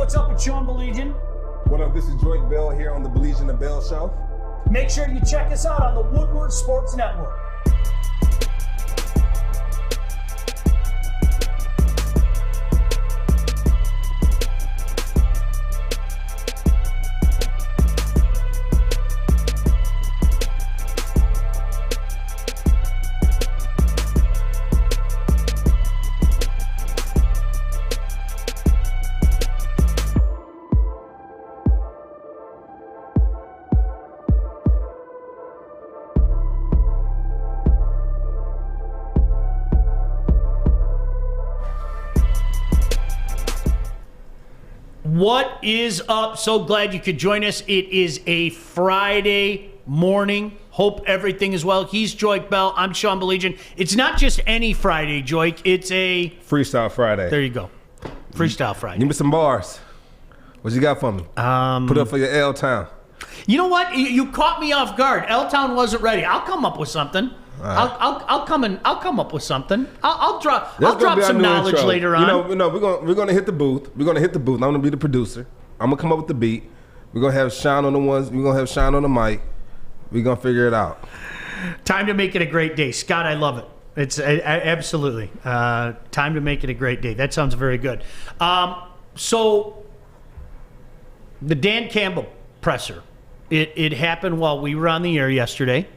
what's up? It's Sean Baligian. What up? This is Joyke Bell here on the Baligian and Bell show. Make sure you check us out on the Woodward Sports Network. What is up? So glad you could join us. It is a Friday morning. Hope everything is well. He's Joyke Bell. I'm Sean Baligian. It's not just any Friday, Joyke. It's a... Freestyle Friday. There you go. Freestyle Friday. Give me some bars. What you got for me? Put up for your L-Town. You know what? You caught me off guard. L-Town wasn't ready. I'll come up with something. Right. I'll come up with something. I'll drop some knowledge intro. Later on. You know, we're gonna hit the booth. I'm gonna be the producer. I'm gonna come up with the beat. We're gonna have Sean on the ones. We're gonna have Sean on the mic. We're gonna figure it out. Time to make it a great day, Scott. I love it. It's absolutely time to make it a great day. That sounds very good. So the Dan Campbell presser. It happened while we were on the air yesterday.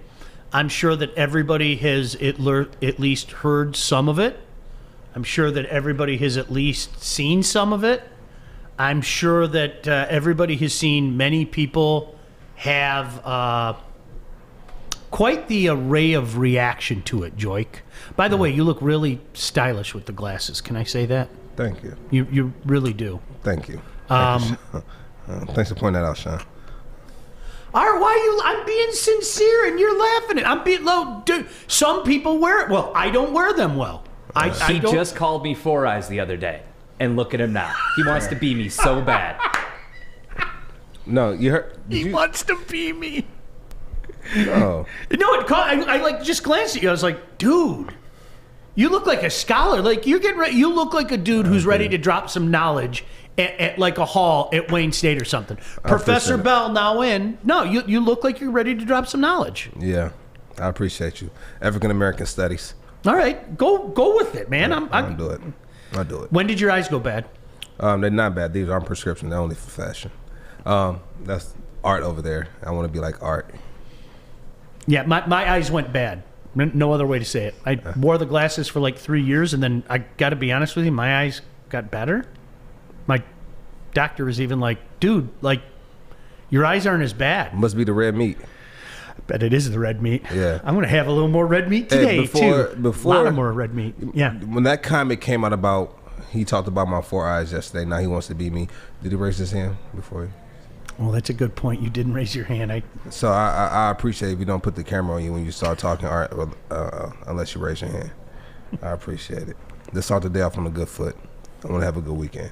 I'm sure that everybody has at least heard some of it. I'm sure that everybody has at least seen some of it. I'm sure that everybody has seen many people have quite the array of reaction to it, Joyke. By the way, you look really stylish with the glasses. Can I say that? Thank you. You really do. Thank you. Thanks for pointing that out, Sean. All right, why are you? I'm being sincere, and you're laughing at. I'm being low, dude. Some people wear it well. I don't wear them well. He just called me Four Eyes the other day, and look at him now. He wants to be me so bad. No, you heard. He wants to be me. No. No, I like just glanced at you. I was like, dude, you look like a scholar. Like you're getting ready. You look like a dude who's ready to drop some knowledge. At like a hall at Wayne State or something. Professor Bell now in. No, you look like you're ready to drop some knowledge. Yeah, I appreciate you. African American Studies. All right, go with it, man. I'll do it. I'll do it. When did your eyes go bad? They're not bad. These are on prescription. They're only for fashion. That's art over there. I want to be like art. Yeah, my eyes went bad. No other way to say it. I wore the glasses for like 3 years, and then I got to be honest with you, my eyes got better. My doctor was even like, dude, like, your eyes aren't as bad. Must be the red meat. I bet it is the red meat. Yeah. I'm going to have a little more red meat today, too. A lot of more red meat. Yeah. When that comic came out about, he talked about my 4 eyes yesterday. Now he wants to be me. Did he raise his hand before? Well, that's a good point. You didn't raise your hand. So I appreciate if you don't put the camera on you when you start talking art, unless you raise your hand. I appreciate it. Let's start the day off on a good foot. I want to have a good weekend.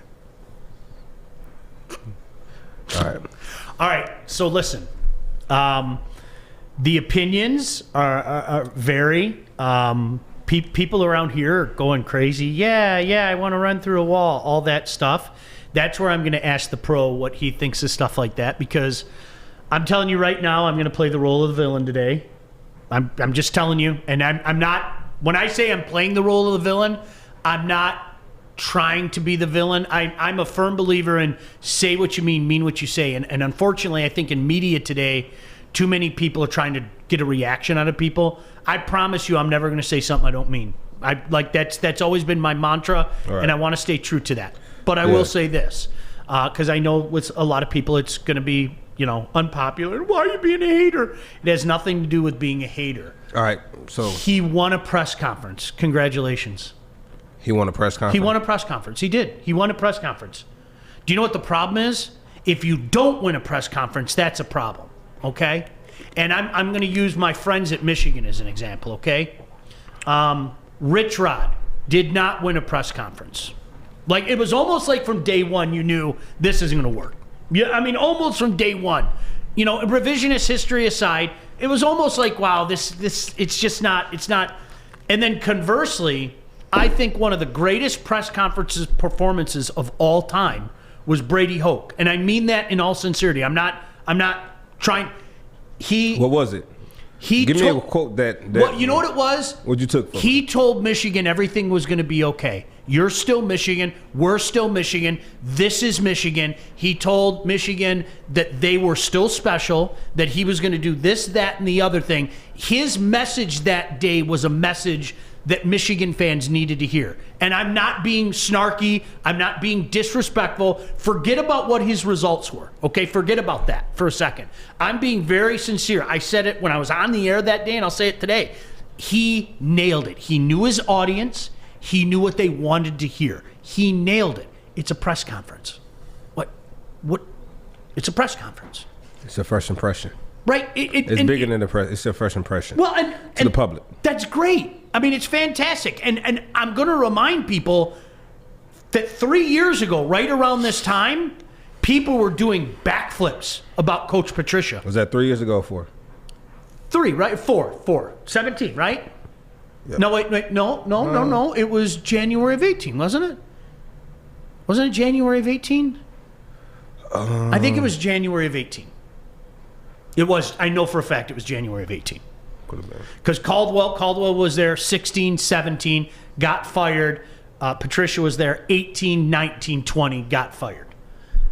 All right. So listen, the opinions are vary. People around here are going crazy. Yeah, I want to run through a wall. All that stuff. That's where I'm going to ask the pro what he thinks of stuff like that, because I'm telling you right now, I'm going to play the role of the villain today. I'm just telling you, and I'm not. When I say I'm playing the role of the villain, I'm not trying to be the villain. I'm a firm believer in say what you mean what you say. And unfortunately, I think in media today, too many people are trying to get a reaction out of people. I promise you, I'm never going to say something I don't mean. That's always been my mantra, right. And I want to stay true to that. But I will say this, because I know with a lot of people, it's going to be, unpopular. Why are you being a hater? It has nothing to do with being a hater. All right. So he won a press conference. Congratulations. He won a press conference? He won a press conference. He did. He won a press conference. Do you know what the problem is? If you don't win a press conference, that's a problem, okay? And I'm going to use my friends at Michigan as an example, okay? Rich Rod did not win a press conference. Like, it was almost like from day one you knew this isn't going to work. Yeah, I mean, almost from day one. Revisionist history aside, it was almost like, wow, this it's just not, it's not. And then conversely, I think one of the greatest press conferences performances of all time was Brady Hoke, and I mean that in all sincerity. I'm not trying. What was it? Give me a quote that well, you know what it was? What you took from He told Michigan everything was going to be okay. You're still Michigan. We're still Michigan. This is Michigan. He told Michigan that they were still special, that he was going to do this, that, and the other thing. His message that day was a message that Michigan fans needed to hear. And I'm not being snarky. I'm not being disrespectful. Forget about what his results were. Okay, forget about that for a second. I'm being very sincere. I said it when I was on the air that day, and I'll say it today. He nailed it. He knew his audience. He knew what they wanted to hear. He nailed it. It's a press conference. What? It's a press conference. It's a first impression. Right? It's bigger than the press. It's your first impression. Well, to the public. That's great. I mean, it's fantastic. And I'm going to remind people that 3 years ago, right around this time, people were doing backflips about Coach Patricia. Was that 3 years ago or 4? 3, right? 4. 17, right? Yep. No, wait. No. It was January of 18, wasn't it? Wasn't it January of 18? I think it was January of 18. It was. I know for a fact it was January of 18. Because Caldwell was there 16, 17, got fired. Patricia was there 18, 19, 20, got fired.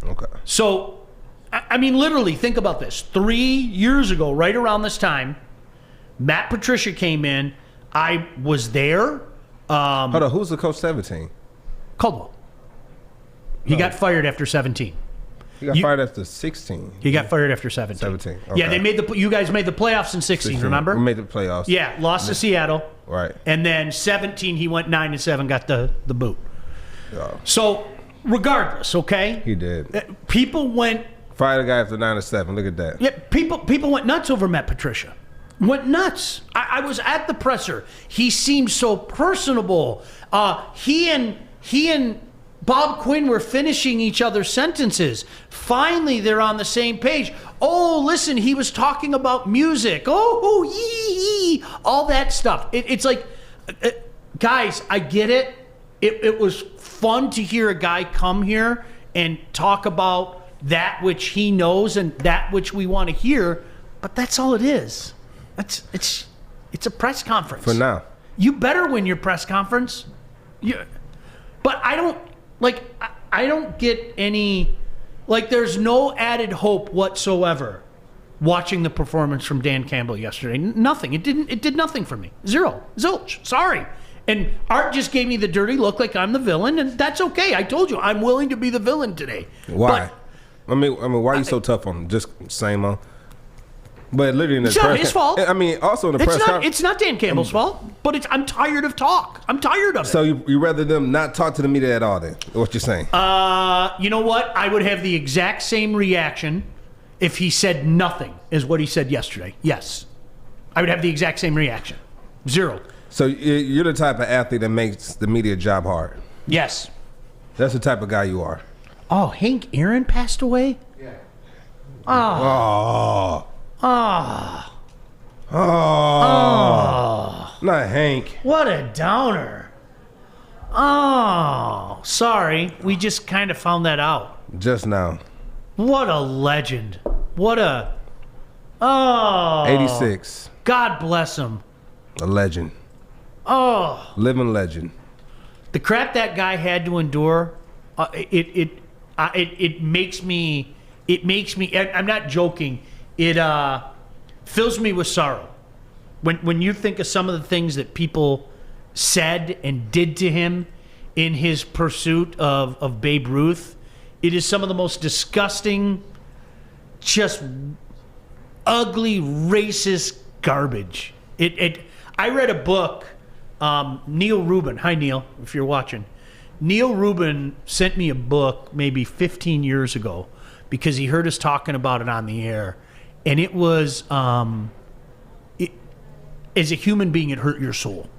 Okay. So, I mean, literally, think about this. 3 years ago, right around this time, Matt Patricia came in. I was there. Hold on, who's the coach 17? Caldwell. He got fired after 17. He got fired after 16. He got fired after 17. 17. Okay. Yeah, you guys made the playoffs in 16, remember? We made the playoffs. Yeah, lost to Seattle. Right. And then 17, he went 9-7, got the boot. Yeah. So, regardless, okay? He did. People went... Fired a guy after 9-7. Look at that. Yeah, people went nuts over Matt Patricia. Went nuts. I was at the presser. He seemed so personable. He and Bob Quinn were finishing each other's sentences. Finally, they're on the same page. Oh, listen, he was talking about music. Oh, yee, all that stuff. It's like, guys, I get it. It was fun to hear a guy come here and talk about that which he knows and that which we want to hear, but that's all it is. It's a press conference. For now. You better win your press conference. But I don't get any, there's no added hope whatsoever watching the performance from Dan Campbell yesterday. Nothing. It did nothing for me. Zero. Zilch. Sorry. And Art just gave me the dirty look like I'm the villain, and that's okay. I told you, I'm willing to be the villain today. Why? I mean, why are you so tough on him? Just same on? But literally in the it's not his fault. I mean, also in the press conference. It's not Dan Campbell's fault, but I'm tired of talk. I'm tired of it. So you rather them not talk to the media at all then? What you're saying? You know what? I would have the exact same reaction if he said nothing is what he said yesterday. Yes. I would have the exact same reaction. Zero. So you're the type of athlete that makes the media job hard? Yes. That's the type of guy you are. Oh, Hank Aaron passed away? Yeah. Oh. Not Hank. What a downer. Oh, sorry. We just kind of found that out. Just now. What a legend. What a... Oh. 86. God bless him. A legend. Oh. Living legend. The crap that guy had to endure, it makes me... I'm not joking. It fills me with sorrow. When you think of some of the things that people said and did to him in his pursuit of Babe Ruth, it is some of the most disgusting, just ugly, racist garbage. I read a book, Neil Rubin. Hi, Neil, if you're watching. Neil Rubin sent me a book maybe 15 years ago because he heard us talking about it on the air. And it was, as a human being, it hurt your soul.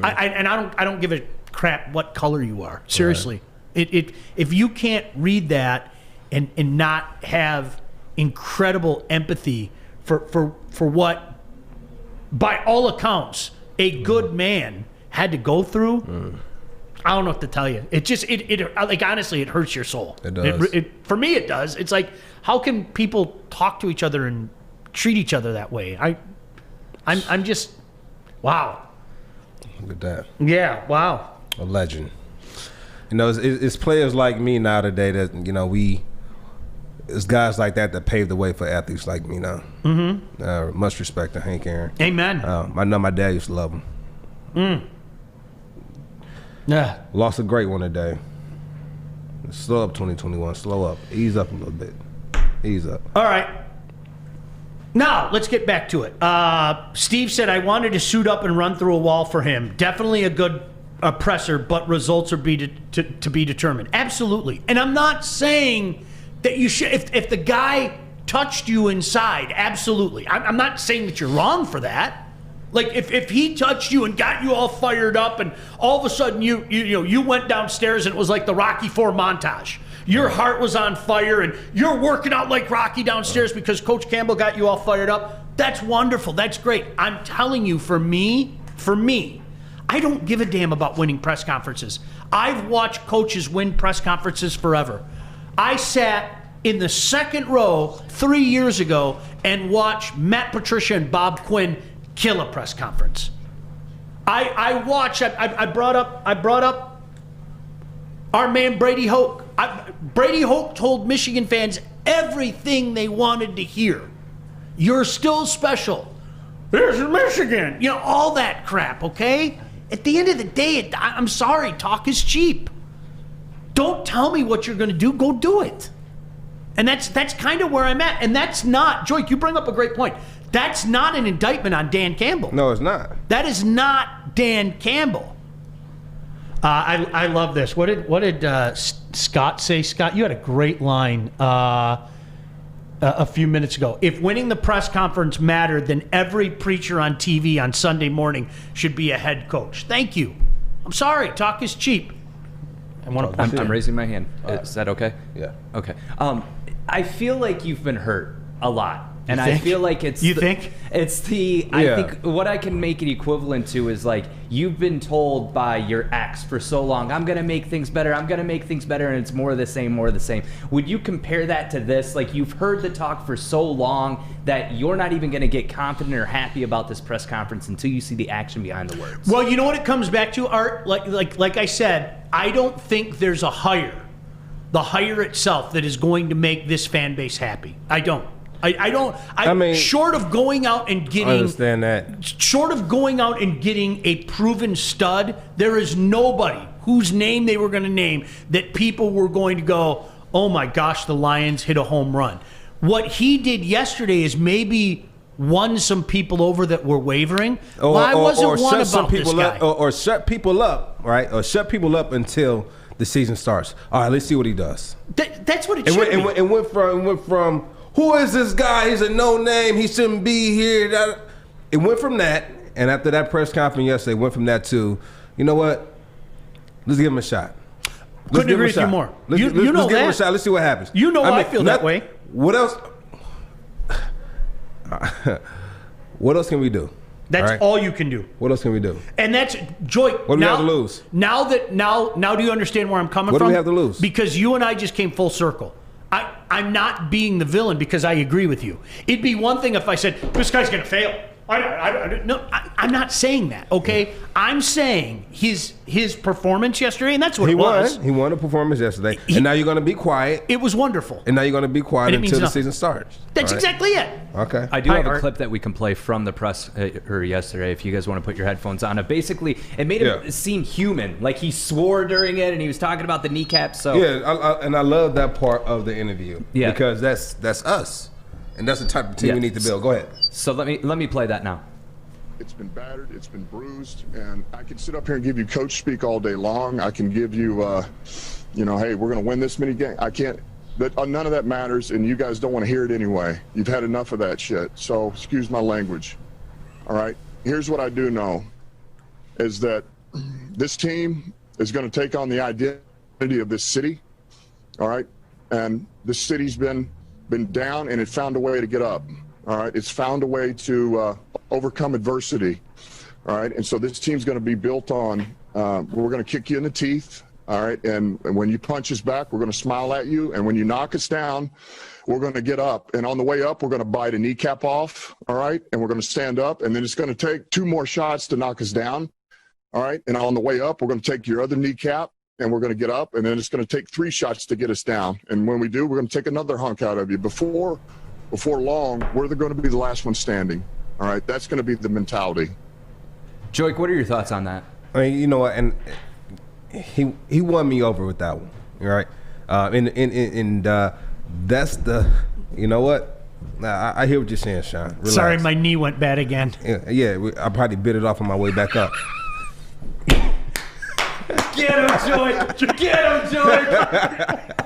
I don't give a crap what color you are. Seriously, right. If you can't read that and not have incredible empathy for what, by all accounts, a good man had to go through, I don't know what to tell you. It just like honestly, it hurts your soul. It does. For me, it does. It's like, how can people talk to each other and treat each other that way? I'm just, wow. Look at that. Yeah, wow. A legend. You know, it's players like me now today that, you know, it's guys like that paved the way for athletes like me now. Mm-hmm. Much respect to Hank Aaron. Amen. I know my dad used to love him. Yeah. Lost a great one today. Slow up 2021. Slow up. Ease up a little bit. Ease up. All right. Now, let's get back to it. Steve said, I wanted to suit up and run through a wall for him. Definitely a good presser, but results are to be determined. Absolutely. And I'm not saying that you should, if the guy touched you inside, absolutely. I'm not saying that you're wrong for that. Like, if he touched you and got you all fired up and all of a sudden you went downstairs and it was like the Rocky IV montage. Your heart was on fire and you're working out like Rocky downstairs because Coach Campbell got you all fired up. That's wonderful. That's great. I'm telling you, for me, I don't give a damn about winning press conferences. I've watched coaches win press conferences forever. I sat in the second row 3 years ago and watched Matt Patricia and Bob Quinn kill a press conference. I brought up our man Brady Hoke. Brady Hoke told Michigan fans everything they wanted to hear. You're still special. This is Michigan. You know, all that crap, okay? At the end of the day, I'm sorry, talk is cheap. Don't tell me what you're going to do. Go do it. And that's kind of where I'm at. And that's not, Joik, you bring up a great point. That's not an indictment on Dan Campbell. No, it's not. That is not Dan Campbell. I love this. What did Scott say? Scott, you had a great line a few minutes ago. If winning the press conference mattered, then every preacher on TV on Sunday morning should be a head coach. Thank you. I'm sorry. Talk is cheap. I'm raising my hand. Is that okay? Yeah. Okay. I feel like you've been hurt a lot. And think? I feel like it's... You think? It's the... Yeah. I think what I can make it equivalent to is like, you've been told by your ex for so long, I'm going to make things better, I'm going to make things better, and it's more of the same, more of the same. Would you compare that to this? Like, you've heard the talk for so long that you're not even going to get confident or happy about this press conference until you see the action behind the words. Well, you know what it comes back to, Art? Like I said, I don't think there's a the hire itself, that is going to make this fan base happy. I don't. I mean, short of going out and getting, I understand that. Short of going out and getting a proven stud, there is nobody whose name they were going to name that people were going to go, oh my gosh, the Lions hit a home run. What he did yesterday is maybe won some people over that were wavering. I wasn't one about this guy. Or shut people up, right? Or shut people up until the season starts. All right, let's see what he does. That's what it should be. And went from who is this guy? He's a no name. He shouldn't be here. It went from that, and after that press conference yesterday, went from that to, you know what? Let's give him a shot. Couldn't agree with you more. Let's give him a shot. Let's see what happens. You know I feel that way. What else? What else can we do? That's all you can do. What else can we do? And that's Joy. What do we have to lose? Now do you understand where I'm coming from? What do we have to lose? Because you and I just came full circle. I'm not being the villain because I agree with you. It'd be one thing if I said, this guy's going to fail. I'm not saying that, okay? I'm saying his performance yesterday, and that's what it was. He won a performance yesterday, and now you're going to be quiet. It was wonderful. And now you're going to be quiet until the season starts. That's exactly it. Okay. I do have a clip that we can play from the press yesterday if you guys want to put your headphones on. Basically, it made him seem human. Like, he swore during it, and he was talking about the kneecaps. So and I love that part of the interview. Yeah. Because that's us. And that's the type of team we need to build. Go ahead. So let me play that now. It's been battered, it's been bruised, and I can sit up here and give you coach speak all day long. I can give you, hey, we're going to win this many games. I can't. None of that matters, and you guys don't want to hear it anyway. You've had enough of that shit. So excuse my language. All right. Here's what I do know, is that this team is going to take on the identity of this city. All right, and the city's been down, and it found a way to get up. All right, it's found a way to overcome adversity. All right, and so this team's going to be built on We're going to kick you in the teeth. All right. And when you punch us back, we're going to smile at you. And when you knock us down, we're going to get up. And on the way up, we're going to bite a kneecap off. All right. And we're going to stand up. And then it's going to take 2 more shots to knock us down. All right. And on the way up, we're going to take your other kneecap and we're going to get up. And then it's going to take 3 shots to get us down. And when we do, we're going to take another hunk out of you. Before long, we're going to be the last one standing. All right. That's going to be the mentality. Joik, what are your thoughts on that? I mean, you know what? And he won me over with that one, right? And that's the, you know what? I hear what you're saying, Sean. Relax. Sorry, my knee went bad again. Yeah, I probably bit it off on my way back up. Get him, Joik! Get him, Joik!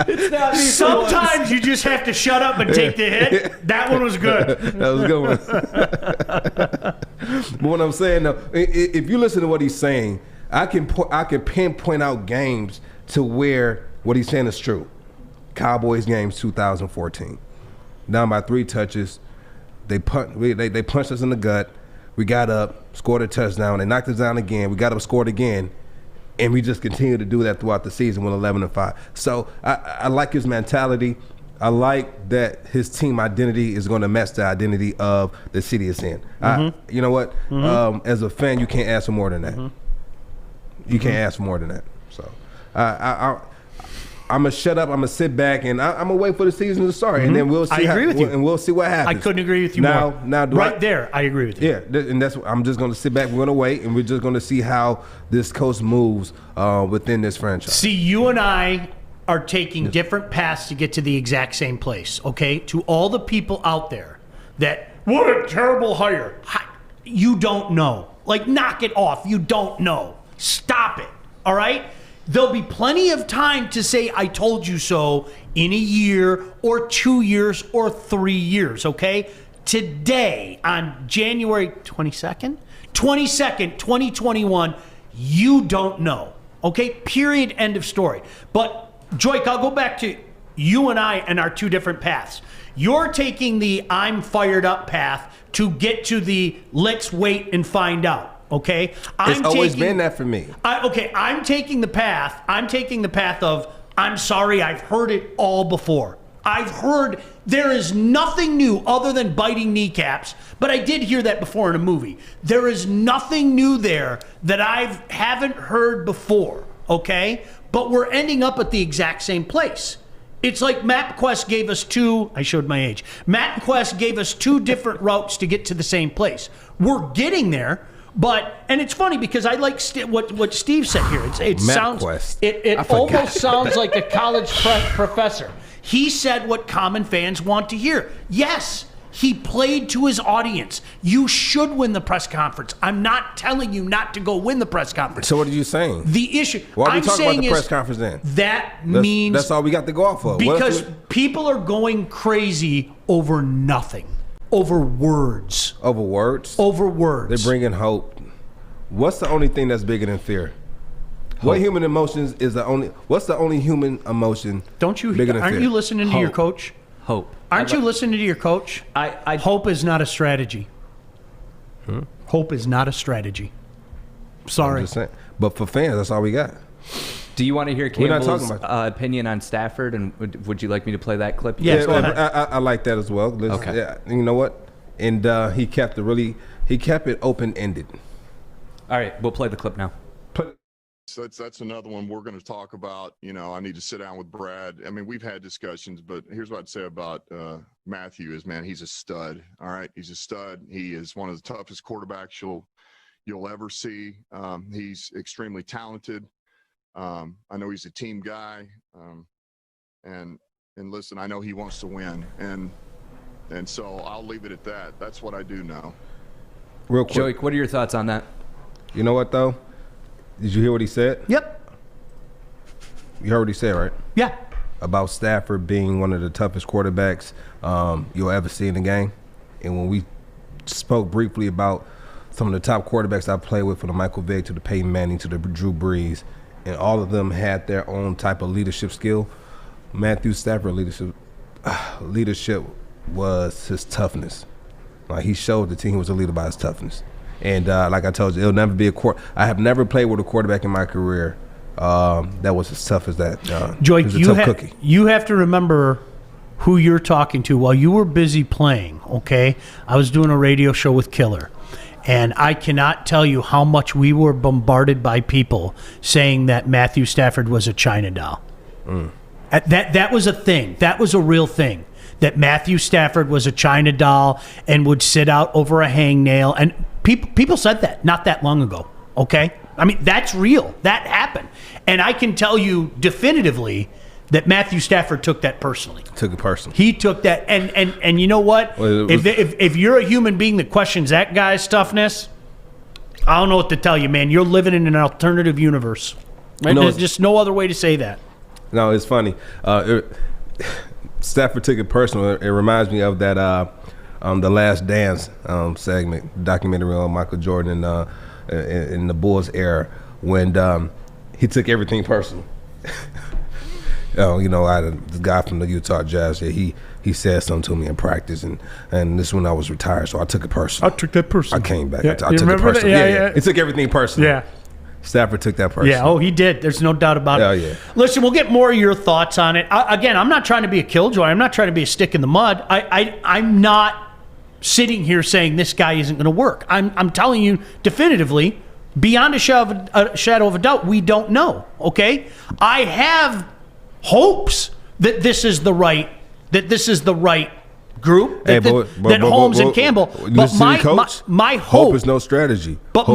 It's not me. Sometimes you just have to shut up and take the hit. That one was good. That was a good one. But what I'm saying, though, if you listen to what he's saying, I can pinpoint out games to where what he's saying is true. Cowboys games 2014, down by 3 touches. They punched us in the gut. We got up, scored a touchdown. They knocked us down again. We got up, scored again, and we just continue to do that throughout the season with 11-5. So I like his mentality. I like that his team identity is going to match the identity of the city it's in. You know what? As a fan, you can't ask for more than that. You can't ask for more than that. So I'm gonna shut up. I'm gonna sit back and I'm gonna wait for the season to start, and then we'll see. I agree with you, and we'll see what happens. I couldn't agree with you more. Now, there, I agree with you. Yeah, and that's. I'm just gonna sit back. We're gonna wait, and we're just gonna see how this coach moves within this franchise. See, you and I are taking different paths to get to the exact same place. Okay, to all the people out there that what a terrible hire. You don't know. Like, knock it off. You don't know. Stop it. All right? There'll be plenty of time to say, I told you so in a year or 2 years or 3 years, okay? Today, on January 22nd, 2021, you don't know, okay? Period, end of story. But, Joik, I'll go back to you and I and our 2 different paths. You're taking the I'm fired up path to get to the let's wait and find out. Okay, it's always been that for me. I'm taking the path of I'm sorry. I've heard it all before. I've heard there is nothing new other than biting kneecaps. But I did hear that before in a movie. There is nothing new there that I haven't heard before. Okay, but we're ending up at the exact same place. It's like MapQuest gave us 2. I showed my age. MapQuest gave us 2 different routes to get to the same place. We're getting there. But, and it's funny because I like what Steve said here. It sounds almost sounds like a college professor. He said what common fans want to hear. Yes, he played to his audience. You should win the press conference. I'm not telling you not to go win the press conference. So what are you saying? The issue. Why are we talking about the press conference then? That's all we got to go off of. Because people are going crazy over nothing. Over words. Over words? Over words. They're bringing hope. What's the only thing that's bigger than fear? Hope. What human emotions is the only? What's the only human emotion? Don't you? Bigger than aren't fear? You listening to your coach? Hope. Aren't you listening to your coach? Hope is not a strategy. Hope is not a strategy. Sorry. I'm just saying. But for fans, that's all we got. Do you want to hear Campbell's opinion on Stafford, and would you like me to play that clip? Yes, I like that as well. Okay. Yeah, you know what? And he kept it open-ended. All right, we'll play the clip now. So that's another one we're going to talk about. You know, I need to sit down with Brad. I mean, we've had discussions, but here's what I'd say about Matthew is, man, he's a stud. All right, he's a stud. He is one of the toughest quarterbacks you'll ever see. He's extremely talented. I know he's a team guy, and listen, I know he wants to win, and so I'll leave it at that. That's what I do know. Real quick, Joik, what are your thoughts on that? You know what though? Did you hear what he said? Yep. You heard what he said, right? Yeah. About Stafford being one of the toughest quarterbacks you'll ever see in the game, and when we spoke briefly about some of the top quarterbacks I played with, from the Michael Vick to the Peyton Manning to the Drew Brees, and all of them had their own type of leadership skill. Matthew Stafford leadership was his toughness. Like, he showed the team he was a leader by his toughness. And like I told you, it'll never be I have never played with a quarterback in my career that was as tough as that. Joy, he's a tough cookie. You have to remember who you're talking to. While you were busy playing, okay, I was doing a radio show with Killer, and I cannot tell you how much we were bombarded by people saying that Matthew Stafford was a China doll. That was a thing. That was a real thing. That Matthew Stafford was a China doll and would sit out over a hangnail. And people said that not that long ago, okay? I mean, that's real. That happened. And I can tell you definitively that Matthew Stafford took that personally. Took it personally. He took that. And you know what? Well, if you're a human being that questions that guy's toughness, I don't know what to tell you, man. You're living in an alternative universe. Right? There's just no other way to say that. No, it's funny. Stafford took it personal. It reminds me of that The Last Dance segment, documentary on Michael Jordan in the Bulls era, when he took everything personal. I had the guy from the Utah Jazz. He said something to me in practice, and this is when I was retired, so I took it personal. I took that personal. I came back. Yeah. I took it personal. Yeah. He took everything personal. Yeah. Stafford took that personal. Yeah, he did. There's no doubt about it. Yeah. Listen, we'll get more of your thoughts on it. Again, I'm not trying to be a killjoy. I'm not trying to be a stick in the mud. I'm not sitting here saying this guy isn't going to work. I'm telling you definitively, beyond a shadow of a doubt, we don't know, okay? I have hopes that this is the right group, that Holmes and Campbell. But my hope is no strategy. But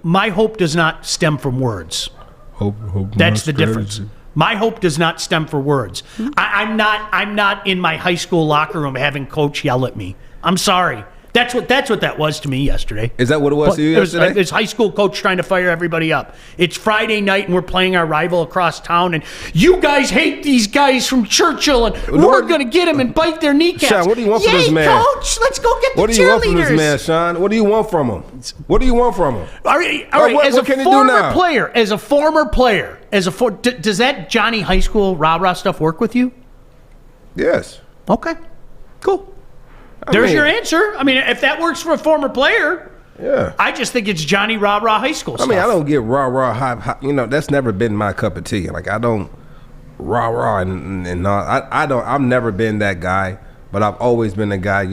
my hope does not stem from words. Hope That's the difference. My hope does not stem from words. I'm not in my high school locker room having coach yell at me. I'm sorry. That's what that was to me yesterday. Is that what it was to you yesterday? It's high school coach trying to fire everybody up. It's Friday night and we're playing our rival across town, and you guys hate these guys from Churchill, and we're going to get them and bite their kneecaps. Sean, what do you want from this man? Coach, let's go get the cheerleaders. What do you want from this man, Sean? What do you want from him? What do you want from him? All right. What can he do now? As a former player, does that Johnny High School rah-rah stuff work with you? Yes. Okay. Cool. There's your answer. I mean, if that works for a former player, yeah. I just think it's Johnny rah-rah high school stuff. I mean, I don't get rah-rah high. That's never been my cup of tea. Like, I don't rah-rah and I've never been that guy, but I've always been a guy,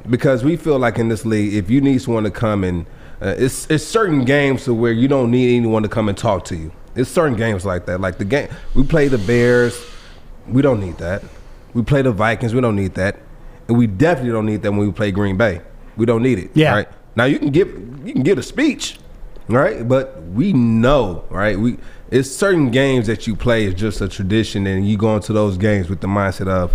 because we feel like in this league, if you need someone to come and it's certain games to where you don't need anyone to come and talk to you. It's certain games like that. Like the game, we play the Bears, we don't need that. We play the Vikings, we don't need that. And we definitely don't need that when we play Green Bay. We don't need it. Yeah. Right? Now you can give a speech, right? But we know, right? It's certain games that you play is just a tradition, and you go into those games with the mindset of,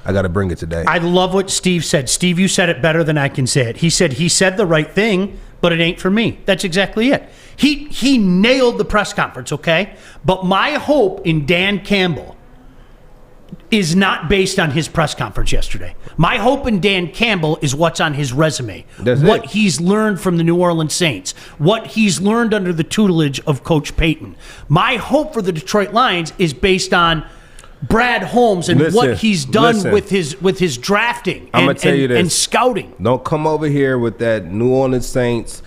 I got to bring it today. I love what Steve said. Steve, you said it better than I can say it. He said the right thing, but it ain't for me. That's exactly it. He nailed the press conference, okay? But my hope in Dan Campbell is not based on his press conference yesterday. My hope in Dan Campbell is what's on his resume. What he's learned from the New Orleans Saints. What he's learned under the tutelage of Coach Payton. My hope for the Detroit Lions is based on Brad Holmes and what he's done with his drafting and scouting. Don't come over here with that New Orleans Saints.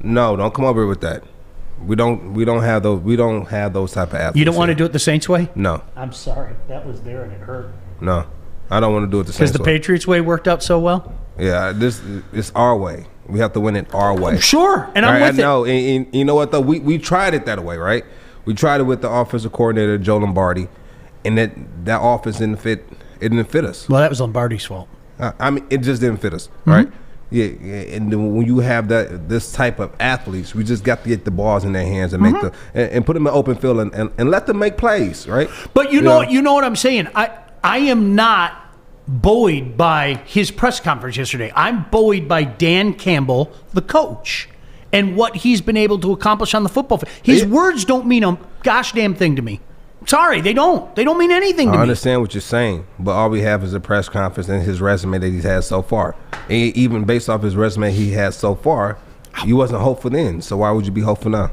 No, don't come over here with that. We don't have those type of athletes. You don't want to do it the Saints way? No. I'm sorry. That was there and it hurt. No. I don't want to do it the Saints way. Because the Patriots way worked out so well? Yeah, it's our way. We have to win it our way. Sure, and I'm with it. I know. And you know what, though? We tried it that way, right? We tried it with the offensive coordinator, Joe Lombardi, and that offense didn't fit. It didn't fit us. Well, that was Lombardi's fault. I mean, it just didn't fit us, right? Mm-hmm. Yeah, and then when you have this type of athletes, we just got to get the balls in their hands and make and put them in open field and let them make plays, right? But you know what I'm saying. I am not buoyed by his press conference yesterday. I'm buoyed by Dan Campbell, the coach, and what he's been able to accomplish on the football field. His words don't mean a gosh damn thing to me. Sorry, they don't. They don't mean anything to me. I understand what you're saying, but all we have is a press conference and his resume that he's had so far. And even based off his resume he has so far, you wasn't hopeful then. So why would you be hopeful now?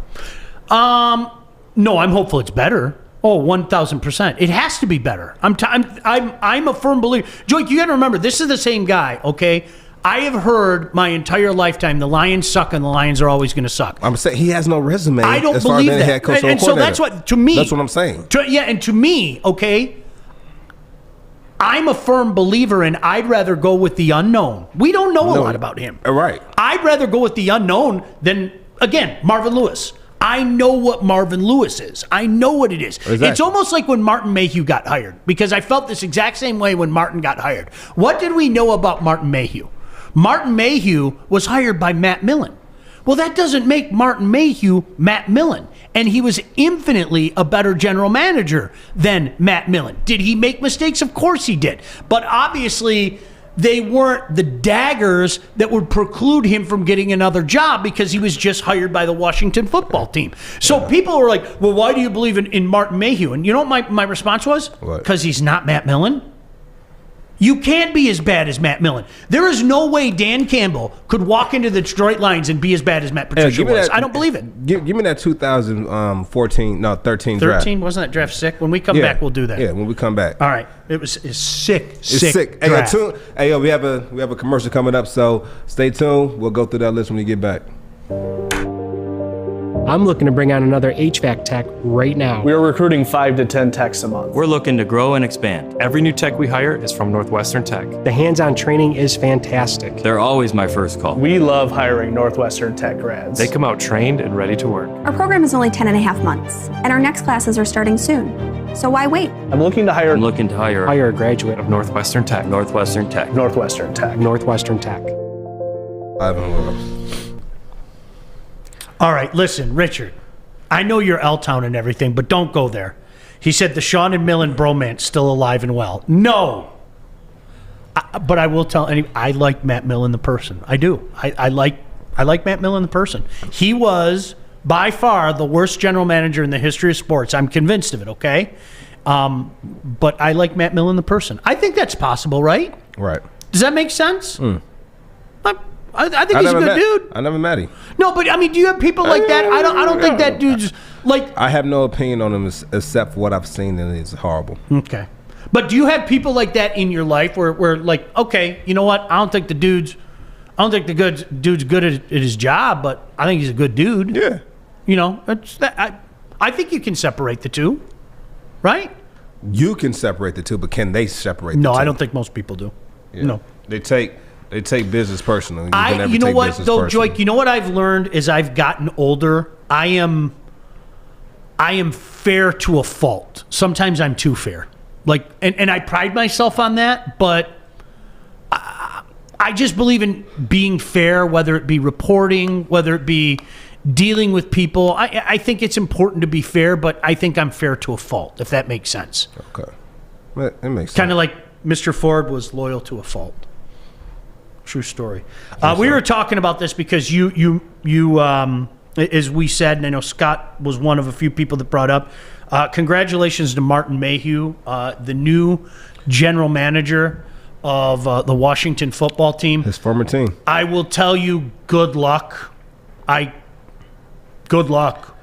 No, I'm hopeful it's better. Oh, 1,000%. It has to be better. I'm a firm believer. Joey, you got to remember, this is the same guy. Okay, I have heard my entire lifetime the Lions suck and the Lions are always going to suck. I'm saying he has no resume. I don't as far believe as being that. head coach or And so coordinator. that's what, to me. That's what I'm saying. And to me, okay, I'm a firm believer in I'd rather go with the unknown. We don't know a lot about him. Right. I'd rather go with the unknown than, again, Marvin Lewis. I know what Marvin Lewis is. I know what it is. Exactly. It's almost like when Martin Mayhew got hired, because I felt this exact same way when Martin got hired. What did we know about Martin Mayhew? Martin Mayhew was hired by Matt Millen. Well, that doesn't make Martin Mayhew Matt Millen. And he was infinitely a better general manager than Matt Millen. Did he make mistakes? Of course he did. But obviously, they weren't the daggers that would preclude him from getting another job because he was just hired by the Washington football team. So people were like, well, why do you believe in Martin Mayhew? And you know what my response was? What? Because he's not Matt Millen. You can't be as bad as Matt Millen. There is no way Dan Campbell could walk into the Detroit Lions and be as bad as Matt Patricia was. I don't believe it. Give me that 2013 draft. 13? Wasn't that draft sick? When we come back, we'll do that. Yeah, when we come back. All right. It's sick. It's sick. Draft. Hey, we have a commercial coming up, so stay tuned. We'll go through that list when we get back. I'm looking to bring on another HVAC tech right now. We are recruiting 5 to 10 techs a month. We're looking to grow and expand. Every new tech we hire is from Northwestern Tech. The hands-on training is fantastic. They're always my first call. We love hiring Northwestern Tech grads. They come out trained and ready to work. Our program is only 10 and a half months, and our next classes are starting soon. So why wait? I'm looking to hire Hire a graduate of Northwestern Tech. Northwestern Tech. Northwestern Tech. Northwestern Tech. Ivan Williams. All right, listen, Richard. I know you're L-Town and everything, but don't go there. He said the Sean and Millen bromance still alive and well. No. But I will tell I like Matt Millen the person. I do. I like Matt Millen the person. He was by far the worst general manager in the history of sports. I'm convinced of it, okay? But I like Matt Millen the person. I think that's possible, right? Right. Does that make sense? I think he's a good dude. I never met him. No, but I mean, do you have people like that? I don't think that dude's like. I have no opinion on him except for what I've seen, and it's horrible. Okay, but do you have people like that in your life where like, okay, you know what? I don't think the dude's good at his job, but I think he's a good dude. Yeah. You know, I think you can separate the two, right? You can separate the two, but can they separate the two? No, I don't think most people do. Yeah. No. They take business personal. You know what though, Joik? You know what I've learned as I've gotten older. I am fair to a fault. Sometimes I'm too fair. Like, and I pride myself on that. But I just believe in being fair, whether it be reporting, whether it be dealing with people. I think it's important to be fair, but I think I'm fair to a fault. If that makes sense. Okay, it makes sense. Kind of like Mr. Ford was loyal to a fault. True story. We were talking about this because you, as we said, and I know Scott was one of a few people that brought up. Congratulations to Martin Mayhew, the new general manager of the Washington football team. His former team. I will tell you, good luck. Good luck.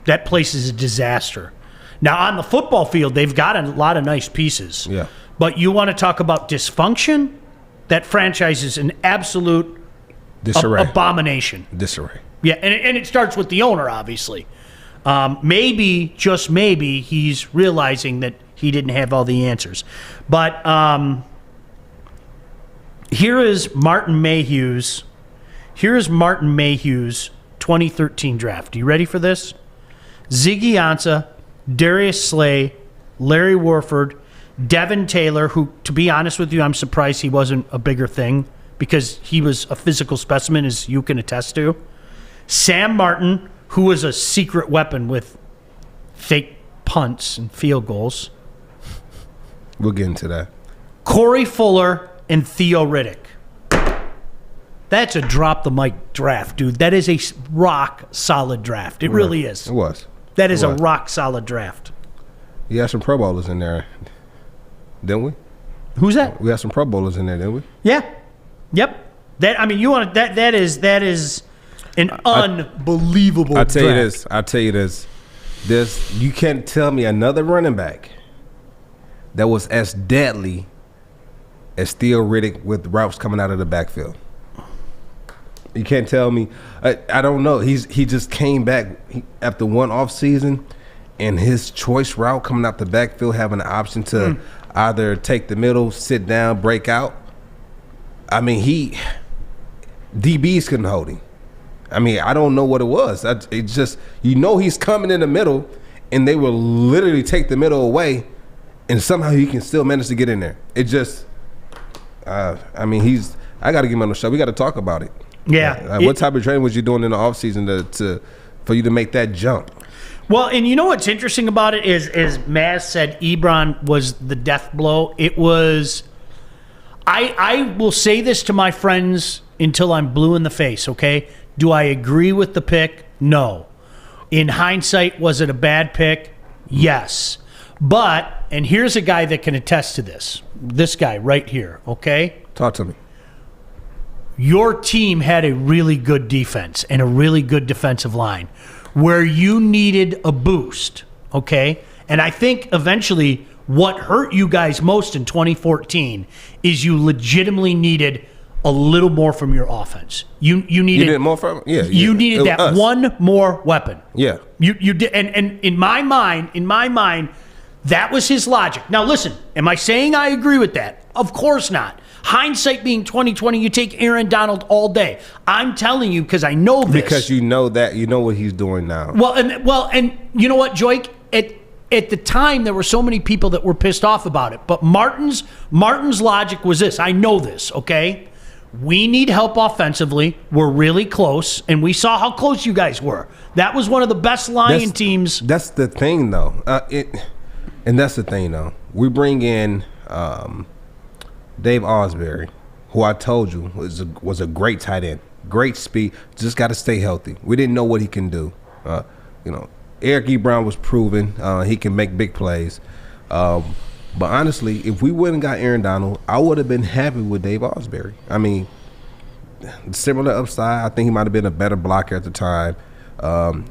That place is a disaster. Now on the football field, they've got a lot of nice pieces. Yeah. But you want to talk about dysfunction? That franchise is an absolute disarray. Abomination. Disarray. Yeah, and it starts with the owner, obviously. Maybe, just maybe, he's realizing that he didn't have all the answers. But here is Martin Mayhew's 2013 draft. You ready for this? Ziggy Ansah, Darius Slay, Larry Warford, Devin Taylor, who, to be honest with you, I'm surprised he wasn't a bigger thing because he was a physical specimen, as you can attest to. Sam Martin, who was a secret weapon with fake punts and field goals. We'll get into that. Corey Fuller and Theo Riddick. That's a drop the mic draft, dude. That is a rock solid draft. It really is. It was. That is a rock solid draft. You had some Pro Bowlers in there, didn't we? Who's that? We had some Pro Bowlers in there, didn't we? Yeah. Yep. That is an unbelievable I'll tell draft. you this. You can't tell me another running back that was as deadly as Theo Riddick with routes coming out of the backfield. You can't tell me. I don't know. He just came back after one off season, and his choice route coming out the backfield, having an option to either take the middle, sit down, break out. I mean, DBs couldn't hold him. I mean, I don't know what it was. It just, he's coming in the middle, and they will literally take the middle away, and somehow he can still manage to get in there. It just, I mean, I got to get him on the show. We got to talk about it. Yeah. What type of training was you doing in the offseason for you to make that jump? Well, and you know what's interesting about it is Maz said Ebron was the death blow. It was, I will say this to my friends until I'm blue in the face, okay? Do I agree with the pick? No. In hindsight, was it a bad pick? Yes. But, and here's a guy that can attest to this. This guy right here, okay? Talk to me. Your team had a really good defense and a really good defensive line where you needed a boost, okay? And I think eventually what hurt you guys most in 2014 is you legitimately needed a little more from your offense. You needed more from You needed that us. one more weapon. Yeah. You did, and in my mind, that was his logic. Now listen, am I saying I agree with that? Of course not. Hindsight being 2020, you take Aaron Donald all day. I'm telling you because I know this. Because you know what he's doing now. Well, and you know what, Joik? At the time, there were so many people that were pissed off about it. But Martin's logic was this. I know this, okay? We need help offensively. We're really close, and we saw how close you guys were. That was one of the best Lion teams. That's the thing, though. That's the thing, though. We bring in Dave Osbury, who I told you was a great tight end, great speed. Just got to stay healthy. We didn't know what he can do. Eric Ebron was proven he can make big plays. But honestly, if we wouldn't got Aaron Donald, I would have been happy with Dave Osbury. I mean, similar upside. I think he might have been a better blocker at the time.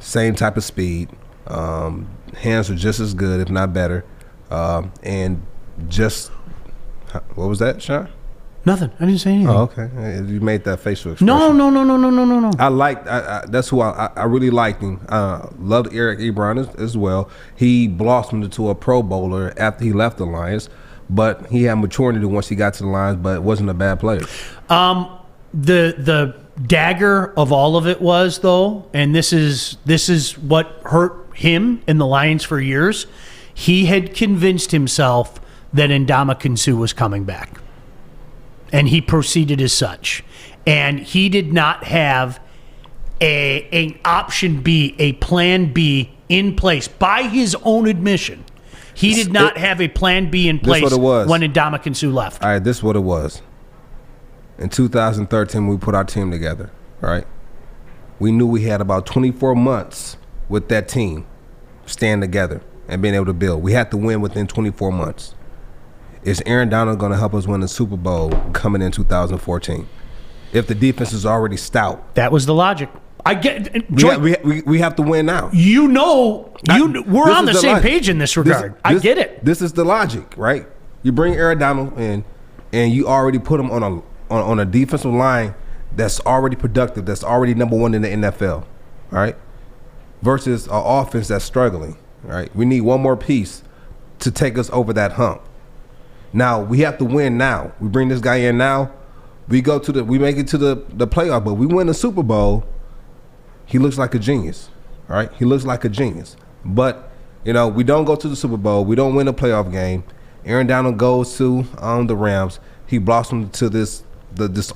Same type of speed. Hands were just as good, if not better. And just, what was that, Sean? Nothing. I didn't say anything. Oh, okay. You made that facial expression. No. I liked. That's who I really liked him. Loved Eric Ebron as well. He blossomed into a Pro Bowler after he left the Lions, but he had maturity once he got to the Lions. But wasn't a bad player. The dagger of all of it was, though, and this is what hurt him in the Lions for years. He had convinced himself that Ndamukong Suh was coming back. And he proceeded as such. And he did not have an option B, a plan B in place by his own admission. He did not have a plan B in place when Ndamukong Suh left. All right, this is what it was. In 2013, we put our team together, right? We knew we had about 24 months with that team staying together and being able to build. We had to win within 24 months. Is Aaron Donald going to help us win the Super Bowl coming in 2014? If the defense is already stout. That was the logic. I get. We have to win now. We're on the same page in this regard. I get it. This is the logic, right? You bring Aaron Donald in, and you already put him on a defensive line that's already productive, that's already number one in the NFL, all right? Versus an offense that's struggling, right? We need one more piece to take us over that hump. Now we have to win now. We bring this guy in now. We make it to the playoff, but we win the Super Bowl. He looks like a genius, all right? He looks like a genius. But we don't go to the Super Bowl. We don't win a playoff game. Aaron Donald goes to the Rams. He blossomed to this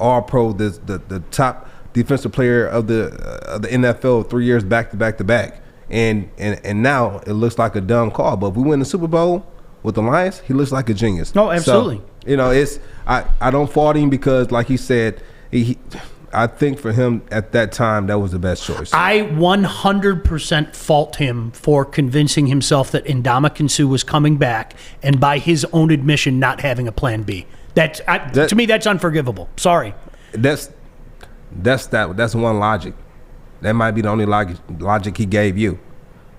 All-Pro, the top defensive player of the NFL 3 years back to back. And now it looks like a dumb call. But if we win the Super Bowl with the Lions, he looks like a genius. No, absolutely. So, I don't fault him because, like he said, I think for him at that time that was the best choice. I 100% fault him for convincing himself that Ndamukong Suh was coming back, and by his own admission, not having a plan B. To me, that's unforgivable. Sorry. That's one logic. That might be the only logic he gave you.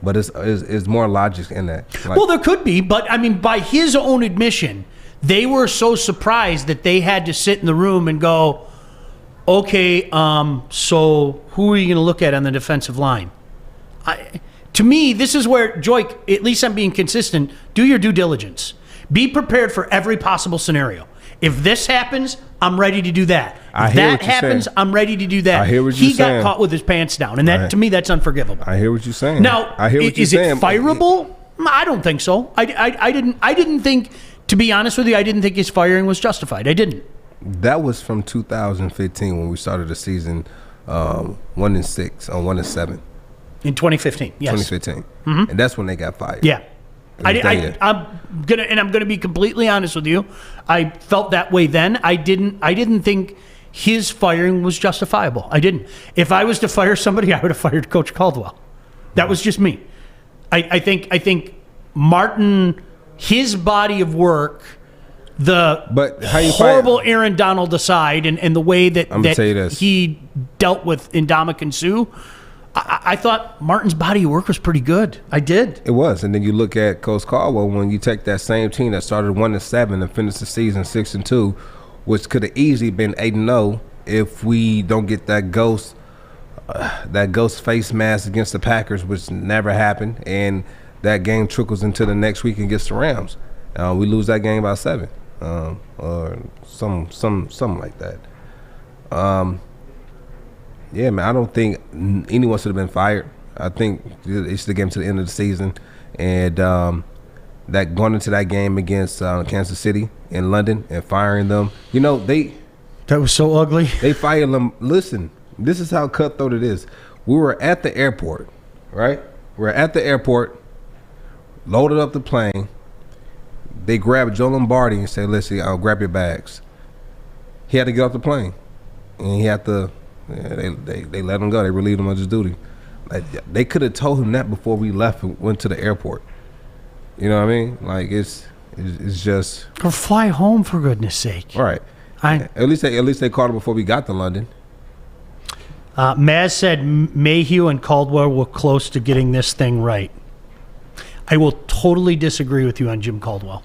But it's more logic in that. Well, there could be, but I mean, by his own admission, they were so surprised that they had to sit in the room and go, okay, so who are you going to look at on the defensive line? To me, this is where, Joik, at least I'm being consistent, do your due diligence. Be prepared for every possible scenario. If this happens, I'm ready to do that. If that happens, I'm ready to do that. I hear what you're saying. He got saying. caught with his pants down, and that to me, that's unforgivable. I hear what you're saying. Now, I hear what you're is saying. it fireable? I don't think so. I didn't think, to be honest with you, I didn't think his firing was justified. I didn't. That was from 2015 when we started the season 1-6 or 1-7. In 2015, yes. 2015, and that's when they got fired. Yeah. I'm gonna be completely honest with you. I felt that way then. I didn't think his firing was justifiable. I didn't. If I was to fire somebody, I would have fired Coach Caldwell. That was just me. I think Martin, his body of work, but how you horrible Aaron Donald aside, and the way that he dealt with Ndamukong Suh, I thought Martin's body of work was pretty good. I did. It was, and then you look at Coach Caldwell. When you take that same team that started 1-7 and finished the season 6-2, which could have easily been 8-0 if we don't get that ghost face mask against the Packers, which never happened, and that game trickles into the next week against the Rams. We lose that game by 7, or something like that. Yeah, man, I don't think anyone should have been fired. I think they should have given to the end of the season. And that going into that game against Kansas City in London and firing them, that was so ugly. They fired them. Listen, this is how cutthroat it is. We were at the airport, right? We're at the airport, loaded up the plane. They grabbed Joe Lombardi and said, "Listen, I'll grab your bags." He had to get off the plane, and he had to. Yeah, they let him go. They relieved him of his duty. Like, they could have told him that before we left and went to the airport. You know what I mean? Like it's just. Or fly home, for goodness sake. All right. At least they called him before we got to London. Maz said Mayhew and Caldwell were close to getting this thing right. I will totally disagree with you on Jim Caldwell.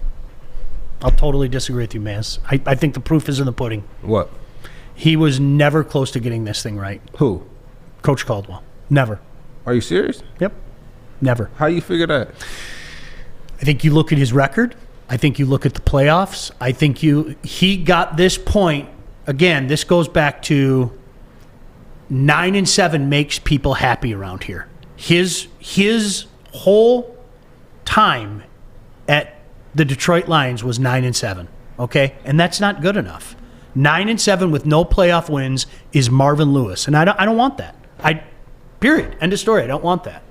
I'll totally disagree with you, Maz. I think the proof is in the pudding. What? He was never close to getting this thing right. Who? Coach Caldwell. Never. Are you serious? Yep. Never. How you figure that? I think you look at his record. I think you look at the playoffs. I think he got this point. Again, this goes back to 9-7 makes people happy around here. His whole time at the Detroit Lions was 9-7. Okay? And that's not good enough. 9-7 with no playoff wins is Marvin Lewis, and I don't want that. Period. End of story. I don't want that.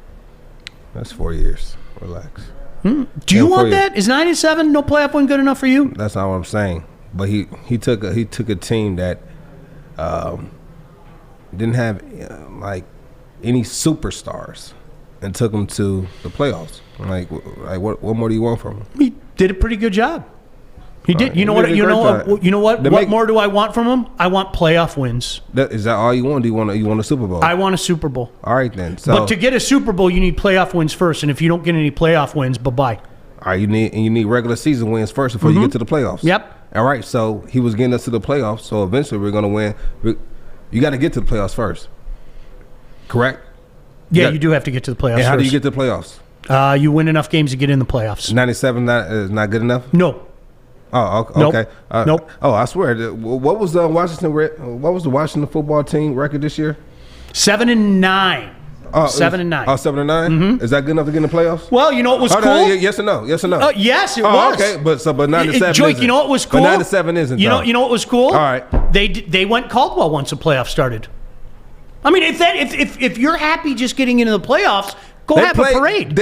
That's 4 years. Relax. Do you want that? Is 9-7 no playoff win good enough for you? That's not what I'm saying. But he took a team that didn't have like any superstars and took them to the playoffs. Like what more do you want from him? He did a pretty good job. He did. Right. You know what? What more do I want from him? I want playoff wins. Is that all you want? Do you want a Super Bowl? I want a Super Bowl. All right then. But to get a Super Bowl, you need playoff wins first. And if you don't get any playoff wins, bye-bye. All right, you need regular season wins first before you get to the playoffs. Yep. All right, so he was getting us to the playoffs. So eventually we're going to win. You got to get to the playoffs first. Correct? Yeah, you do have to get to the playoffs. And how first. do you get to the playoffs? You win enough games to get in the playoffs. 97 is not good enough? No. Oh, okay. Nope. Oh, I swear. What was the Washington football team record this year? 7-9. 7-9. Oh, 7-9. Mm-hmm. Is that good enough to get in the playoffs? Well, you know what was cool? Yes or no? Yes or no? Yes, it was. Okay, but 9-7. Joik, you know what was cool? But 9-7 isn't. You know what was cool? All right. They went Caldwell once the playoffs started. I mean, if you're happy just getting into the playoffs, go have a parade.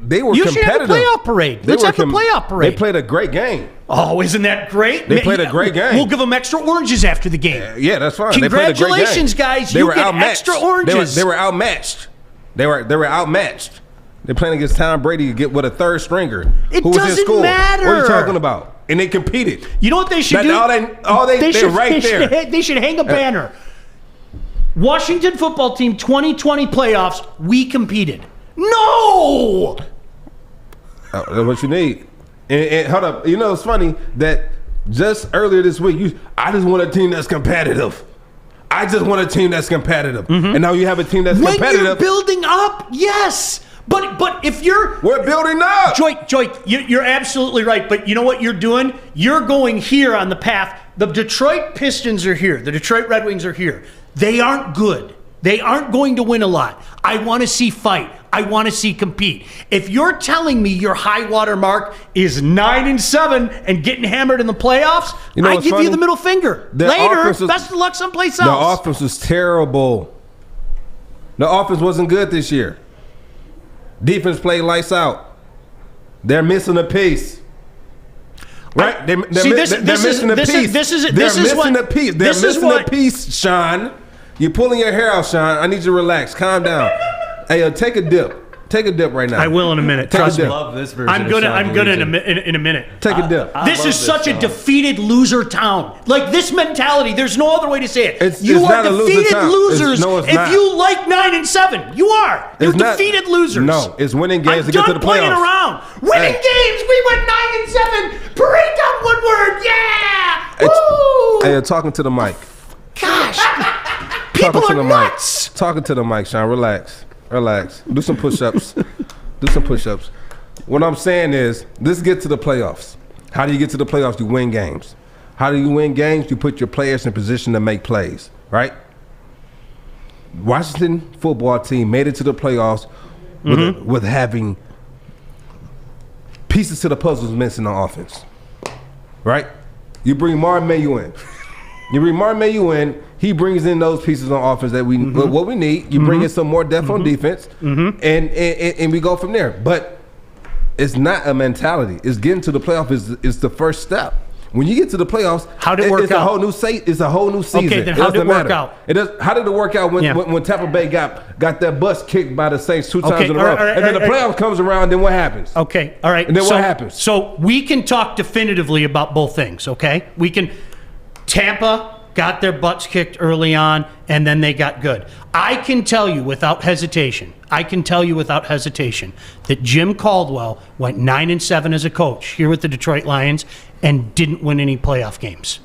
They were you competitive. You should have a playoff parade. Let's have the playoff parade. They played a great game. Oh, isn't that great? They played a great game. We'll give them extra oranges after the game. Yeah, that's fine. Congratulations, guys. You get extra oranges. They were outmatched. They were outmatched. They're playing against Tom Brady to get with a third stringer who was in school. Matter. What are you talking about? And they competed. You know what they should do? They're right there. They should hang a banner. Washington football team 2020 playoffs, we competed. No! That's what you need. And hold up. It's funny that just earlier this week, I just want a team that's competitive. I just want a team that's competitive. And now you have a team that's When competitive. you're building up, yes. But if you're We're building up. Joy, you're absolutely right. But you know what you're doing? You're going here on the path. The Detroit Pistons are here. The Detroit Red Wings are here. They aren't good. They aren't going to win a lot. I want to see fight. I want to see compete. If you're telling me your high water mark is 9-7 and getting hammered in the playoffs, You know I what's give funny? you the middle finger. Their Later, offense was- best of luck someplace The else. offense was terrible. The offense wasn't good this year. Defense played lights out. They're missing a piece. Right? They're missing a piece. They're missing a piece. They're missing a piece, Sean. You're pulling your hair out, Sean. I need you to relax. Calm down. Hey, take a dip. Take a dip right now. I will in a minute. Take a Trust me. dip. Love this version. I'm of gonna Sean in a minute. Take a dip. This love is such a song. defeated loser town. Like this mentality, there's no other way to say it. It's You are not a loser defeated town. losers No, it's if not. you like 9-7. You are. You're It's not- defeated losers. No, it's winning games I'm to get to done the playing playoffs. around. Winning Hey. games. We went 9-7. Break up Woodward. Yeah. Hey, Woo. Hey, talking to the mic. Gosh. People Talking to are the nuts. mic. Talking to the mic, Sean. Relax. Relax. Do some push-ups. Do some push-ups. What I'm saying is, let's get to the playoffs. How do you get to the playoffs? You win games. How do you win games? You put your players in position to make plays, right? Washington football team made it to the playoffs with having pieces to the puzzles missing on offense, right? You bring Martin Mayu in. You bring Martin Mayu in. He brings in those pieces on offense that we what we need. You bring in some more depth on defense, and we go from there. But it's not a mentality. It's getting to the playoff is the first step. When you get to the playoffs, How'd it work it's out? A whole new it's a whole new season. Okay, then It how'd doesn't it work matter. out? It does. How did it work out when Yeah. when Tampa Bay got that bus kicked by the Saints two times Okay, in a all row, right, all right, and then the all right. playoff comes around? Then what happens? Okay, all right. And then what happens? So we can talk definitively about both things, okay? We can. Tampa got their butts kicked early on, and then they got good. I can tell you without hesitation, that Jim Caldwell went 9-7 as a coach here with the Detroit Lions and didn't win any playoff games.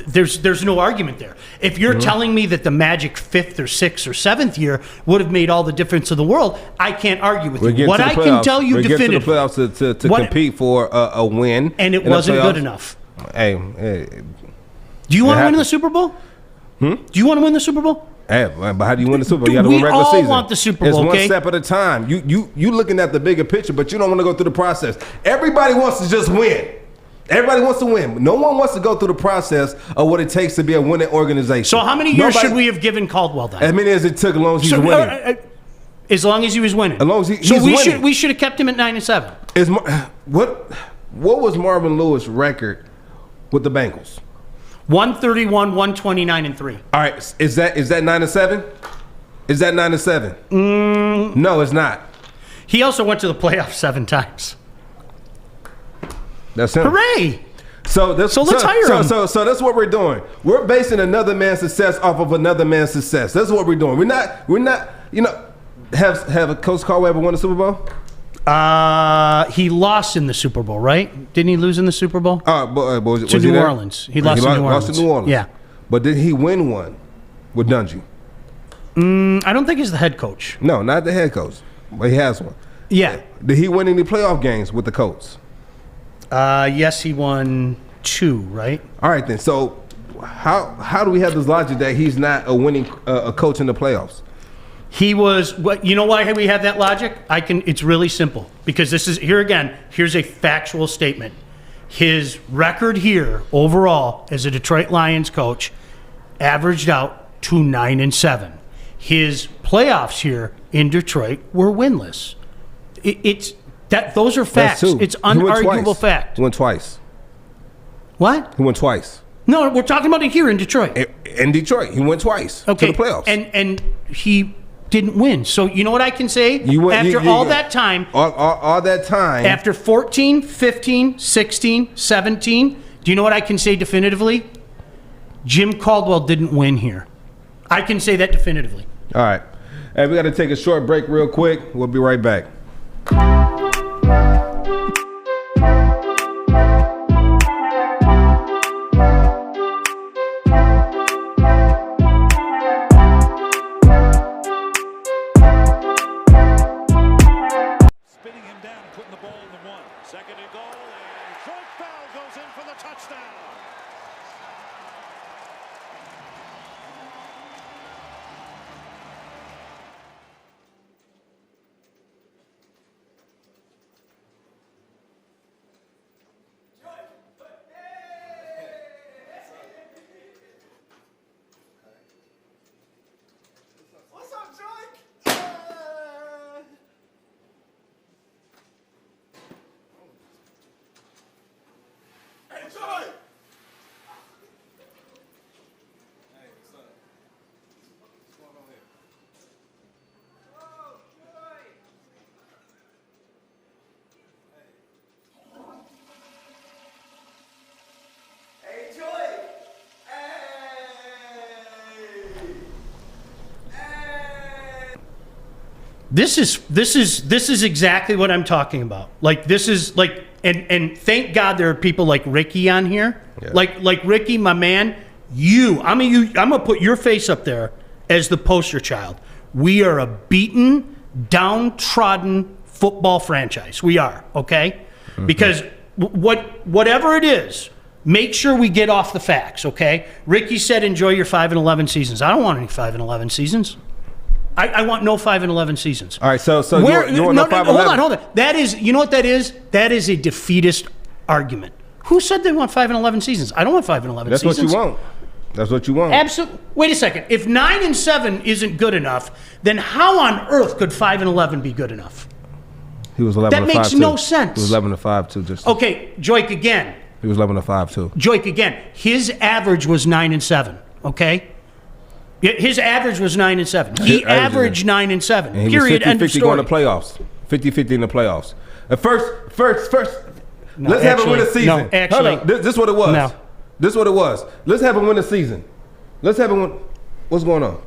There's no argument there. If you're telling me that the magic 5th or 6th or 7th year would have made all the difference in the world, I can't argue with you. What I can tell you we're getting to the definitively, playoffs to What- compete for a win, and it in the wasn't good playoffs. enough. Hey, Do you want to win the happens. Super Bowl? Do you want to win the Super Bowl? hey, but how do you win the Super Bowl? You got to We win regular all season. want the Super It's Bowl, one okay? step at a time. You looking at the bigger picture, but you don't want to go through the process. Everybody wants to just win. Everybody wants to win. No one wants to go through the process of what it takes to be a winning organization. So how many years Nobody- should we have given Caldwell then? As many as it took, as long as he's So, winning. as long as he was winning. As long as so he's winning. we should have kept him at 9-7. What was Marvin Lewis' record with the Bengals? 131, 129, and 3. All right, is that 9-7? Is that 9-7? No, it's not. He also went to the playoffs 7 times. That's him. Hooray! So let's hire him. So that's what we're doing. We're basing another man's success off of another man's success. That's what we're doing. We're not. You know, have Coach Caldwell ever won a Super Bowl? He lost in the Super Bowl, right? Didn't he lose in the Super Bowl? Was To he New there? Orleans. He lost to New Lost to Orleans. New Orleans. Yeah. But did he win one with Dungy? I don't think he's the head coach. No, not the head coach. But he has one. Yeah. Did he win any playoff games with the Colts? Yes, he won 2, right? All right then. So how do we have this logic that he's not a winning a coach in the playoffs? He was. What you know? Why we have that logic? It's really simple because this is here again. Here's a factual statement. His record here overall as a Detroit Lions coach averaged out to 9-7. His playoffs here in Detroit were winless. Those are facts. That's two. It's He won unarguable twice. fact. He won twice. What? He won twice. No, we're talking about it here in Detroit. In Detroit, he went twice Okay. to the playoffs. And he didn't win. So you know what I can say? All that time, all that time, after 14, 15, 16, 17, do you know what I can say definitively? Jim Caldwell didn't win here. I can say that definitively. All right. Hey, we got to take a short break real quick. We'll be right back. the touchdown. This is exactly what I'm talking about. Like, this is like, and thank God there are people like Ricky on here. Yeah. Like Ricky, my man. I'm gonna put your face up there as the poster child. We are a beaten, downtrodden football franchise. We are, okay? Mm-hmm. Because whatever it is, make sure we get off the facts, okay? Ricky said, enjoy your 5-11 seasons. I don't want any 5-11 seasons. I want no 5-11 seasons. All right, so you want no 5-11? Hold on. That is, you know what that is? That is a defeatist argument. Who said they want 5-11 seasons? I don't want 5-11 That's seasons. what you want. That's what you want. Absolutely. Wait a second. If 9-7 isn't good enough, then how on earth could 5-11 be good enough? He was 11-5 That makes no sense. He was 11-5 too. Just okay, Joik again. He was 11-5 too. Joik again. His average was 9-7. Okay. His average was 9-7. He averaged 9-7. And he period. was 50-50 going to story. playoffs. 50-50 in the playoffs. At first. No, let's have him win a season. No, actually, this is what it was. No. This is what it was. Let's have him win a season. Let's have him win. What's going on?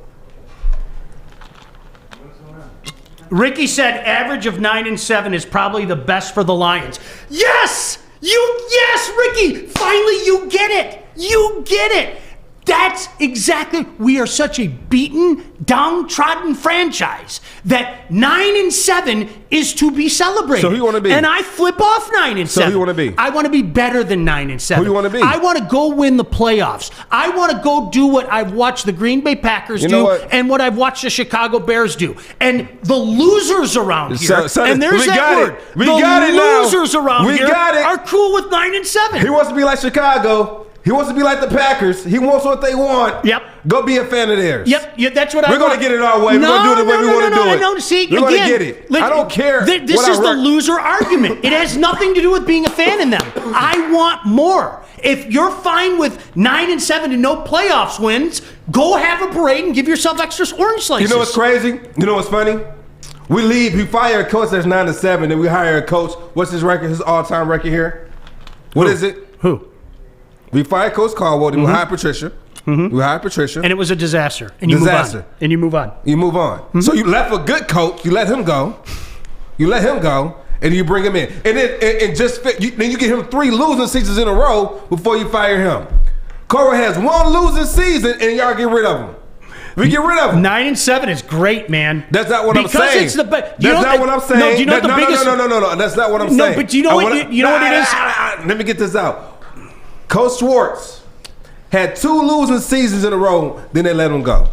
Ricky said average of 9-7 is probably the best for the Lions. Yes, Ricky. Finally, you get it. You get it. That's exactly. We are such a beaten, downtrodden franchise that 9-7 is to be celebrated. So who you want to be? And I flip off 9-7. So who you want to be? I want to be better than 9-7. Who you want to be? I want to go win the playoffs. I want to go do what I've watched the Green Bay Packers and what I've watched the Chicago Bears do. And the losers around here, and there's that word. We got it now. The losers around here are cool with 9-7. He wants to be like Chicago. He wants to be like the Packers. He wants what they want. Yep. Go be a fan of theirs. Yep. That's what I want. We're going to get it our way. We're going to do it the way we want to do it. No, see, we're going to get it. I don't care. This is the loser argument. It has nothing to do with being a fan in them. I want more. If you're fine with 9-7 and no playoffs wins, go have a parade and give yourself extra orange slices. You know what's crazy? You know what's funny? We fire a coach that's 9-7, and we hire a coach. What's his record? His all-time record here? What is it? Who? We fired Coach Caldwell. We hired Patricia. We hired Patricia. And it was a disaster. And you move on. And you move on. You move on. So you left a good coach. You let him go. And you bring him in. And then then you get him 3 losing seasons in a row before you fire him. Cora has 1 losing season, and y'all get rid of him. We get rid of him. 9-7 is great, man. That's not what I'm saying. Because it's the That's not what I'm saying. No, do you know what the biggest? No. That's not what I'm saying. No, but do you know what it is? Let me get this out. Coach Schwartz had 2 losing seasons in a row, then they let him go.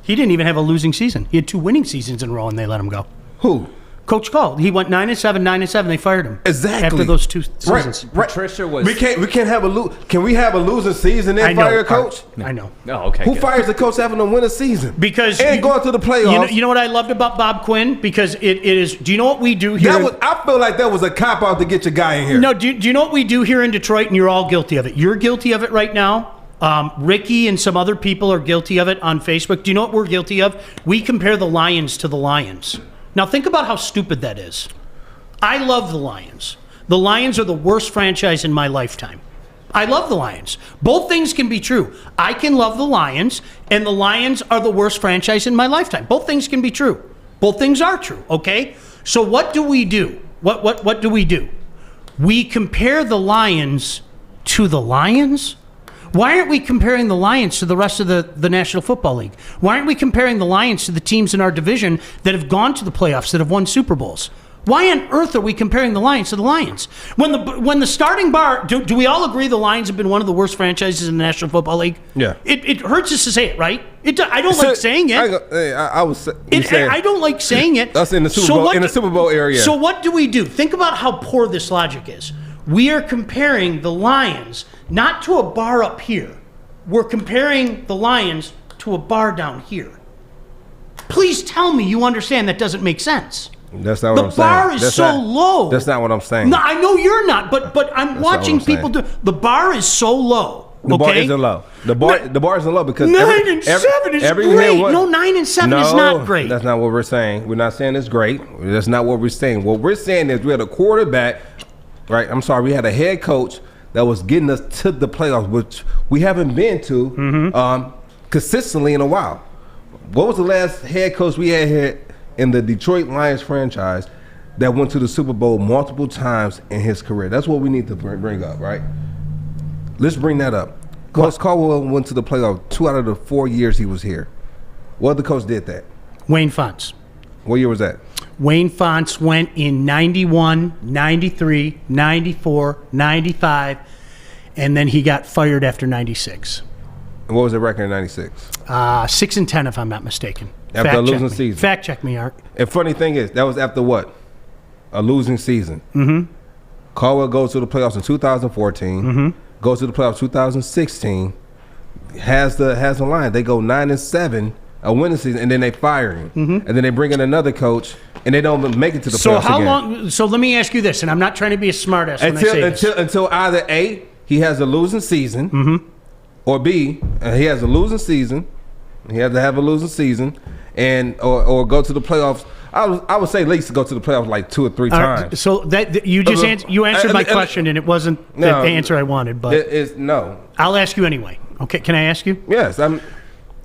He didn't even have a losing season. He had 2 winning seasons in a row, and they let him go. Who? Coach Call. He went 9-7, 9-7. They fired him. Exactly. After those 2 seasons. Right. Patricia was. We can't have Can we have a losing season and fire a coach? I know. Oh, okay. Who fires a coach having to win a season? Because going to the playoffs. You know what I loved about Bob Quinn? Because it is. Do you know what we do here? I feel like that was a cop out to get your guy in here. No. Do you know what we do here in Detroit? And you're all guilty of it. You're guilty of it right now. Ricky and some other people are guilty of it on Facebook. Do you know what we're guilty of? We compare the Lions to the Lions. Now think about how stupid that is. I love the Lions. The Lions are the worst franchise in my lifetime. I love the Lions. Both things can be true. I can love the Lions, and the Lions are the worst franchise in my lifetime. Both things can be true. Both things are true, okay? So what do we do? What do we do? We compare the Lions to the Lions? Why aren't we comparing the Lions to the rest of the National Football League? Why aren't we comparing the Lions to the teams in our division that have gone to the playoffs, that have won Super Bowls? Why on earth are we comparing the Lions to the Lions? When the starting bar, do we all agree the Lions have been one of the worst franchises in the National Football League? Yeah. It hurts us to say it, right? I don't like saying it. I don't like saying it. That's in the Super Bowl, in the Super Bowl area. So what do we do? Think about how poor this logic is. We are comparing the Lions not to a bar up here. We're comparing the Lions to a bar down here. Please tell me you understand that doesn't make sense. That's not what I'm saying. The bar is so low. That's not what I'm saying. No, I know you're not, but I'm watching people do. The bar is so low. The bar isn't low. The bar isn't low because 9-7 is great. No, 9-7 is not great. That's not what we're saying. We're not saying it's great. That's not what we're saying. What we're saying is we had a quarterback, right? I'm sorry, we had a head coach that was getting us to the playoffs, which we haven't been to consistently in a while. What was the last head coach we had here in the Detroit Lions franchise that went to the Super Bowl multiple times in his career? That's what we need to bring up, right? Let's bring that up. Coach Caldwell went to the playoffs 2 out of the 4 years he was here. What other coach did that? Wayne Fontes. What year was that? Wayne Fontes went in 91, 93, 94, 95, and then he got fired after 96. And what was the record in 96? 6-10, if I'm not mistaken. After a losing season. Fact check me, Art. And funny thing is, that was after what? A losing season. Mm-hmm. Caldwell goes to the playoffs in 2014. Mm-hmm. Goes to the playoffs 2016. Has the line. They go 9-7, a winning season, and then they fire him. Mm-hmm. And then they bring in another coach, and they don't make it to the playoffs again. So let me ask you this, and I'm not trying to be a smartass when I say this. Until either A, he has a losing season, or B, he has a losing season. He has to have a losing season, and or go to the playoffs. I would say at least go to the playoffs like 2 or 3 times. So that you just answered my question, and it wasn't the answer I wanted. But it's no. I'll ask you anyway. Okay, can I ask you? Yes.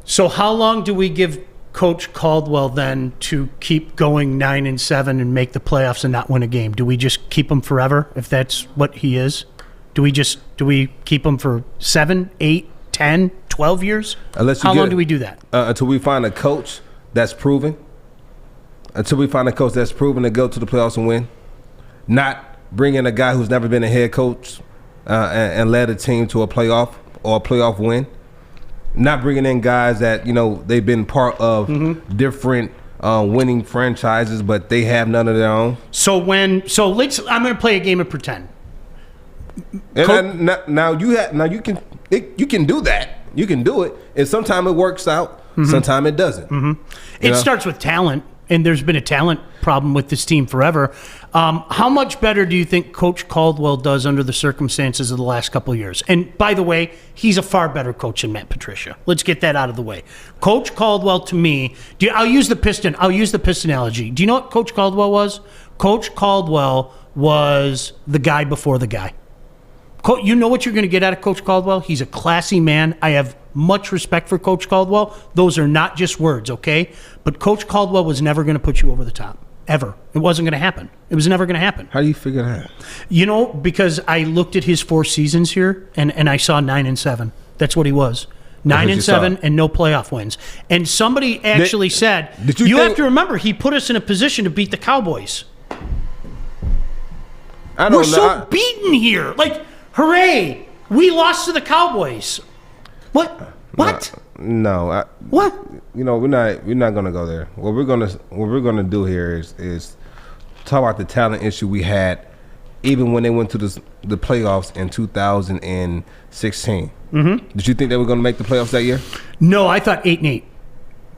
So how long do we give Coach Caldwell then to keep going 9-7 and make the playoffs and not win a game? Do we just keep him forever if that's what he is? Do we keep him for 7, 8, 10, 12 years? How long do we do that? Until we find a coach that's proven. Until we find a coach that's proven to go to the playoffs and win. Not bring in a guy who's never been a head coach and led a team to a playoff or a playoff win. Not bringing in guys that, they've been part of different winning franchises, but they have none of their own. I'm going to play a game of pretend. Now you can do that. You can do it. And sometimes it works out. Sometimes it doesn't. It starts with talent, and there's been a talent problem with this team forever. How much better do you think Coach Caldwell does under the circumstances of the last couple of years? And by the way, he's a far better coach than Matt Patricia. Let's get that out of the way. Coach Caldwell, to me, I'll use the Piston analogy. Do you know what Coach Caldwell was? Coach Caldwell was the guy before the guy. You know what you're going to get out of Coach Caldwell? He's a classy man. I have much respect for Coach Caldwell. Those are not just words, okay? But Coach Caldwell was never going to put you over the top, ever. It wasn't going to happen. It was never going to happen. How do you figure that? Because I looked at his 4 seasons here, and I saw 9-7. That's what he was. 9-7 and no playoff wins. And somebody actually said, you have to remember, he put us in a position to beat the Cowboys. We're so beaten here. Hooray! We lost to the Cowboys. What? No. What? We're not gonna go there. What we're gonna do here is talk about the talent issue we had, even when they went to the playoffs in 2016. Did you think they were gonna make the playoffs that year? No, I thought 8-8.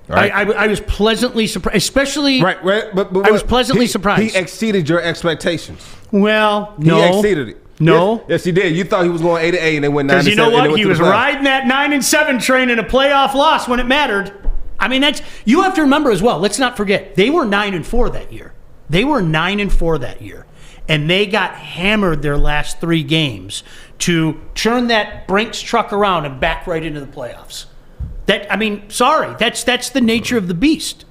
Right. I was pleasantly surprised, especially. Right. But I was pleasantly surprised. He exceeded your expectations. Well, no. He exceeded it. No. Yes, he did. You thought he was going 8-8, and they went 9-7. Because you know what? He was riding that 9-7 train in a playoff loss when it mattered. I mean, you have to remember as well. Let's not forget they were 9-4 that year. And they got hammered their last 3 games to turn that Brinks truck around and back right into the playoffs. Sorry, that's the nature of the beast.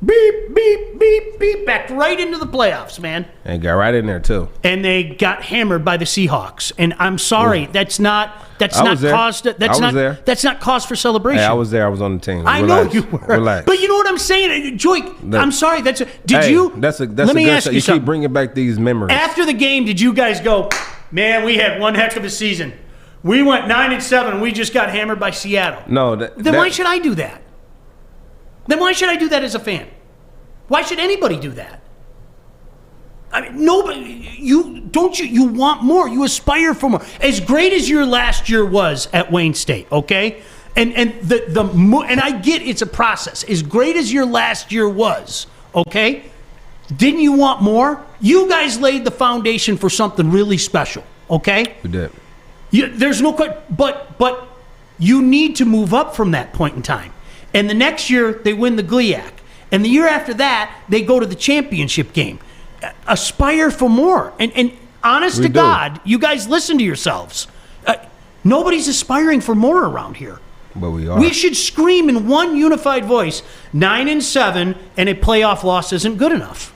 beep, beep, beep, beep, backed right into the playoffs, man. And got right in there too. And they got hammered by the Seahawks. And I'm sorry, that's not there. cause for celebration. Hey, I was there. I was on the team. I know you were. Relax. But you know what I'm saying, Joy? I'm sorry. Let me good ask shot. you something. Keep bringing back these memories. After the game, did you guys go, man, we had one heck of a season. We went 9-7, and we just got hammered by Seattle. No. Then why should I do that? Then why should I do that as a fan? Why should anybody do that? I mean, nobody. You want more. You aspire for more. As great as your last year was at Wayne State, okay? And I get it's a process. As great as your last year was, okay? Didn't you want more? You guys laid the foundation for something really special, okay? We did. There's no question, but you need to move up from that point in time. And the next year, they win the GLIAC. And the year after that, they go to the championship game. Aspire for more. And honest to God, you guys listen to yourselves. Nobody's aspiring for more around here. But we are. We should scream in one unified voice, 9-7, and a playoff loss isn't good enough.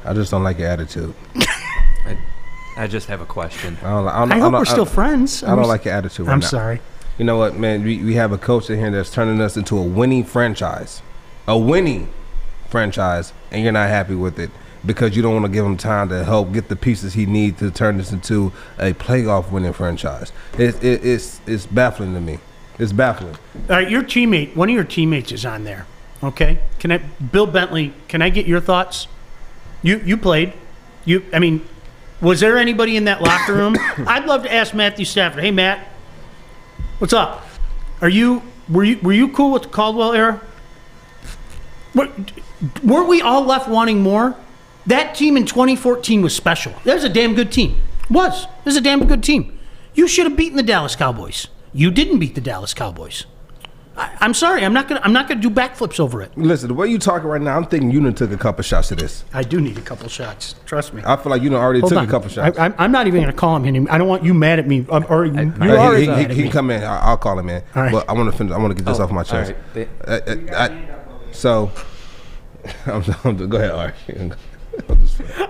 I just don't like your attitude. I just have a question. I hope we're still friends. I don't like your attitude right I'm now. sorry. You know what, man? We have a coach in here that's turning us into a winning franchise. A winning franchise, and you're not happy with it because you don't want to give him time to help get the pieces he needs to turn this into a playoff winning franchise. It's baffling to me. It's baffling. All right, one of your teammates is on there, okay? Bill Bentley, can I get your thoughts? You played. Was there anybody in that locker room? I'd love to ask Matthew Stafford. Hey, Matt, what's up? Were you cool with the Caldwell era? Weren't we all left wanting more? That team in 2014 was special. That was a damn good team. It was a damn good team. You should have beaten the Dallas Cowboys. You didn't beat the Dallas Cowboys. I'm sorry. I'm not gonna do backflips over it. Listen, the way you talking right now, I'm thinking you done took a couple shots of this. I do need a couple shots. Trust me. I feel like you done already took a couple shots. I'm not even gonna call him anymore. I don't want you mad at me. He can come in. I'll call him in. Right. But I want to finish. I want to get this off my chest. So, go ahead, Art.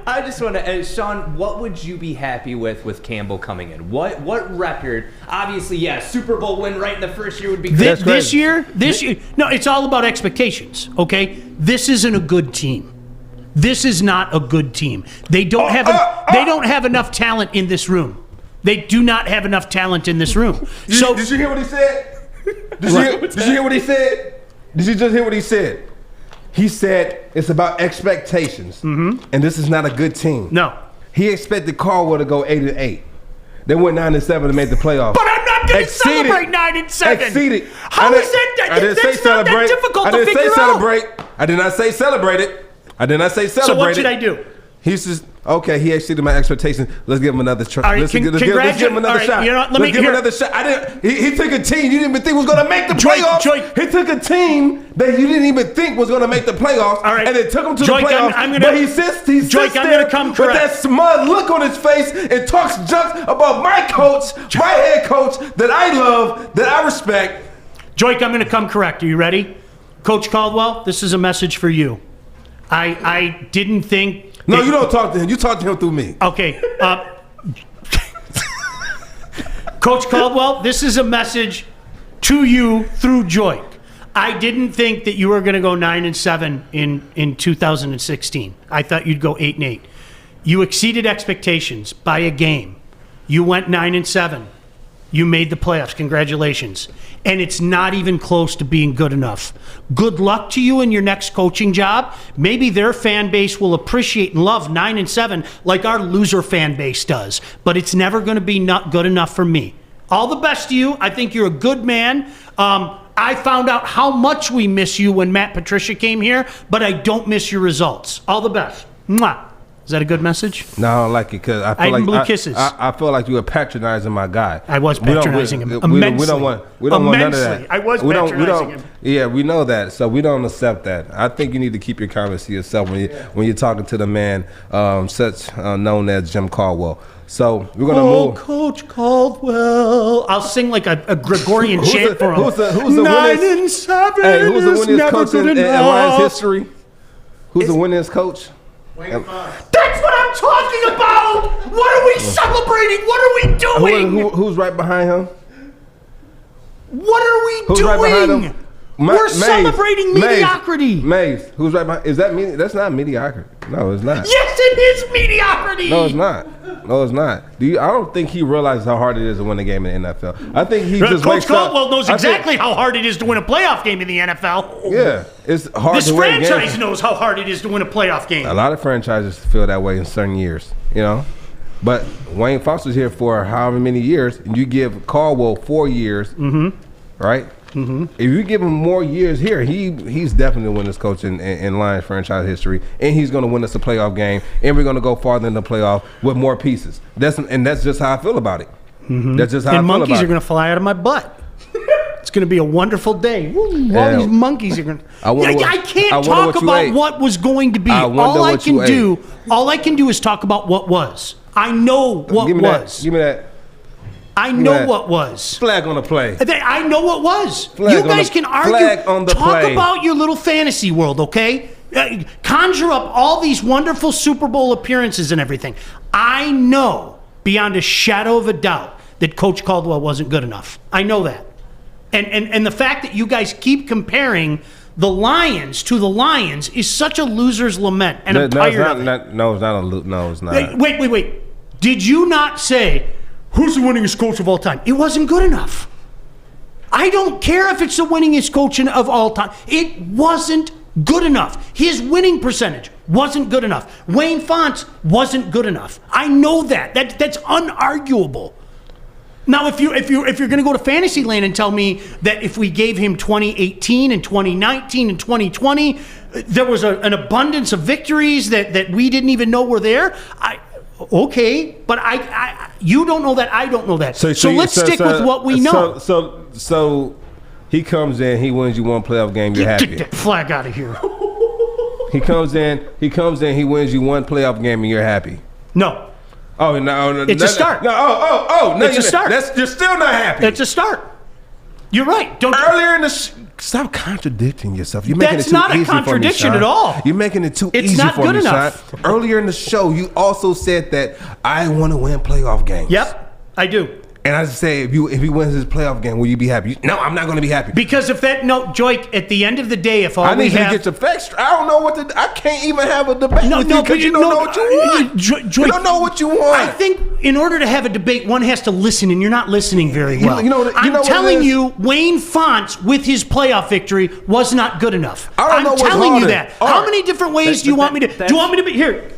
I just want to, Sean, what would you be happy with Campbell coming in? What record? Obviously, yeah, Super Bowl win right in the first year would be great. This year, no, it's all about expectations, okay? This isn't a good team. This is not a good team. They don't have enough talent in this room. They do not have enough talent in this room. Did you hear what he said? Did you hear what he said? Did you just hear what he said? He said it's about expectations, and this is not a good team. No. He expected Caldwell to go 8-8. They went 9-7 and made the playoffs. But I'm not going to celebrate 9-7. Exceeded. How is that? I didn't say That's not that difficult to figure out. Celebrate. I did not say celebrate it. I did not say celebrate it. So what should I do? He says, okay, he exceeded my expectations. Let's give him another try. All right, let's give him another shot. You know what, let's give him another shot. He took a team you didn't even think was going to make the playoffs. He took a team that you didn't even think was going to make the playoffs, and they took him to the playoffs. But he sits there with that smug look on his face and talks junk about my coach, my head coach that I love, that I respect. Joik, I'm going to come correct. Are you ready? Coach Caldwell, this is a message for you. I didn't think... No, you don't talk to him. You talk to him through me. Okay. Coach Caldwell, this is a message to you through Joik. I didn't think that you were going to go 9-7 in 2016. I thought you'd go 8-8. You exceeded expectations by a game. You went 9-7. You made the playoffs. Congratulations. And it's not even close to being good enough. Good luck to you in your next coaching job. Maybe their fan base will appreciate and love 9-7 like our loser fan base does. But it's never going to be not good enough for me. All the best to you. I think you're a good man. I found out how much we miss you when Matt Patricia came here, but I don't miss your results. All the best. Mwah. Is that a good message? No, I don't like it because I feel even like blew kisses. I feel like you were patronizing my guy. I was patronizing him We immensely. don't want none of that. Immensely. I was patronizing him. Yeah, we know that, so we don't accept that. I think you need to keep your comments to yourself when you're talking to the man, known as Jim Caldwell. So we're gonna move. Coach Caldwell. I'll sing like a Gregorian chant for him. Who's the 9 and 7 Hey, who's the is winningest never coach good in enough. Lions history? Who's the winningest coach? That's what I'm talking about. What are we celebrating? What are we doing? Who's right behind him? What are we Who's doing? right behind him? We're celebrating mediocrity. Maze, who's right behind? Is that that's not mediocrity? No, it's not. Yes, it is mediocrity. No, it's not. No, it's not. I don't think he realizes how hard it is to win a game in the NFL. I think he just Coach wakes up. Caldwell knows exactly how hard it is to win a playoff game in the NFL. Yeah, it's hard This to win games. franchise knows how hard it is to win a playoff game. A lot of franchises feel that way in certain years, But Wayne Foster's here for however many years, and you give Caldwell 4 years, right? Mm-hmm. If you give him more years here, he's definitely the winningest coach in Lions franchise history, and he's going to win us a playoff game, and we're going to go farther in the playoff with more pieces. That's just how I feel about it. Mm-hmm. That's just how I feel about it. And monkeys are going to fly out of my butt. It's going to be a wonderful day. Woo, all these monkeys are going to. I can't talk about what was going to be. All I can do is talk about what was. I know what was. Give me that. I know what was. Flag on the play. I know what was. Flag you guys can argue. Flag on the talk play. about your little fantasy world, okay? Conjure up all these wonderful Super Bowl appearances and everything. I know beyond a shadow of a doubt that Coach Caldwell wasn't good enough. I know that. And the fact that you guys keep comparing the Lions to the Lions is such a loser's lament. And I'm tired of it. No, it's not. Wait. Did you not say, who's the winningest coach of all time? It wasn't good enough. I don't care if it's the winningest coach of all time. It wasn't good enough. His winning percentage wasn't good enough. Wayne Fontes wasn't good enough. I know that. That's unarguable. Now, if you're going to go to Fantasyland and tell me that if we gave him 2018 and 2019 and 2020, there was an abundance of victories that we didn't even know were there, okay, but you don't know that, I don't know that. So let's stick with what we know. So he comes in, he wins you one playoff game, you're happy. Get that flag out of here. He comes in, he wins you one playoff game, and you're happy. No. Oh no! It's a start. No, no, it's a start. You're still not happy. It's a start. You're right. Earlier in the stop contradicting yourself. You're making That's it too not a easy contradiction for me, at all. You're making it too It's easy not for good me, enough. Sean. Earlier in the show, you also said that I want to win playoff games. Yep, I do. And I just say, if he wins his playoff game, will you be happy? No, I'm not going to be happy. Because Joik, at the end of the day, if all I we need you have... to get your facts straight. I don't know I can't even have a debate with you because you don't know what you want. You don't know what you want. I think in order to have a debate, one has to listen, and you're not listening very well. I'm telling you, Wayne Fontes, with his playoff victory, was not good enough. I don't know what's telling you harder. that. How many different ways do you want me to... Do you want me to be... Here.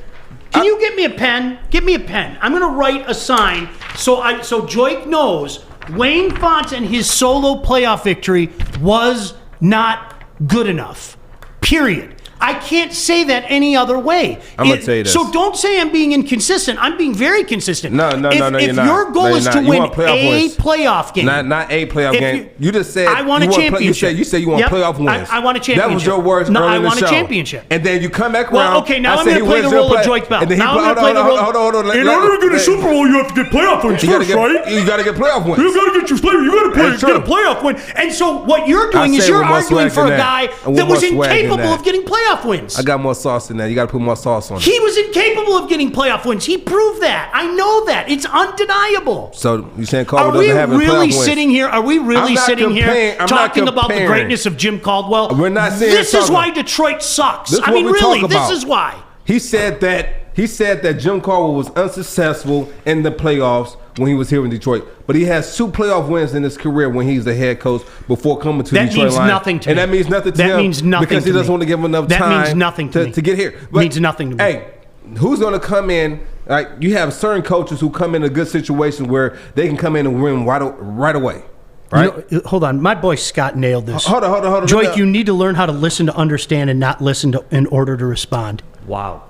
Can you get me a pen? Give me a pen. I'm going to write a sign so Joik knows Wayne Fontes and his solo playoff victory was not good enough. Period. I can't say that any other way. I'm going to tell you this. So don't say I'm being inconsistent. I'm being very consistent. No, you're not. If your goal is to win a playoff game. Not a playoff game. You just said I want a championship. You said you want playoff wins. I want a championship. That was your words No, earlier I in the want show. a championship. And then you come back around. Well, okay, now I'm going to play the role of Joik Bell. Now I'm going to play the role. Hold on. In order to get a Super Bowl, you have to get playoff wins first, right? You got to get playoff wins. You got to get your playoff. You got to get a playoff win. And so what you're doing is you're arguing for a guy that was incapable of getting playoff wins. I got more sauce in that. You got to put more sauce on it. He was incapable of getting playoff wins. He proved that. I know that. It's undeniable. So you saying Caldwell doesn't have playoff wins? Are we really sitting here talking about the greatness of Jim Caldwell? We're not saying this is why Detroit sucks. This is why. He said that Jim Caldwell was unsuccessful in the playoffs when he was here in Detroit, but he has 2 playoff wins in his career when he's the head coach before coming to Detroit Lions. That means nothing to me. And that means nothing to him. That means nothing because he doesn't want to give him enough time. That means nothing to me. To get here. But means nothing to me. Hey, who's going to come in? Like you have certain coaches who come in a good situation where they can come in and win right away. Right? Hold on. My boy Scott nailed this. Hold on. Joik, you need to learn how to listen to understand and not listen in order to respond. Wow.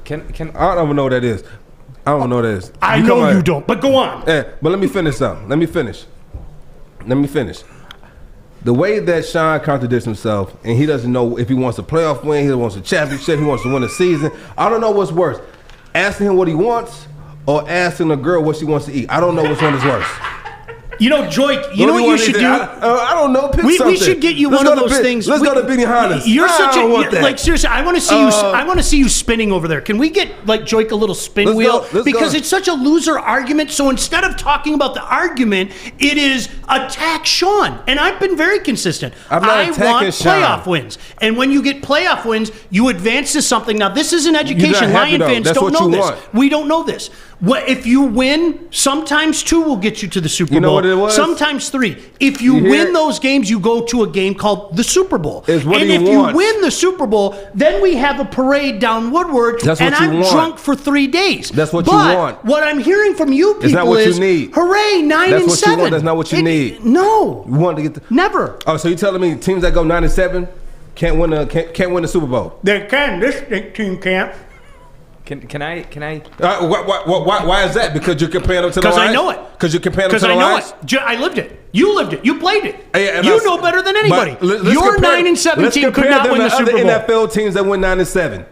I don't even know what that is. I don't know what that is. I know you don't, but go on. Yeah, but let me finish something. Let me finish. The way that Sean contradicts himself, and he doesn't know if he wants a playoff win, he wants a championship, he wants to win a season. I don't know what's worse. Asking him what he wants or asking a girl what she wants to eat. I don't know which one is worse. You know, Joik, you know what you should do? I don't know. Pick we something. should get you one of those things. Let's go to Benny Hannes. You're such a like seriously. I want to see you. I want to see you spinning over there. Can we get like Joik a little spin wheel? Because it's such a loser argument. So instead of talking about the argument, it is attack Sean. And I've been very consistent. I'm not attacking want Sean. Playoff wins. And when you get playoff wins, you advance to something. Now this is an education. Lion fans don't know this. We don't know this. If you win, sometimes 2 will get you to the Super Bowl. You know what it was? Sometimes 3. If you win those games, you go to a game called the Super Bowl. It's what and he if wants. you win the Super Bowl, then we have a parade down Woodward, That's what and you I'm want. drunk for 3 days. That's what but you want. What I'm hearing from you people It's not what is, you need. hooray, 9 That's and what 7. you want. That's not what you need. No, You want to get the never. Oh, so you telling me teams that go 9-7 can't win the Super Bowl? They can. This team can't. Can I? Why is that? Because you're comparing them to the Lions? Because I know it. Because you're comparing them Because to the I know Lions? it. I lived it. You lived it. You played it. And you know better than anybody. Let's Your compare- 9-7 let's team could compare not them win to the Super Bowl. other NFL teams that win 9-7.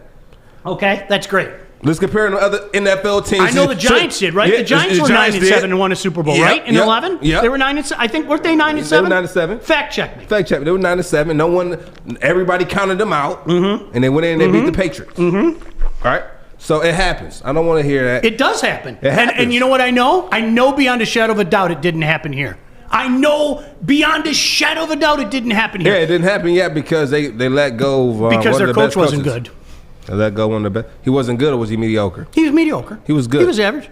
Okay, that's great. Let's compare them to other NFL teams. I know the Giants did, right? Yeah, the Giants were 9-7 and won a Super Bowl, right? In 11? Yeah. They were 9-7. I think, weren't they 9-7? They were 9-7. Fact check me. Fact check. They were 9-7. No one, everybody counted them out. And they went in and they beat the Patriots. All right? So it happens. I don't want to hear that. It does happen. It happens. And you know what I know? I know beyond a shadow of a doubt it didn't happen here. I know beyond a shadow of a doubt it didn't happen here. Yeah, it didn't happen yet because they let go of because one their of the coach best wasn't coaches. good. They let go one of the best. He wasn't good, or was he mediocre? He was mediocre. He was good. He was average.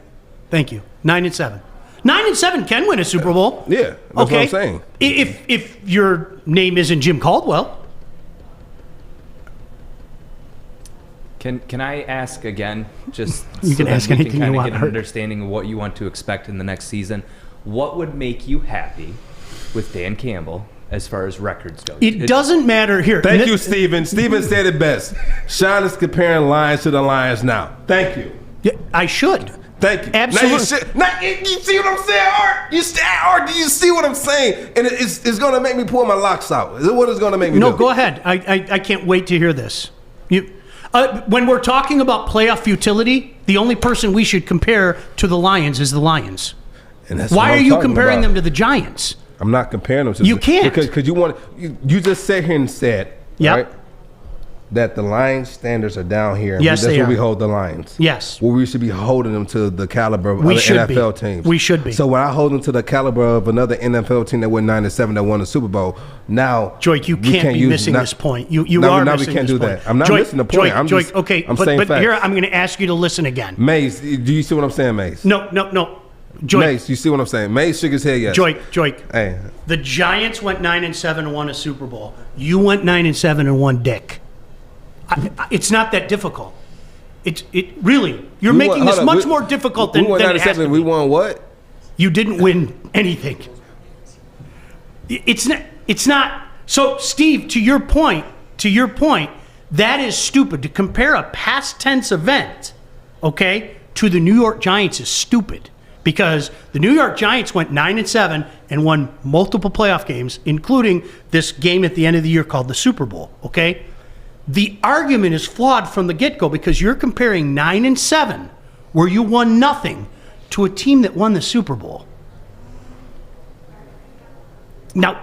Thank you. 9-7. 9-7 can win a Super Bowl. Yeah, that's what I'm saying. If your name isn't Jim Caldwell. Can I ask again? Just You can that ask we anything you kinda want, Get an Hurt. understanding of what you want to expect in the next season. What would make you happy with Dan Campbell as far as records go? It doesn't matter here. Thank you, Steven. Steven said it best. Sean is comparing Lions to the Lions now. Thank you. Yeah, I should. Thank you. Absolutely. Now you see what I'm saying, Art? Do you see what I'm saying? And it's going to make me pull my locks out. Is it what it's going to make me do? No, go ahead. I can't wait to hear this. When we're talking about playoff futility, the only person we should compare to the Lions is the Lions. And that's Why what are I'm you talking comparing about. them to the Giants? I'm not comparing them to You can't. because you just sat here and said right, that the Lions standards are down here. And Yes, that's they where are. we hold the Lions. Yes. Well, we should be holding them to the caliber of We other should be. NFL teams. We should be. So when I hold them to the caliber of another NFL team that went 9-7 that won the Super Bowl, now Joik, you we can't be use missing not- this point. You now, are now missing we can't this do point. that. I'm not Joik, missing the point. Joik, I'm okay, I'm saying but facts. here I'm going to ask you to listen again. Mace, do you see what I'm saying, Mace? No. Joik, Mace, you see what I'm saying? Mace shook his head yes. Joik. Hey, The Giants went 9-7 and won a Super Bowl. You went 9-7 and won Dick. It's not that difficult. It really. You're making this much more difficult than we won it has 9-7. to We be. won what? You didn't win anything. It's not. So, Steve, to your point, that is stupid. To compare a past tense event, okay, to the New York Giants is stupid. Because the New York Giants went 9-7 and won multiple playoff games, including this game at the end of the year called the Super Bowl, okay? The argument is flawed from the get-go because you're comparing 9-7, where you won nothing, to a team that won the Super Bowl. Now,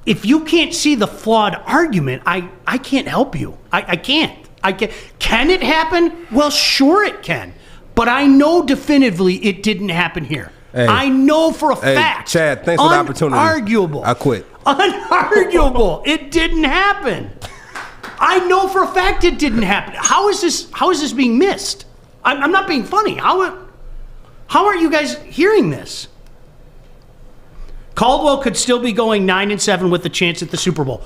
if you can't see the flawed argument, I can't help you. I can't. Can it happen? Well, sure it can. But I know definitively it didn't happen here. Hey. I know for a fact. Chad, thanks for the opportunity. Unarguable. I quit. Unarguable. It didn't happen. I know for a fact it didn't happen. How is this being missed? I'm not being funny. How aren't you guys hearing this? Caldwell could still be going 9-7 with a chance at the Super Bowl.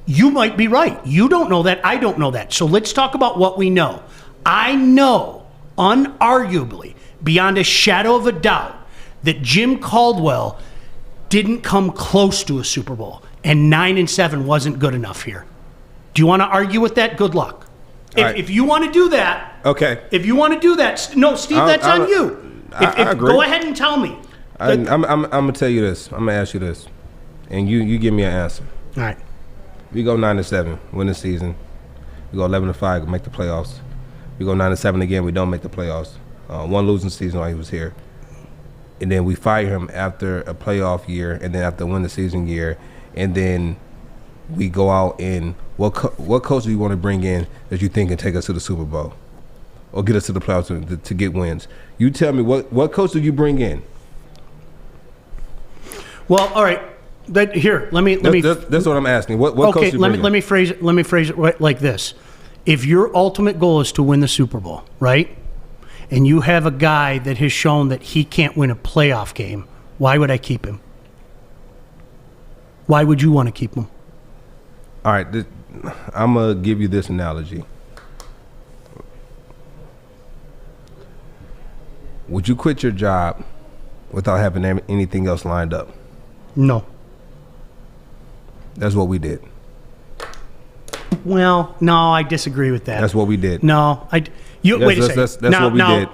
You might be right. You don't know that. I don't know that. So let's talk about what we know. I know, unarguably, beyond a shadow of a doubt, that Jim Caldwell didn't come close to a Super Bowl, and 9-7 wasn't good enough here. Do you want to argue with that? Good luck. If you want to do that, Okay. if you want to do that, no, Steve, that's on you. I agree. Go ahead and tell me. I'm gonna tell you this. I'm gonna ask you this, and you give me an answer. All right. We go 9-7, win the season. We go 11-5, make the playoffs. We go 9-7 again. We don't make the playoffs. One losing season while he was here, and then we fire him after a playoff year, and then after win the season year, and then we go out and what coach do you want to bring in that you think can take us to the Super Bowl or get us to the playoffs to get wins? You tell me what coach do you bring in? Well, all right. Let me. That's what I'm asking. What coach do you bring in? Let me phrase it like this. If your ultimate goal is to win the Super Bowl, right? And you have a guy that has shown that he can't win a playoff game, why would I keep him? Why would you want to keep him? All right, I'm going to give you this analogy. Would you quit your job without having anything else lined up? No. That's what we did. Well, no, I disagree with that. That's what we did. No, wait a second. That's what we did.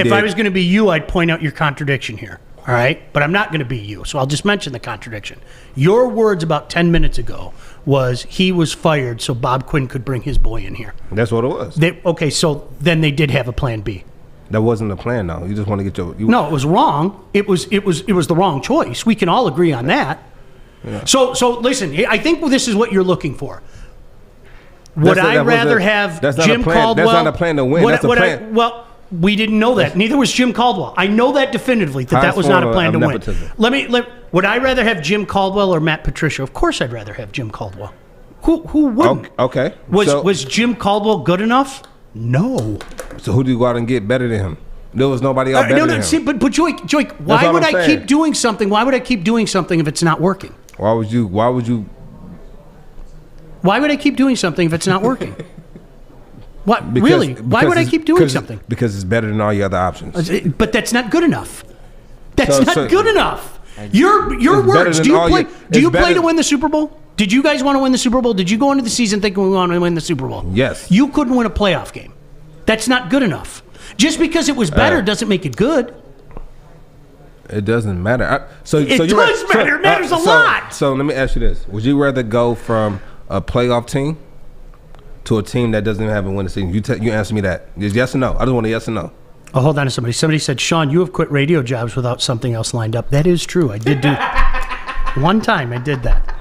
If I was going to be you, I'd point out your contradiction here. All right, but I'm not going to be you, so I'll just mention the contradiction. Your words about 10 minutes ago was he was fired so Bob Quinn could bring his boy in here. That's what it was. Okay, so then they did have a plan B. That wasn't the plan, though. You just want to get your. No, it was wrong. It was the wrong choice. We can all agree on that. Yeah. So listen. I think this is what you're looking for. Would I rather have Jim Caldwell? That's not a plan to win. That's a plan. Well, we didn't know that. Neither was Jim Caldwell. I know that definitively that was not a plan to win. Would I rather have Jim Caldwell or Matt Patricia? Of course, I'd rather have Jim Caldwell. Who wouldn't? Okay. Was Jim Caldwell good enough? No. So who do you go out and get better than him? There was nobody else better than him. See, but Joy, why would I keep doing something? Why would I keep doing something if it's not working? Why would you? Why would I keep doing something if it's not working? What really? Why would I keep doing something? Because it's better than all your other options. But that's not good enough. That's not good enough. Your words. Do you play to win the Super Bowl? Did you guys want to win the Super Bowl? Did you go into the season thinking we want to win the Super Bowl? Yes. You couldn't win a playoff game. That's not good enough. Just because it was better doesn't make it good. It doesn't matter. It does matter. It matters a lot. So let me ask you this: would you rather go from a playoff team to a team that doesn't even have a winning season? You answer me that. Just yes or no. I just want a yes or no. Oh, hold on to somebody. Somebody said, Sean, you have quit radio jobs without something else lined up. That is true. I did do one time. I did that.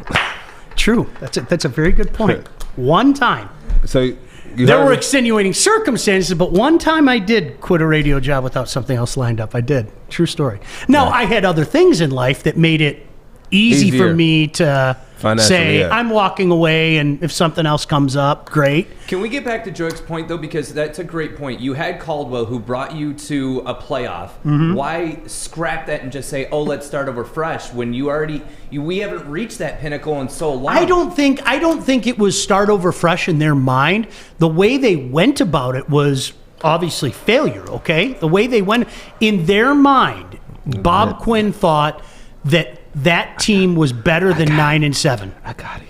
True. That's a very good point. One time. So there were extenuating circumstances, but one time I did quit a radio job without something else lined up. I did. True story. Now, I had other things in life that made it easy for me to say, I'm walking away, and if something else comes up, great. Can we get back to Joyke's point, though? Because that's a great point. You had Caldwell, who brought you to a playoff. Mm-hmm. Why scrap that and just say, oh, let's start over fresh, when we haven't reached that pinnacle in so long? I don't think it was start over fresh in their mind. The way they went about it was obviously failure, okay? The way they went, in their mind, Bob Quinn thought that team was better than 9-7. I got it.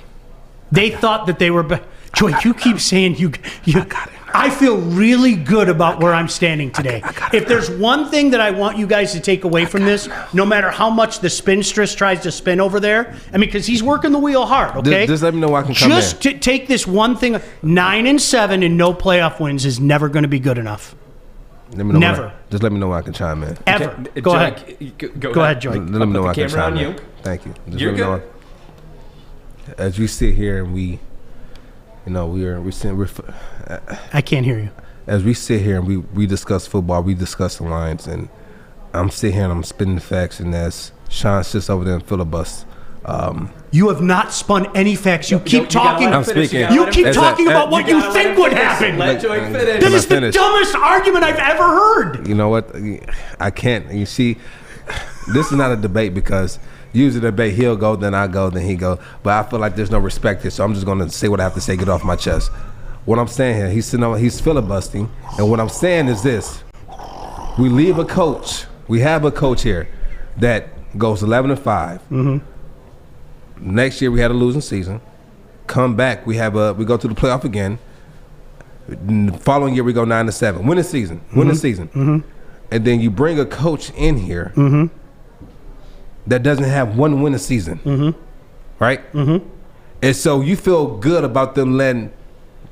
They thought that they were Joy, you keep saying you I got it. I feel really good about where I'm standing today. If there's one thing that I want you guys to take away from this, no matter how much the spinstress tries to spin over there, I mean, because he's working the wheel hard, okay? Just let me know I can come in. Just to take this one thing, 9-7 and no playoff wins is never going to be good enough. Never. Just let me know when I can chime in. Ever. Go ahead. Go ahead, Joy. Let me know when I can chime in. Thank you. Just You're good. As we sit here and I can't hear you. As we sit here and we discuss football, we discuss the lines, and I'm sitting here and I'm spinning the facts, and as Sean sits over there and filibusts. You have not spun any facts. You keep talking. I'm speaking. You keep talking about what you think would happen. Let Joy finish. That is the dumbest argument I've ever heard. You know what? I can't. You see, this is not a debate, because usually the debate, he'll go, then I go, then he go. But I feel like there's no respect here, so I'm just going to say what I have to say, get off my chest. What I'm saying here, he's filibustering, and what I'm saying is this: we have a coach here that goes 11-5. Mm-hmm. Next year we had a losing season. Come back, we go to the playoff again. The following year we go 9-7. Win the season. Win the season. And then you bring a coach in here that doesn't have one win a season. Right? And so you feel good about them letting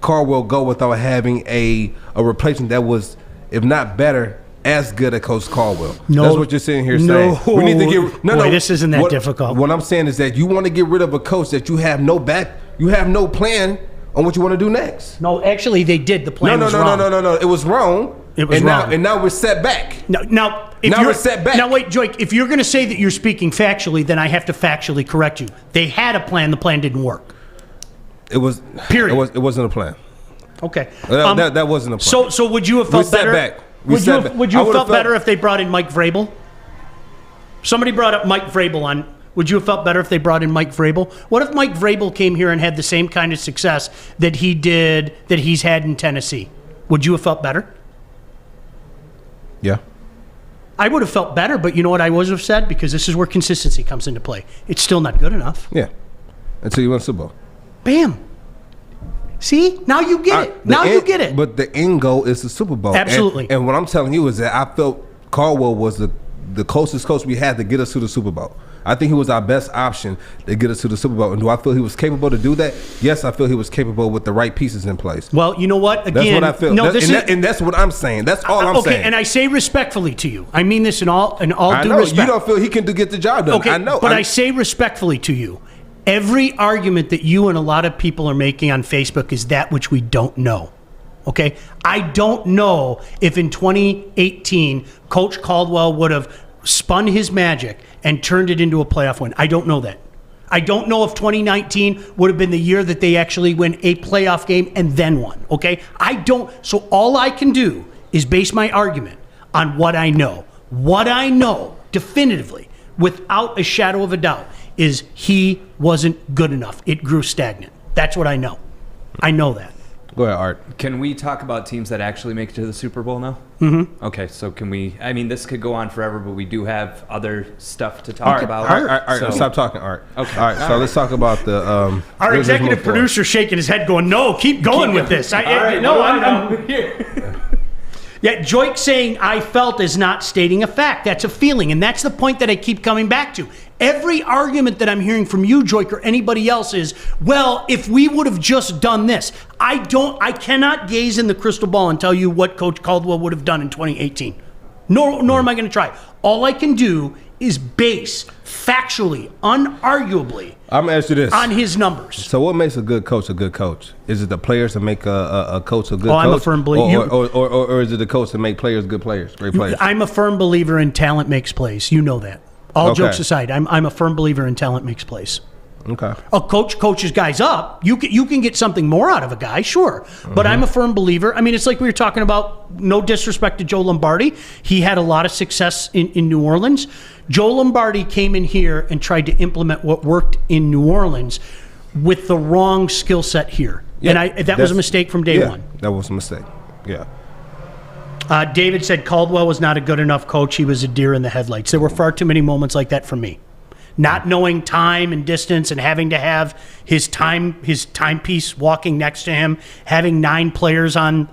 Caldwell go without having a replacement that was, if not better, as good as Coach Caldwell. No, that's what you're sitting here saying. We need to get Boy, this isn't that difficult. What I'm saying is that you want to get rid of a coach that you have no plan on what you want to do next. No, actually, they did. The plan was wrong. No. It was wrong. It was wrong. And now we're set back. Now we're set back. Now, wait, Joy, if you're going to say that you're speaking factually, then I have to factually correct you. They had a plan. The plan didn't work. It was. Period. It wasn't a plan. Okay. That wasn't a plan. So would you have felt better? Back. Would you have felt better if they brought in Mike Vrabel? Somebody brought up Mike Vrabel on. Would you have felt better if they brought in Mike Vrabel? What if Mike Vrabel came here and had the same kind of success that he's had in Tennessee? Would you have felt better? Yeah. I would have felt better, but you know what I would have said? Because this is where consistency comes into play. It's still not good enough. Yeah. Until you win the Super Bowl. Bam. See? Now you get it. You get it. But the end goal is the Super Bowl. Absolutely. And what I'm telling you is that I felt Caldwell was the closest coach we had to get us to the Super Bowl. I think he was our best option to get us to the Super Bowl. And do I feel he was capable to do that? Yes, I feel he was capable with the right pieces in place. Well, you know what? Again, that's what I feel. And that's what I'm saying. That's all I'm saying. Okay, and I say respectfully to you. I mean this in all due respect. You don't feel he can get the job done. Okay, I know. But I say respectfully to you. Every argument that you and a lot of people are making on Facebook is that which we don't know. Okay? I don't know if in 2018 Coach Caldwell would have spun his magic and turned it into a playoff win. I don't know that. I don't know if 2019 would have been the year that they actually win a playoff game and then won. Okay? I don't. So all I can do is base my argument on what I know. What I know definitively, without a shadow of a doubt, is he wasn't good enough. It grew stagnant. That's what I know. I know that. Go ahead, Art. Can we talk about teams that actually make it to the Super Bowl now? Mm-hmm. Okay, so can we? I mean, this could go on forever, but we do have other stuff to talk about. Art, stop talking, Art. Okay. All right, so let's talk about the. Our executive producer shaking his head, going, "No, keep going with this." I'm here. Yeah, Joik saying I felt is not stating a fact. That's a feeling, and that's the point that I keep coming back to. Every argument that I'm hearing from you, Joik, or anybody else is, well, if we would have just done this. I cannot gaze in the crystal ball and tell you what Coach Caldwell would have done in 2018. Nor am I going to try. All I can do is base factually, unarguably, I'm gonna ask you this, on his numbers. So what makes a good coach a good coach? Is it the players that make a coach a good coach? I'm a firm believer. Or is it the coach that make players good players, great players? I'm a firm believer in talent makes plays. You know that. All jokes aside, I'm a firm believer in talent makes plays. Okay. A coach coaches guys up. You can get something more out of a guy, sure. But I'm a firm believer. I mean, it's like we were talking about, no disrespect to Joe Lombardi. He had a lot of success in New Orleans. Joe Lombardi came in here and tried to implement what worked in New Orleans with the wrong skill set here. Yeah, and that was a mistake from day one. That was a mistake. Yeah. David said Caldwell was not a good enough coach. He was a deer in the headlights. There were far too many moments like that for me. Not knowing time and distance and having to have his timepiece walking next to him, having 9 players on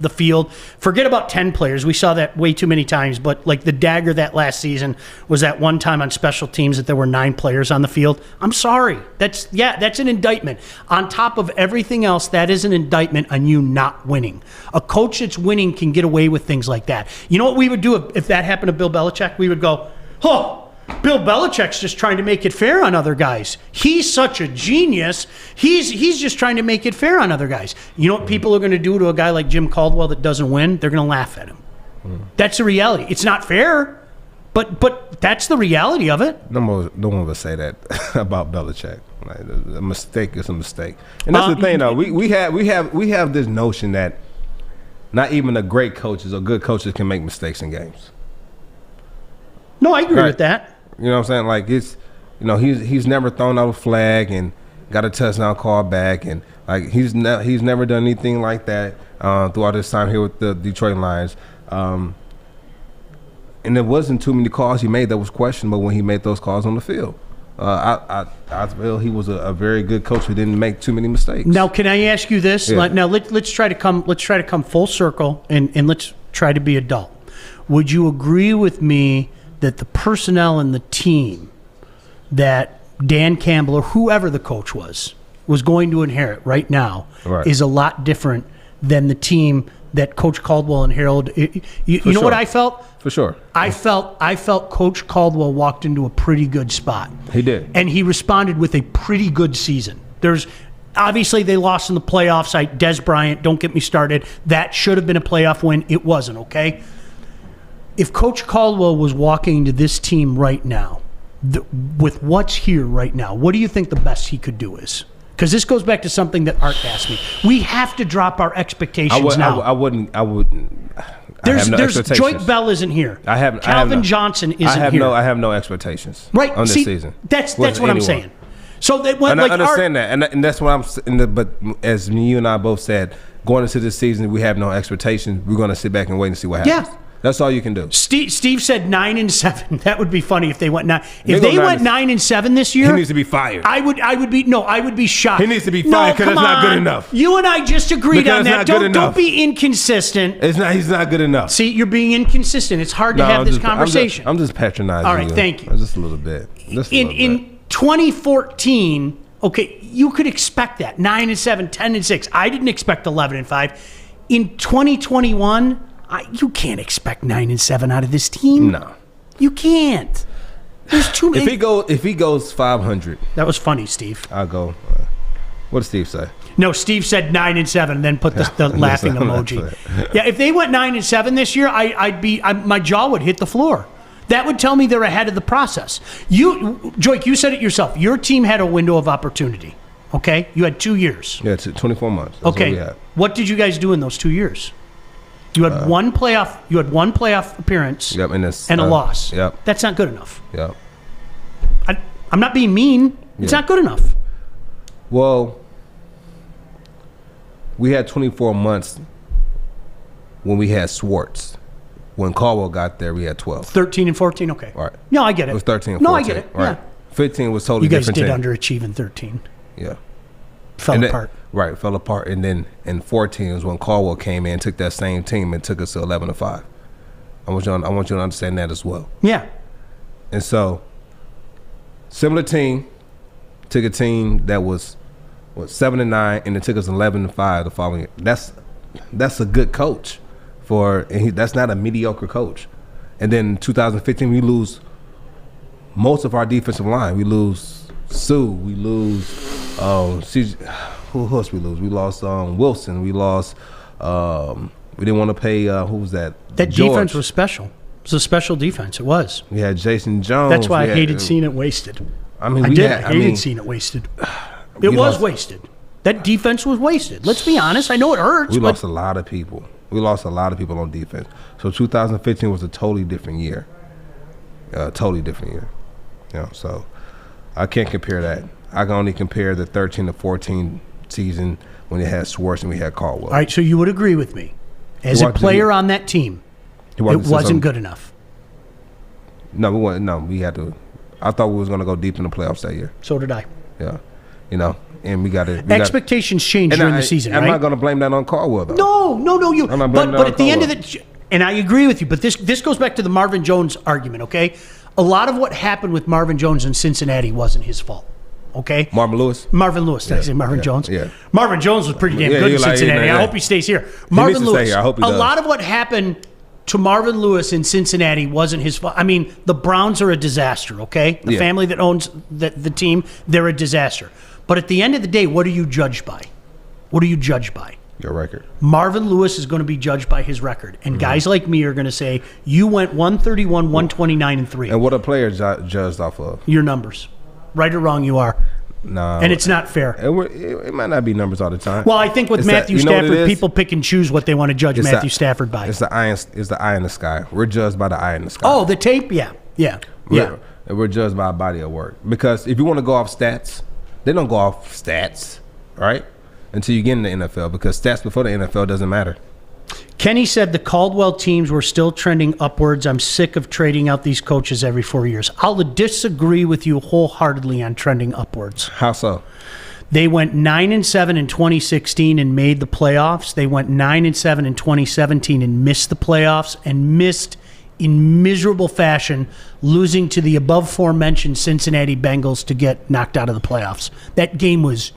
the field. Forget about 10 players. We saw that way too many times. But like the dagger that last season was that one time on special teams that there were 9 players on the field. I'm sorry. That's an indictment. On top of everything else, that is an indictment on you not winning. A coach that's winning can get away with things like that. You know what we would do if that happened to Bill Belichick? We would go, Bill Belichick's just trying to make it fair on other guys. He's such a genius. He's just trying to make it fair on other guys. You know what people are going to do to a guy like Jim Caldwell that doesn't win? They're going to laugh at him. That's the reality. It's not fair, but that's the reality of it. No one would say that about Belichick. Like, a mistake is a mistake, and that's the thing, though. We have this notion that not even the great coaches or good coaches can make mistakes in games. No, I agree with that. You know what I'm saying? Like, it's, he's never thrown out a flag and got a touchdown call back, and like he's never done anything like that throughout his time here with the Detroit Lions. And there wasn't too many calls he made that was questionable when he made those calls on the field. I feel he was a very good coach who didn't make too many mistakes. Now, can I ask you this? Yeah. Now, let's try to come full circle and let's try to be adult. Would you agree with me that the personnel and the team that Dan Campbell or whoever the coach was going to inherit right now is a lot different than the team that Coach Caldwell inherited? You know what I felt? For sure. I felt Coach Caldwell walked into a pretty good spot. He did. And he responded with a pretty good season. Obviously they lost in the playoffs. Des Bryant, don't get me started. That should have been a playoff win. It wasn't, okay? If Coach Caldwell was walking into this team right now, with what's here right now, what do you think the best he could do is? Because this goes back to something that Art asked me. We have to drop our expectations now. I wouldn't. There's expectations. Joyce Bell isn't here. Calvin Johnson isn't here. I have no expectations. Right. On this season. That's what I'm saying. So that when I understand that, and that's what I'm saying. But as you and I both said, going into this season, we have no expectations. We're going to sit back and wait and see what happens. Yeah. That's all you can do. Steve said 9-7. That would be funny if they went 9. If they went 9-7 this year, he needs to be fired. I would be shocked. He needs to be fired because it's not good enough. You and I just agreed on that. Don't be inconsistent. He's not good enough. See, you're being inconsistent. It's hard to have this conversation. I'm just patronizing. All right, you. thank you. Just a little bit. In 2014, okay, you could expect that 9-7, 10-6. I didn't expect 11-5. In 2021. You can't expect 9-7 out of this team. No, you can't. There's too many. If he goes 500, that was funny, Steve. I'll go. What did Steve say? No, Steve said 9-7, and then put the laughing emoji. Yeah, if they went 9-7 this year, my jaw would hit the floor. That would tell me they're ahead of the process. Joik, you said it yourself. Your team had a window of opportunity. Okay, you had 2 years. Yeah, 24 months. That's okay, what did you guys do in those 2 years? You had one playoff appearance and a loss. Yep. That's not good enough. Yep. I'm not being mean. It's not good enough. Well, we had 24 months when we had Swartz. When Caldwell got there, we had 12. 13 and 14, okay. All right. No, I get it. It was 13 and 14. No, I get it. Right. Yeah. 15 was totally You different. guys did underachieve in 13. Yeah. Fell apart. Right, fell apart. And then in 14 was when Caldwell came in, took that same team and took us to 11-5. I want you to understand that as well. Yeah. And so, similar team, took a team that was 7-9, and it took us 11-5 the following year. That's a good coach that's not a mediocre coach. And then in 2015, we lose most of our defensive line. We lose Sue. We lose who else we lose? We lost Wilson. We lost. We didn't want to pay. Who was that? That George. Defense was special. It was a special defense. It was. We had Jason Jones. That's why I hated seeing it wasted. I mean, I hated seeing it wasted. It was wasted. That defense was wasted. Let's be honest. I know it hurts. We lost a lot of people. We lost a lot of people on defense. So 2015 was a totally different year. Totally different year. So I can't compare that. I can only compare the 13 to 14 season when it had Swartz and we had Caldwell. All right, so you would agree with me. As a player on that team, it wasn't good enough. No, we weren't. No, we had to. I thought we was going to go deep in the playoffs that year. So did I. Yeah. And we got it. Expectations changed during the season, right? I'm not going to blame that on Caldwell, though. No. I'm not blaming that on at the end of Caldwell. and I agree with you, but this goes back to the Marvin Jones argument, okay? A lot of what happened with Marvin Jones in Cincinnati wasn't his fault. Okay. Marvin Lewis. Did I say Marvin Jones? Yeah. Marvin Jones was pretty damn good in Cincinnati. I hope he stays here. Marvin Lewis. Stay here. I hope he does. A lot of what happened to Marvin Lewis in Cincinnati wasn't his fault. I mean, the Browns are a disaster. Okay, the family that owns the team, they're a disaster. But at the end of the day, what are you judged by? Your record. Marvin Lewis is going to be judged by his record, and guys like me are going to say you went 131, 129, and 3. And what are players judged off of? Your numbers. Right or wrong, you are. No. And it's not fair. It might not be numbers all the time. Well, I think with Matthew Stafford, people pick and choose what they want to judge Matthew Stafford by. It's the eye in the sky. We're judged by the eye in the sky. Oh, the tape? Yeah. We're judged by a body of work. Because if you want to go off stats, they don't go off stats, right? Until you get in the NFL, because stats before the NFL doesn't matter. Kenny said the Caldwell teams were still trending upwards. I'm sick of trading out these coaches every 4 years. I'll disagree with you wholeheartedly on trending upwards. How so? They went 9-7 in 2016 and made the playoffs. They went 9-7 in 2017 and missed the playoffs and missed in miserable fashion, losing to the above aforementioned Cincinnati Bengals to get knocked out of the playoffs. That game was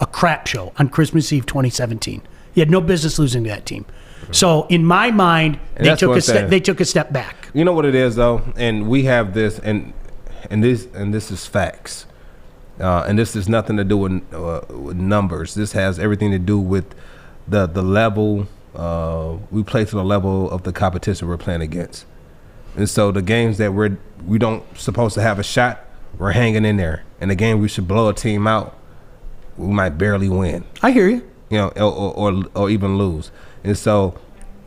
a crap show on Christmas Eve 2017. You had no business losing to that team. So in my mind, they took a step back. You know what it is though, and we have this, and this is facts, and this has nothing to do with numbers. This has everything to do with the level. We play to the level of the competition we're playing against, and so the games that we don't supposed to have a shot, we're hanging in there, and the game we should blow a team out, we might barely win. I hear you. You know, or even lose. And so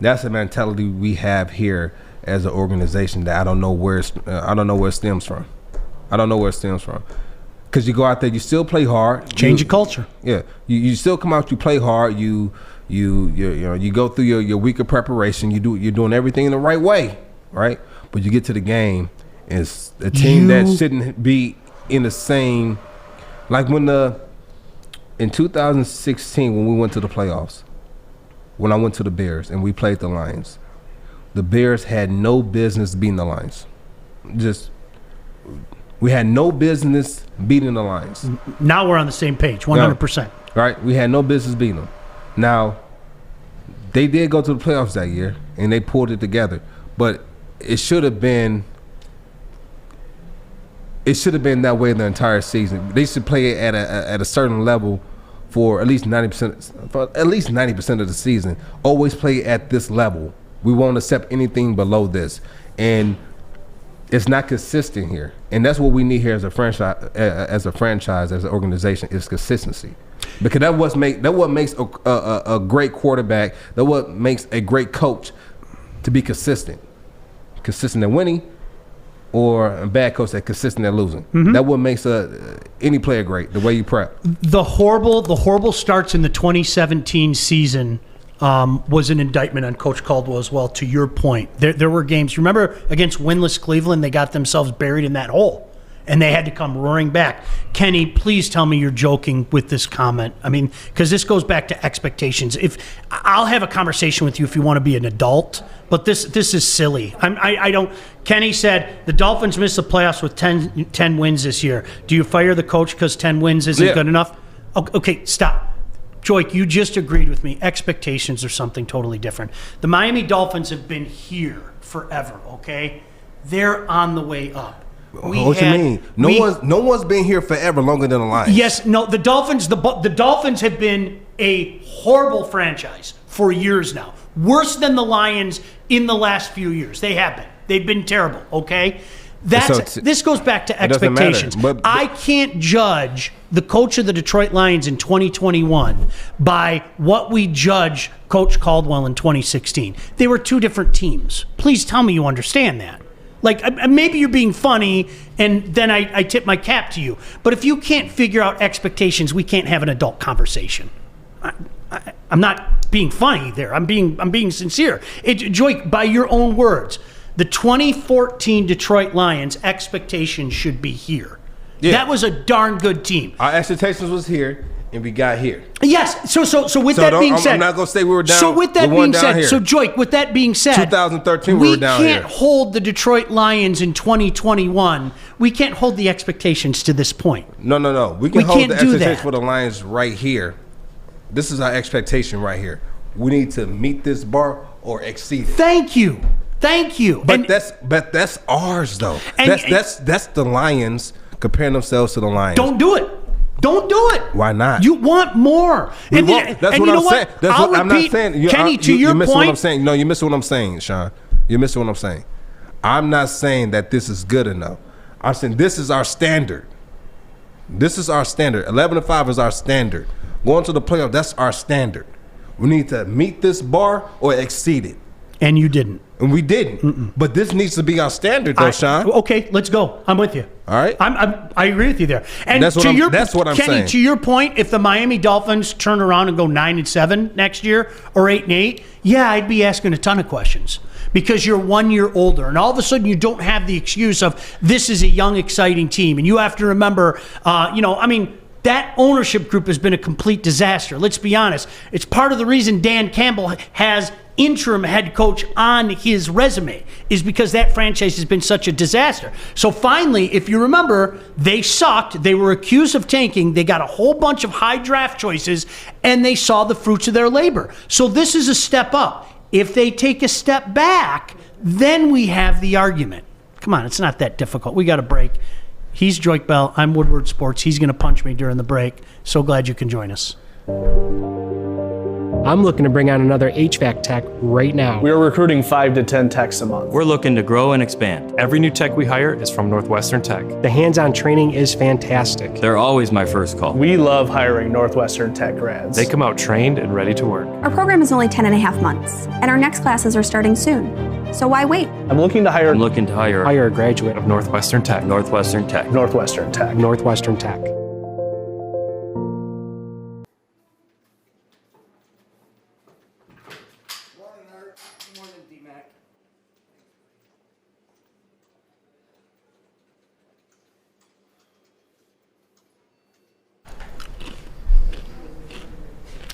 that's the mentality we have here as an organization that I don't know where it stems from. I don't know where it stems from. Because you go out there, you still play hard. Change your culture. Yeah, you still come out, you play hard. You go through your week of preparation. You're doing everything in the right way, right? But you get to the game, and it's a team that shouldn't be in the same. Like in 2016 when we went to the playoffs. When I went to the Bears and we played the Lions, the Bears had no business beating the Lions. We had no business beating the Lions. Now we're on the same page, 100%. Right? We had no business beating them. Now, they did go to the playoffs that year, and they pulled it together. But it should have been that way the entire season. They should play it at a certain level for at least 90% of the season. Always play at this level. We won't accept anything below this, and it's not consistent here. And that's what we need here as a franchise, as an organization, is consistency. Because that what makes a great quarterback. That what makes a great coach to be consistent at winning, or a bad coach that's consistent at losing. Mm-hmm. That what makes any player great, the way you prep. The horrible starts in the 2017 season was an indictment on Coach Caldwell as well, to your point. There were games, remember against winless Cleveland, they got themselves buried in that hole, and they had to come roaring back. Kenny, please tell me you're joking with this comment. I mean, because this goes back to expectations. If I'll have a conversation with you if you want to be an adult, but this is silly. I don't. Kenny said the Dolphins missed the playoffs with 10 wins this year. Do you fire the coach because 10 wins isn't good enough? Okay, stop. Joik, you just agreed with me. Expectations are something totally different. The Miami Dolphins have been here forever, okay? They're on the way up. What you mean? No one's been here forever longer than the Lions. Yes, no. The Dolphins have been a horrible franchise for years now. Worse than the Lions in the last few years. They have been. They've been terrible. Okay, this goes back to expectations. But I can't judge the coach of the Detroit Lions in 2021 by what we judge Coach Caldwell in 2016. They were two different teams. Please tell me you understand that. Like, maybe you're being funny, and then I tip my cap to you. But if you can't figure out expectations, we can't have an adult conversation. I'm not being funny there. I'm being sincere. Joik, by your own words, the 2014 Detroit Lions expectations should be here. Yeah. That was a darn good team. Our expectations was here, and we got here. Yes. So with that being said, I'm not gonna say we were down. So with that being said, so Joik, with that being said, 2013 we were down here. We can't hold the Detroit Lions in 2021. We can't hold the expectations to this point. No. We can hold the expectations for the Lions right here. This is our expectation right here. We need to meet this bar or exceed it. Thank you. But that's ours though. That's the Lions comparing themselves to the Lions. Don't do it. Why not? You want more. That's what I'm saying. That's what I'm not saying. Kenny, to your point. What I'm saying. No, you missed what I'm saying, Sean. You missed what I'm saying. I'm not saying that this is good enough. I'm saying this is our standard. 11-5 is our standard. Going to the playoff, that's our standard. We need to meet this bar or exceed it. And you didn't. And we didn't. But this needs to be our standard, though, Sean. Okay, let's go. I'm with you. All right. I agree with you there. And That's what I'm Kenny, saying. to your point, if the Miami Dolphins turn around and go 9-7 next year or 8-8, yeah, I'd be asking a ton of questions because you're 1 year older, and all of a sudden you don't have the excuse of this is a young, exciting team, and you have to remember, that ownership group has been a complete disaster. Let's be honest. It's part of the reason Dan Campbell has interim head coach on his resume is because that franchise has been such a disaster. So finally, if you remember, they sucked. They were accused of tanking. They got a whole bunch of high draft choices, and they saw the fruits of their labor. So this is a step up. If they take a step back, then we have the argument. Come on, it's not that difficult. We got a break. He's Joik Bell. I'm Woodward Sports. He's going to punch me during the break. So glad you can join us. I'm looking to bring on another HVAC tech right now. We are recruiting 5 to 10 techs a month. We're looking to grow and expand. Every new tech we hire is from Northwestern Tech. The hands-on training is fantastic. They're always my first call. We love hiring Northwestern Tech grads. They come out trained and ready to work. Our program is only 10.5 months, and our next classes are starting soon. So why wait? I'm looking to hire Hire a graduate of Northwestern Tech. Northwestern Tech. Northwestern Tech. Northwestern Tech.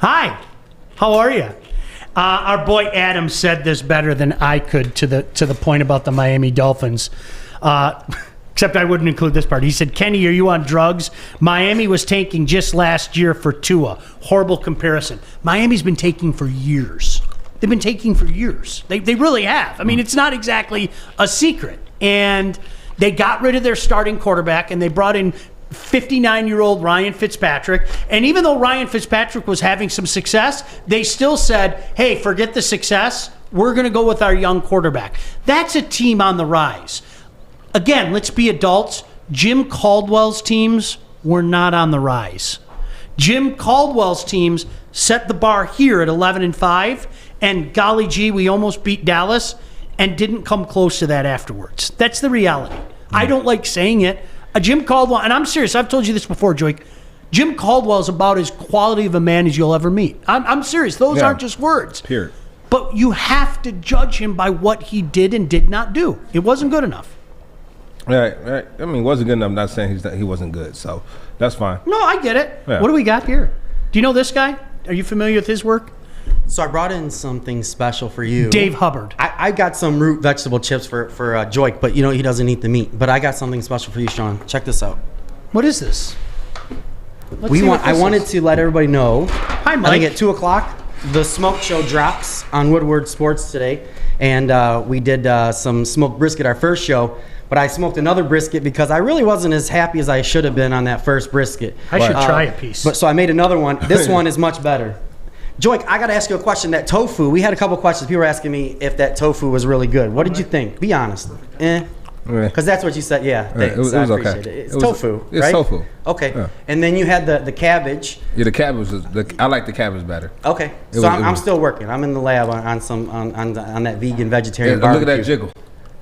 Hi, how are you? Our boy Adam said this better than I could to the point about the Miami Dolphins. Except I wouldn't include this part. He said, Kenny, are you on drugs? Miami was tanking just last year for Tua. Horrible comparison. Miami's been tanking for years. They've been tanking for years. They really have. I mean, it's not exactly a secret. And they got rid of their starting quarterback, and they brought in 59-year-old Ryan Fitzpatrick. And even though Ryan Fitzpatrick was having some success, they still said, hey, forget the success. We're going to go with our young quarterback. That's a team on the rise. Again, let's be adults. Jim Caldwell's teams were not on the rise. Jim Caldwell's teams set the bar here at 11-5, and golly gee, we almost beat Dallas and didn't come close to that afterwards. That's the reality. I don't like saying it. Jim Caldwell, and I'm serious, I've told you this before, Joik. Jim Caldwell is about as quality of a man as you'll ever meet. I'm serious. Those aren't just words. Period. But you have to judge him by what he did and did not do. It wasn't good enough. Right. I mean, it wasn't good enough. I'm not saying he wasn't good, so that's fine. No, I get it. Yeah. What do we got here? Do you know this guy? Are you familiar with his work? So I brought in something special for you. Dave Hubbard. I got some root vegetable chips for Joik, but he doesn't eat the meat. But I got something special for you, Sean. Check this out. What is this? I wanted to let everybody know. Hi, Mike. I think at 2 o'clock, the smoke show drops on Woodward Sports today. And we did some smoked brisket, our first show. But I smoked another brisket because I really wasn't as happy as I should have been on that first brisket. I should try a piece. So I made another one. This one is much better. Joik, I got to ask you a question. That tofu, we had a couple questions. People were asking me if that tofu was really good. What did you think? Be honest. Because that's what you said. Yeah, thanks. It was I okay. appreciate it. It's tofu, It's right? tofu. Okay. Yeah. And then you had the cabbage. Yeah, the cabbage I like the cabbage better. Okay. I'm still working. I'm in the lab on that vegan vegetarian Yeah, look barbecue. at that jiggle.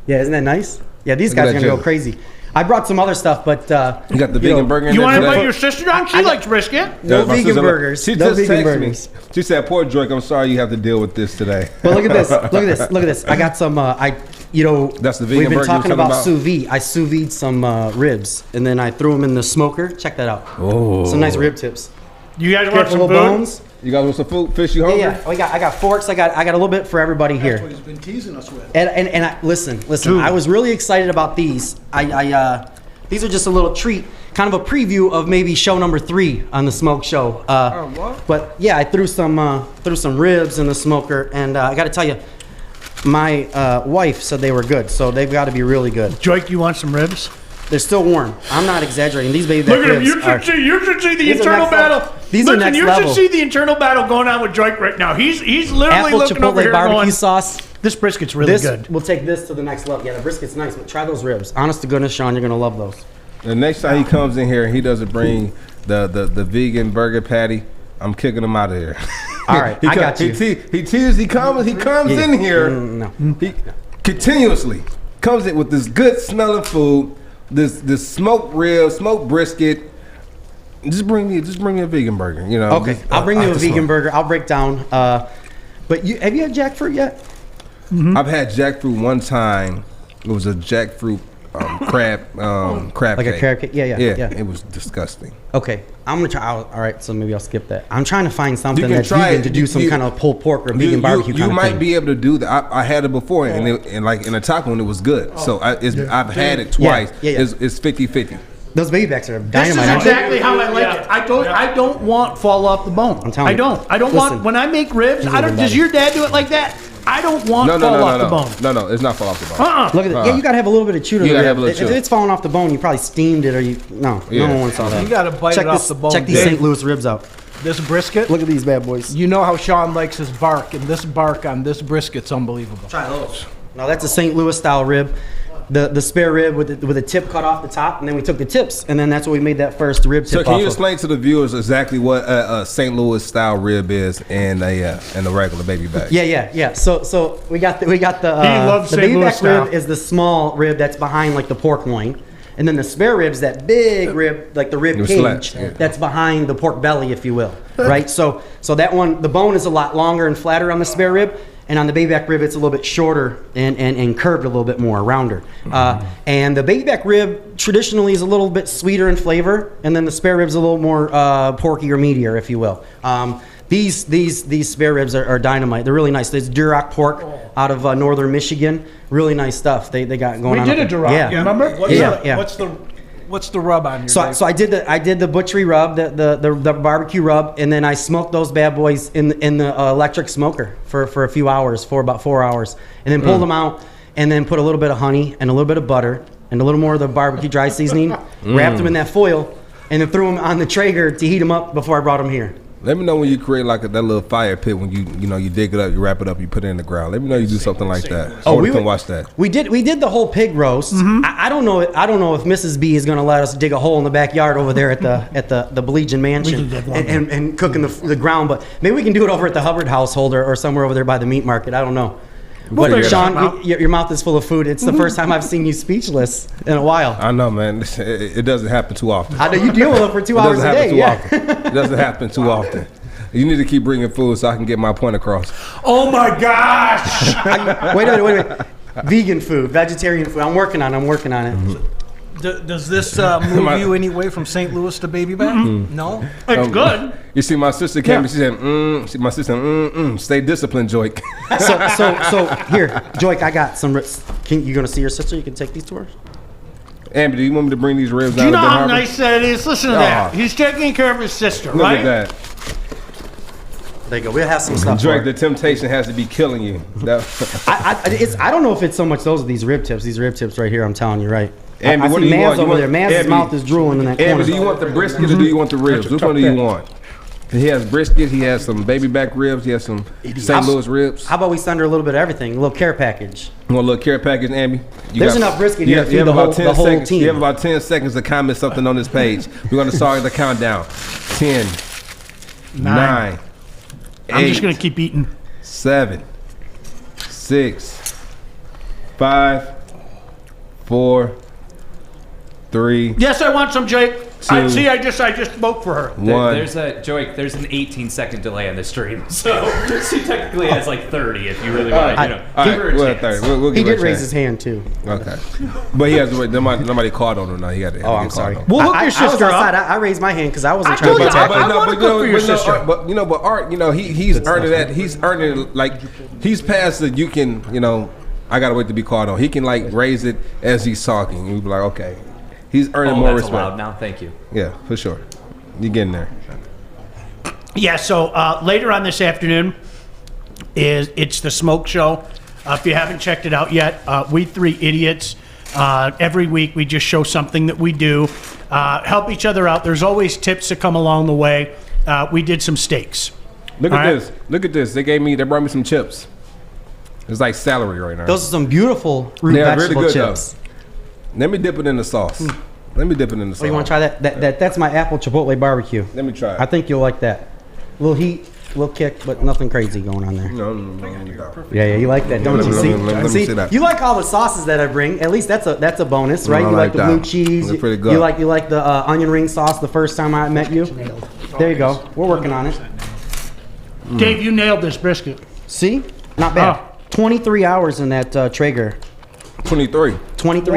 Yeah, isn't that nice? Yeah, these Look at guys are that gonna go jiggle. crazy. I brought some other stuff, but You got the vegan burger in You there want to today? invite your sister on? She likes brisket. No my vegan sister- burgers. She No just vegan texted burgers. me. She said, "Poor Drake, I'm sorry you have to deal with this today." But look at this. Look at this. Look at this. I got some. That's the vegan We've been burger you talking were about talking sous vide. I sous vide some ribs, and then I threw them in the smoker. Check that out. Oh. Some nice rib tips. You guys want Careful, some little food? bones. You guys want some food? Fish, you hungry? Yeah. I got forks. I got a little bit for everybody here. That's what he's been teasing us with. And I, listen. Dude. I was really excited about these. These are just a little treat, kind of a preview of maybe show number 3 on the smoke show. what? But yeah, I threw some ribs in the smoker, and I got to tell you, my wife said they were good, so they've got to be really good. Joik, you want some ribs? They're still warm. I'm not exaggerating. These baby back Look at him. ribs You should see the These are internal next level. battle. These are Listen, next you level. should see the internal battle going on with Joik right now. He's literally apple looking over chipotle here barbecue going, sauce. this brisket's really good. We'll take this to the next level. Yeah, the brisket's nice, but try those ribs. Honest to goodness, Sean, you're gonna love those. The next time he comes in here and he doesn't bring the vegan burger patty, I'm kicking him out of here. All right, I got you. He teases. He comes in here. No. He continuously comes in with this good smelling food, this smoked rib, smoked brisket. Just bring me a vegan burger. You know. Okay, I'll bring you a vegan burger. I'll break down. But have you had jackfruit yet? I've had jackfruit one time. It was a jackfruit crab Like cake. a crab cake? Yeah. It was disgusting. Okay, I'm gonna try. All right, so maybe I'll skip that. I'm trying to find something can that's try vegan it. to do some kind of pulled pork or vegan barbecue kind You of might thing. be able to do that. I had it before, and like in a taco, and it was good. So I've had it twice. Yeah. It's 50-50. Those baby backs are This dynamite. is aren't they? exactly how I like it. I don't want fall off the bone. I'm telling you. I don't Listen. want when I make ribs. These I are don't. the Does best. your dad do it like that? I don't want fall off the bone. No, it's not fall off the bone. Look at that. Yeah, you gotta have a little bit of chew to You the gotta have rib. a little If chew. it's falling off the bone, you probably steamed it or you. No one wants all that. You gotta bite check it off this, the bone. Check these Dave. St. Louis ribs out. This brisket, Look at these bad boys. you know how Sean likes his bark, and this bark on this brisket's unbelievable. Try those. Now that's a St. Louis style rib. The spare rib with the tip cut off the top, and then we took the tips, and then that's what we made that first rib tip So can off you of. explain to the viewers exactly what a St. Louis style rib is and a regular baby back? Yeah. So we got the loves the St. baby Louis back style. rib is the small rib that's behind like the pork loin, and then the spare rib's that big rib, like the rib Your cage, slats, yeah. that's behind the pork belly, if you will, right? So that one, the bone is a lot longer and flatter on the spare rib. And on the baby back rib, it's a little bit shorter and curved a little bit more, rounder. And the baby back rib traditionally is a little bit sweeter in flavor, and then the spare rib's a little more porky or meatier, if you will. These spare ribs are dynamite. They're really nice. There's Duroc pork out of northern Michigan. Really nice stuff they got going on. We did a Duroc. Yeah. Remember? Yeah. What's the rub on your? So I did the butchery rub, the barbecue rub, and then I smoked those bad boys in the electric smoker for a few hours, for about 4 hours, and then pulled them out, and then put a little bit of honey and a little bit of butter and a little more of the barbecue dry seasoning, wrapped them in that foil, and then threw them on the Traeger to heat them up before I brought them here. Let me know when you create like that little fire pit when you dig it up, you wrap it up, you put it in the ground. Let me know you do something like that. We can watch that. We did the whole pig roast. I don't know if Mrs. B is going to let us dig a hole in the backyard over there at the Baligian Mansion and cook in the ground, but maybe we can do it over at the Hubbard household or somewhere over there by the meat market. I don't know. But Sean, your mouth is full of food. It's the first time I've seen you speechless in a while. I know, man. It doesn't happen too often. I know you deal with it for 2 hours a day. It doesn't happen too often. You need to keep bringing food so I can get my point across. Oh my gosh! Wait a minute. Vegan food, vegetarian food. I'm working on it. Does this move you anyway from St. Louis to baby back? No. It's good. You see, my sister came and she said, my sister, stay disciplined, Joik. So here, Joik, I got some. You gonna see your sister? You can take these to her. Amber, do you want me to bring these ribs Do down you to know Ben how Harbor? nice that is? Listen to that. He's taking care of his sister, Look right? at that. There you go. We'll have some stuff. Joik, the temptation has to be killing you. I don't know if it's so much those are these rib tips. These rib tips right here. I'm telling you, right. Amber, I what see do you Maz want? over there. Maz's Amber, mouth is drooling in that corner. Amber, do you want the brisket or do you want the ribs? Which one do you want? He has brisket. He has some baby back ribs. He has some St. Louis ribs. How about we send her a little bit of everything? A little care package. You want a little care package, Amber? There's enough brisket here to feed the whole seconds, team. You have about 10 seconds to comment something on this page. We're going to start the countdown. 10, 9, 8. I'm just going to keep eating. 7, 6, 5, 4, 3. Yes, I want some, Jake. I Two. I just spoke for her. There's an 18-second delay on the stream, so she technically has like 30 if you really want to, give her a chance. We'll He give her did a raise chance. his hand too. Okay, but he has to wait. Nobody called on him now. He got to. Oh, I'm sorry. We'll hook your I was sister outside. up. I raised my hand because I wasn't I trying to told be you, tactful. I wanna cook for your sister. But Art, he's earning that. He's earning like he's past the. You can, I gotta wait to be called on. He can like raise it as he's talking. You be like, okay, he's earning more that's respect. allowed now. Thank you. Yeah, for sure. You getting there? Yeah. So later on this afternoon it's the smoke show. If you haven't checked it out yet, we three idiots. Every week we just show something that we do, help each other out. There's always tips that come along the way. We did some steaks. Look at this. Look at this. They brought me some chips. It's like celery right now. Those are some beautiful root They're vegetable really good, chips. though. Let me dip it in the sauce. Let me dip it in the sauce. Oh, you want to try that? That's my apple chipotle barbecue. Let me try it. I think you'll like that. A little heat. little kick, but nothing crazy going on there. No. Yeah, you like that, don't you? Let me see that. You like all the sauces that I bring. At least that's a bonus, right? I You like the that. blue cheese. Looks pretty good. You like the onion ring sauce the first time I met you. There you go. We're working on it. Dave, you nailed this brisket. See? Not bad. 23 hours in that Traeger. 23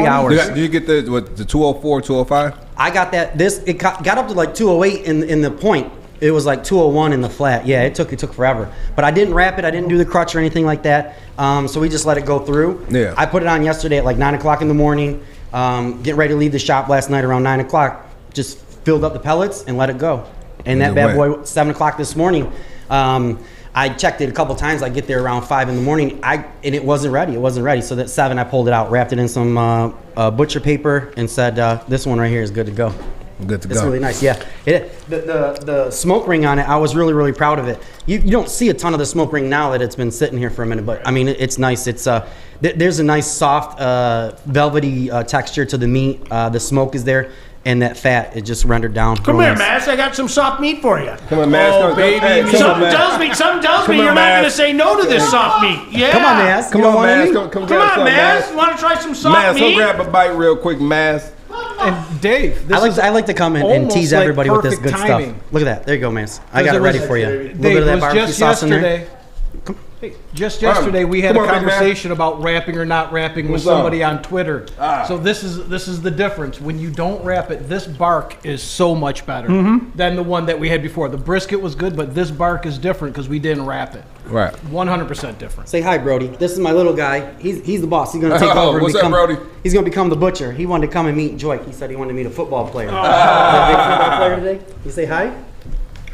hours. Did you get the 204, 205? I got that. It got up to like 208 in the point. It was like 201 in the flat. Yeah, it took forever. But I didn't wrap it. I didn't do the crutch or anything like that. So we just let it go through. Yeah. I put it on yesterday at like 9 o'clock in the morning. Getting ready to leave the shop last night around 9 o'clock. Just filled up the pellets and let it go. And that bad boy, 7 o'clock this morning. I checked it a couple times. I get there around 5 in the morning, and it wasn't ready. It wasn't ready. So at 7, I pulled it out, wrapped it in some butcher paper, and said, "This one right here is good to go." Good to go. It's really nice. Yeah, the smoke ring on it. I was really proud of it. You don't see a ton of the smoke ring now that it's been sitting here for a minute, but I mean it's nice. It's there's a nice soft velvety texture to the meat. The smoke is there. And that fat, it just rendered down. Come here, Mass. I got some soft meat for you. Come on, Mass. Oh, baby. Something tells me you're not going to say no to this soft meat. Yeah. Come on, Mass. Come on, Mass. Come on, Mass. Want to try some soft meat? Mass, grab a bite real quick, Mass. And Dave, I like to come and tease like everybody with this good timing. stuff. Look at that. There you go, Mass. I got it ready for you. A little bit of that barbecue sauce in there. Just yesterday, we had a conversation about wrapping or not wrapping with somebody on Twitter. So this is the difference. When you don't wrap it, this bark is so much better than the one that we had before. The brisket was good, but this bark is different because we didn't wrap it. Right. 100% different. Say hi, Brody. This is my little guy. He's the boss. He's gonna take over. And What's become, up, Brody? He's gonna become the butcher. He wanted to come and meet Joik. He said he wanted to meet a football player. Is that a big football player today? You say hi.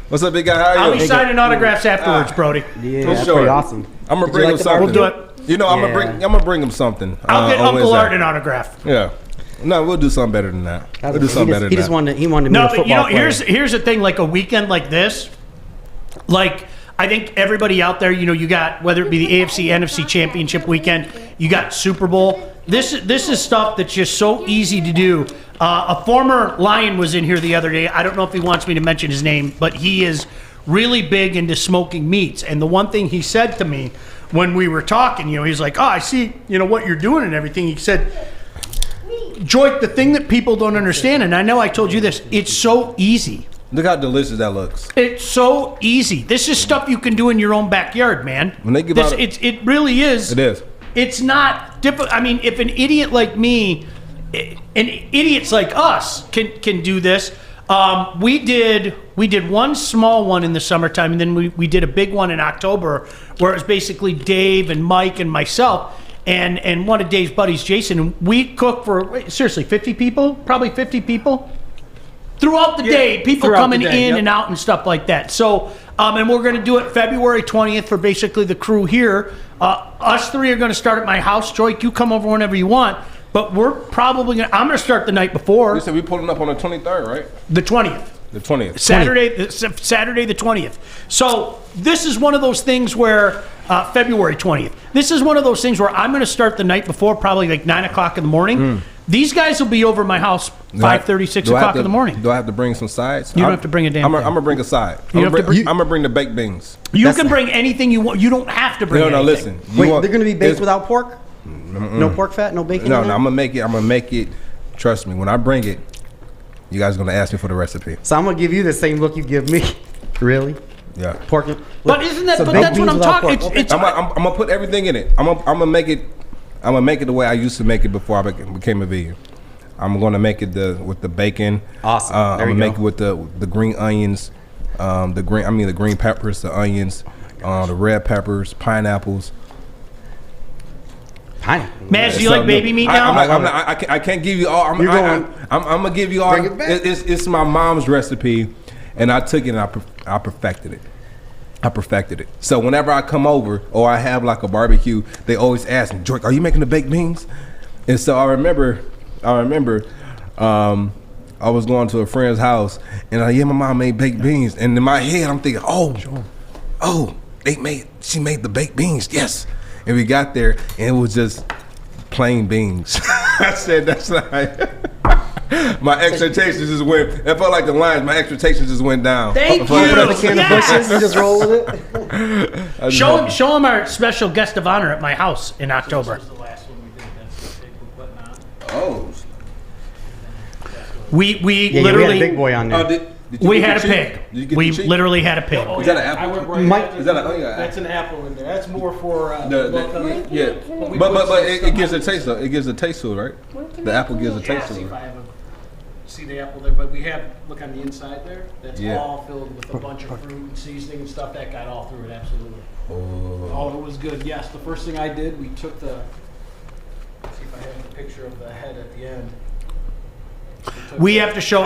What's up, big guy? How are you? I'll be signing autographs afterwards, Brody. Yeah, that's pretty awesome. I'm gonna bring him something. We'll do it. You know, I'm gonna bring him something. I'll get on Uncle Wednesday. Art an autograph. Yeah. No, we'll do something better than that. We'll do something better than that. He just wanted to meet a football player. Here's the thing. Like a weekend like this, like I think everybody out there, you got whether it be the AFC, NFC Championship weekend, you got Super Bowl. This is stuff that's just so easy to do. A former Lion was in here the other day. I don't know if he wants me to mention his name, but he is really big into smoking meats. And the one thing he said to me when we were talking, he's like, "Oh, I see, what you're doing and everything." He said, "Joik, the thing that people don't understand, and I know I told you this, it's so easy." Look how delicious that looks. It's so easy. This is stuff you can do in your own backyard, man. When they give it really is. It is. It's not difficult. I mean, if an idiot like me, and idiots like us can do this. We did one small one in the summertime, and then we did a big one in October, where it was basically Dave and Mike and myself, and one of Dave's buddies, Jason. And we cooked for seriously 50 people, probably 50 people throughout the day. People coming in and out and stuff like that. So, and we're going to do it February 20th for basically the crew here. Us three are going to start at my house. Joik, you come over whenever you want. But we're probably going to... I'm going to start the night before. You said we pulling up on the 23rd, right? The 20th. The 20th. Saturday the 20th. So this is one of those things where... February 20th. This is one of those things where I'm going to start the night before, probably like 9 o'clock in the morning. These guys will be over at my house 5:30, 6 o'clock in the morning. Do I have to bring some sides? You don't have to bring a damn thing. I'm going to bring a side. I'm going to bring the baked beans. You can bring anything you want. You don't have to bring anything. No, listen. Wait, they're going to be baked without pork? No pork fat, no bacon? No, I'm going to make it. Trust me, when I bring it, you guys are going to ask me for the recipe. So I'm going to give you the same look you give me. Really? Yeah. Pork. But isn't that? But that's what I'm talking. I'm gonna put everything in it. I'm gonna make it. I'm gonna make it the way I used to make it before I became a vegan. I'm gonna make it with the bacon. Awesome. I'm gonna make it with the green onions, the green peppers, the onions, the red peppers, pineapples. Maz, do you like baby meat now? I can't give you all. I'm gonna give you all. It's my mom's recipe, and I took it and I perfected it. So whenever I come over or I have like a barbecue, they always ask me, "Joik, are you making the baked beans?" And so I remember, I was going to a friend's house, and my mom made baked beans, and in my head I'm thinking, she made the baked beans, yes. And we got there, and it was just plain beans. I said, that's not. My expectations just went. It felt like the Lions. My expectations just went down. Thank you. Put a can of bushes and just roll with it. Show him our special guest of honor at my house in October. Oh. We Yeah, literally we had a big boy on there. Did you we get had a the cheese? pig. Did you get We the cheese? literally had a pig. Is that an apple? I went right Mike- at Is that a? That's an apple in there. That's more for Yeah, but it gives a taste though. It gives a taste to it, right? The apple gives a taste to see it. if I have see the apple there, but we have look on the inside there. That's Yeah. all filled with a bunch of fruit and seasoning and stuff. That got all through it, absolutely. Oh, it was good. Yes, the first thing I did, we took the. See if I have the picture of the head at the end. I have to show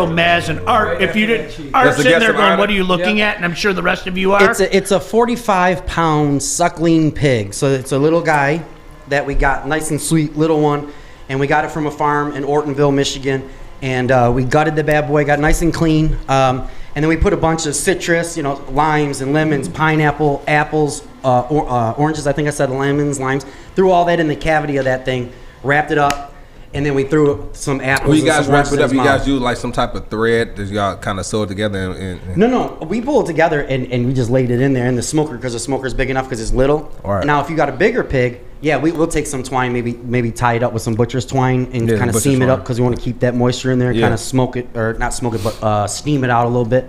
Maz and Art. If you didn't, That's Art's the sitting guest there of going, honor. "What are you looking at?" And I'm sure the rest of you are. It's a 45-pound suckling pig. So it's a little guy that we got, nice and sweet, little one, and we got it from a farm in Ortonville, Michigan. And we gutted the bad boy, got nice and clean. And then we put a bunch of citrus, limes and lemons, pineapple, apples, oranges. I think I said lemons, limes. Threw all that in the cavity of that thing, wrapped it up. And then we threw some apples. When you and guys some wrap oranges it in up, his you guys mouth. do like some type of thread that y'all kind of sew it together. No, we pull it together and we just laid it in there in the smoker because the smoker's big enough because it's little. All right. Now, if you got a bigger pig, yeah, we'll take some twine, maybe tie it up with some butcher's twine and Yeah, kind of butcher's seam it up twine. because we want to keep that moisture in there and Yeah. kind of smoke it, or not smoke it, but steam it out a little bit.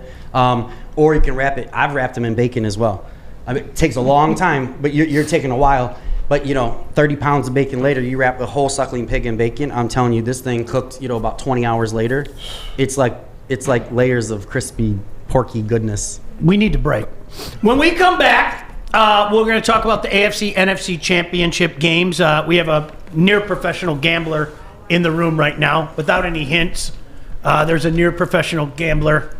Or you can wrap it. I've wrapped them in bacon as well. I mean, it takes a long time, but you're taking a while. But 30 pounds of bacon later, you wrap a whole suckling pig in bacon. I'm telling you, this thing cooked, about 20 hours later. It's like layers of crispy, porky goodness. We need to break. When we come back, we're going to talk about the AFC NFC Championship games. We have a near professional gambler in the room right now. Without any hints, there's a near professional gambler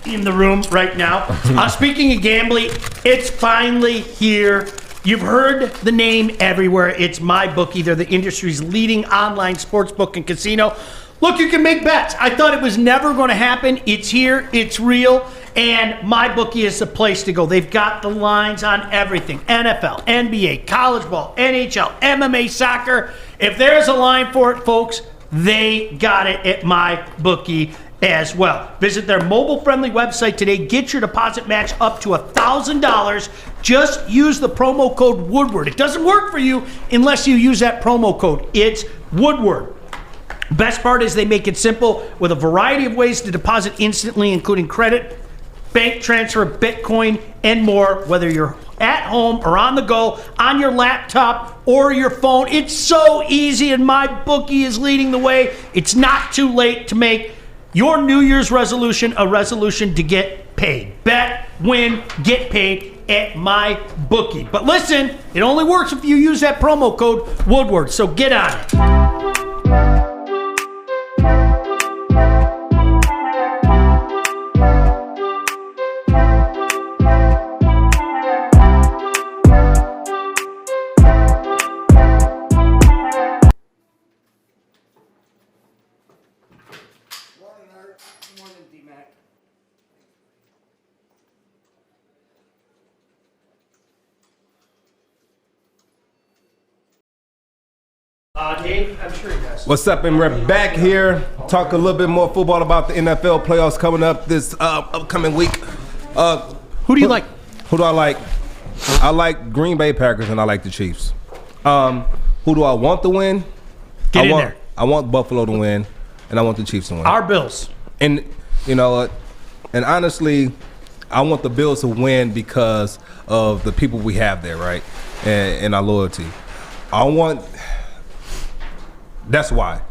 in the room right now. Speaking of gambling, it's finally here. You've heard the name everywhere. It's MyBookie. They're the industry's leading online sportsbook and casino. Look, you can make bets. I thought it was never going to happen. It's here. It's real. And MyBookie is the place to go. They've got the lines on everything. NFL, NBA, college ball, NHL, MMA, soccer. If there's a line for it, folks, they got it at MyBookie as well. Visit their mobile-friendly website today. Get your deposit match up to $1,000. Just use the promo code Woodward. It doesn't work for you unless you use that promo code. It's Woodward. Best part is they make it simple with a variety of ways to deposit instantly, including credit, bank transfer, Bitcoin, and more. Whether you're at home or on the go, on your laptop or your phone, it's so easy, and MyBookie is leading the way. It's not too late to make your New Year's resolution a resolution to get paid. Bet, win, get paid at MyBookie. But listen, it only works if you use that promo code Woodward. So get on it. Dave, I'm sure he does. What's up? And we're back here. Talk a little bit more football about the NFL playoffs coming up this upcoming week. Who do you like? Who do I like? I like Green Bay Packers and I like the Chiefs. Who do I want to win? Get in there. I want Buffalo to win, and I want the Chiefs to win. Our Bills. And you know what? And honestly, I want the Bills to win because of the people we have there, right? And our loyalty. That's why.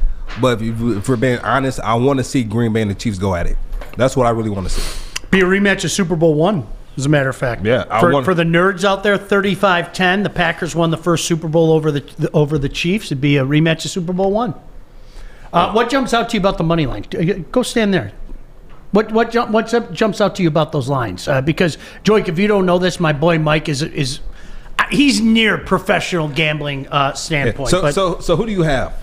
But if we're being honest, I want to see Green Bay and the Chiefs go at it. That's what I really want to see. Be a rematch of Super Bowl I, as a matter of fact. Yeah, For the nerds out there, 35-10, the Packers won the first Super Bowl over the Chiefs. It'd be a rematch of Super Bowl I. What jumps out to you about the money line? Go stand there. What jumps out to you about those lines? Because, Joik, if you don't know this, my boy Mike is he's near professional gambling standpoint. Yeah. So who do you have?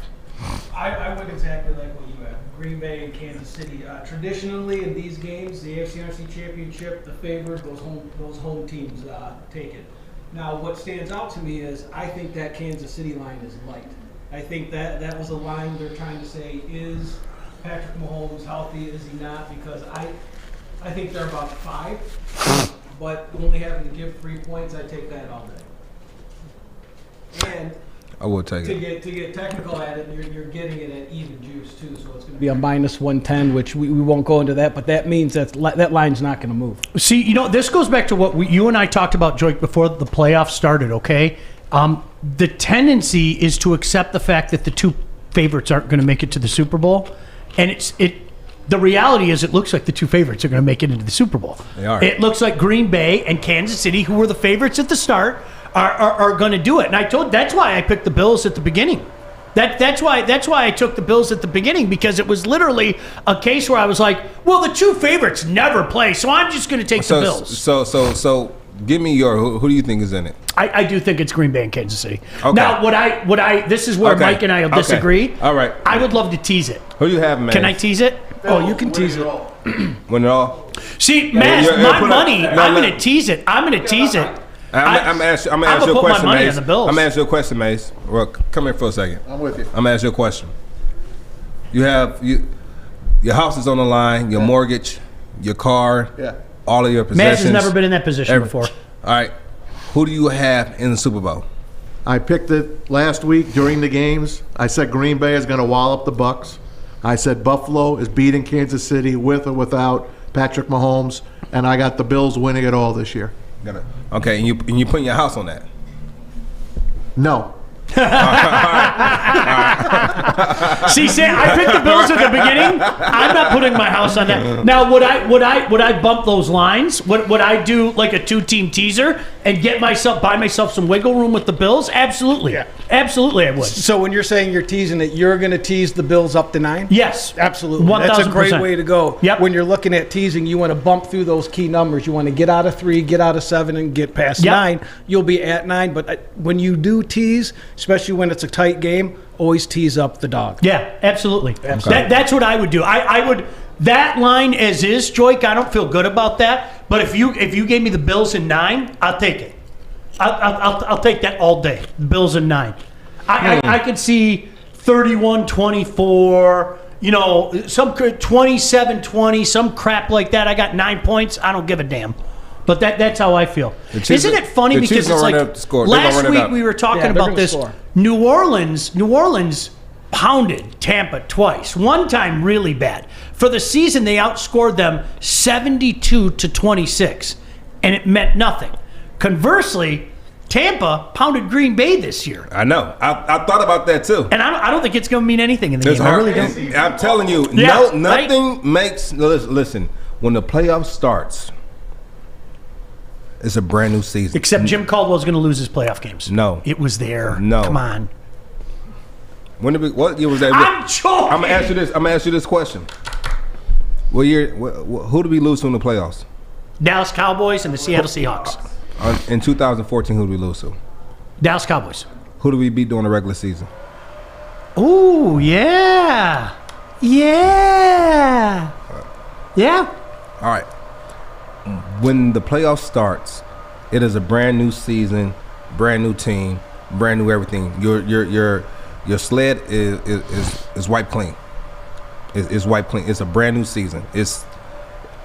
I went exactly like what you have. Green Bay and Kansas City. Traditionally, in these games, the AFC NFC Championship, the favorite, those home teams take it. Now, what stands out to me is I think that Kansas City line is light. I think that was a line they're trying to say, is Patrick Mahomes healthy, is he not? Because I think they're about 5, but only having to give 3 points, I take that all day. And I will take it. To get technical at it, you're getting it at even juice too, so it's going to be a minus 110, which we won't go into that, but that means that line's not going to move. See, this goes back to what you and I talked about, Joy, before the playoffs started, okay? The tendency is to accept the fact that the 2 favorites aren't going to make it to the Super Bowl, and the reality is it looks like the 2 favorites are going to make it into the Super Bowl. They are. It looks like Green Bay and Kansas City, who were the favorites at the start, are going to do it. And that's why I picked the Bills at the beginning. That's why I took the Bills at the beginning, because it was literally a case where I was like, well, the 2 favorites never play, so I'm just going to take the Bills. So give me who do you think is in it? I do think it's Green Bay and Kansas City. Okay. Now, this is where Mike and I will disagree. Okay. All right. I would love to tease it. Who do you have, man? Can I tease it? Oh, you can tease it. Win it all? See, Mass, my money, I'm going to tease it. I'm going to tease it. I'm going to ask you a question, Mace. I'm going to ask you a question, Mace. Well, come here for a second. I'm with you. I'm going to ask you a question. Your house is on the line, your mortgage, your car, all of your possessions. Mass has never been in that position before. All right. Who do you have in the Super Bowl? I picked it last week during the games. I said Green Bay is going to wallop the Bucs. I said Buffalo is beating Kansas City with or without Patrick Mahomes, and I got the Bills winning it all this year. Okay, and you putting your house on that? No. See, Sam, I picked the Bills at the beginning. I'm not putting my house on that. Now, would I bump those lines? Would I do like a 2-team teaser and buy myself some wiggle room with the Bills? Absolutely. Yeah. Absolutely, I would. So when you're saying you're teasing it, you're going to tease the Bills up to 9? Yes. Absolutely. 1,000%. That's a great way to go. Yep. When you're looking at teasing, you want to bump through those key numbers. You want to get out of 3, get out of 7, and get past 9. You'll be at 9. But when you do tease, especially when it's a tight game, always tease up the dog. Yeah, absolutely. That's what I would do. I would that line as is, Joik. I don't feel good about that. But if you gave me the Bills in 9, I'll take it. I'll take that all day. Bills in 9. I could see 31-24. Some 27-20, some crap like that. I got 9 points. I don't give a damn. But that's how I feel. Isn't it funny because it's like last week we were talking about this. New Orleans pounded Tampa twice. One time really bad. For the season, they outscored them 72-26, and it meant nothing. Conversely, Tampa pounded Green Bay this year. I know. I thought about that too. And I don't think it's going to mean anything in the game. I really don't. I'm telling you, nothing makes. Listen, when the playoff starts, it's a brand new season. Except Jim Caldwell's going to lose his playoff games. No. It was there. No. Come on. What year was that? I'm joking. I'm going to ask you this question. What year? Who did we lose to in the playoffs? Dallas Cowboys and the Seattle Seahawks. In 2014, who did we lose to? Dallas Cowboys. Who did we beat during the regular season? Ooh, yeah. Yeah. Yeah. All right. When the playoff starts, it is a brand new season, brand new team, brand new everything. Your sled is wiped clean. It's wiped clean. It's a brand new season.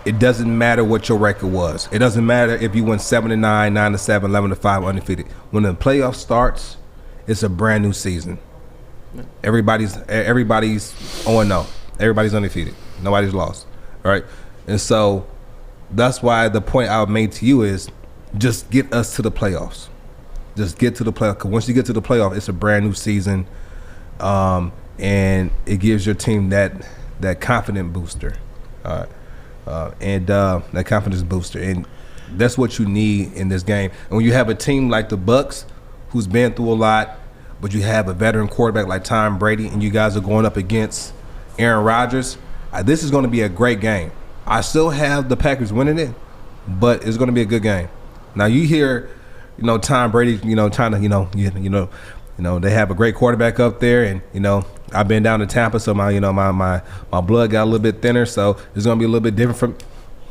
It doesn't matter what your record was. It doesn't matter if you went 7-9, 9-7, 11-5, undefeated. When the playoff starts, it's a brand new season. Everybody's 0-0. Everybody's undefeated. Nobody's lost. All right, and so. That's why the point I made to you is just get us to the playoffs. Just get to the playoffs. Because once you get to the playoff, it's a brand new season, and it gives your team that confident booster, and that confidence booster, and that's what you need in this game. And when you have a team like the Bucs, who's been through a lot, but you have a veteran quarterback like Tom Brady, and you guys are going up against Aaron Rodgers, this is going to be a great game. I still have the Packers winning it, but it's going to be a good game. Now you hear, Tom Brady, trying to, they have a great quarterback up there, and I've been down to Tampa, so my blood got a little bit thinner, so it's going to be a little bit different from.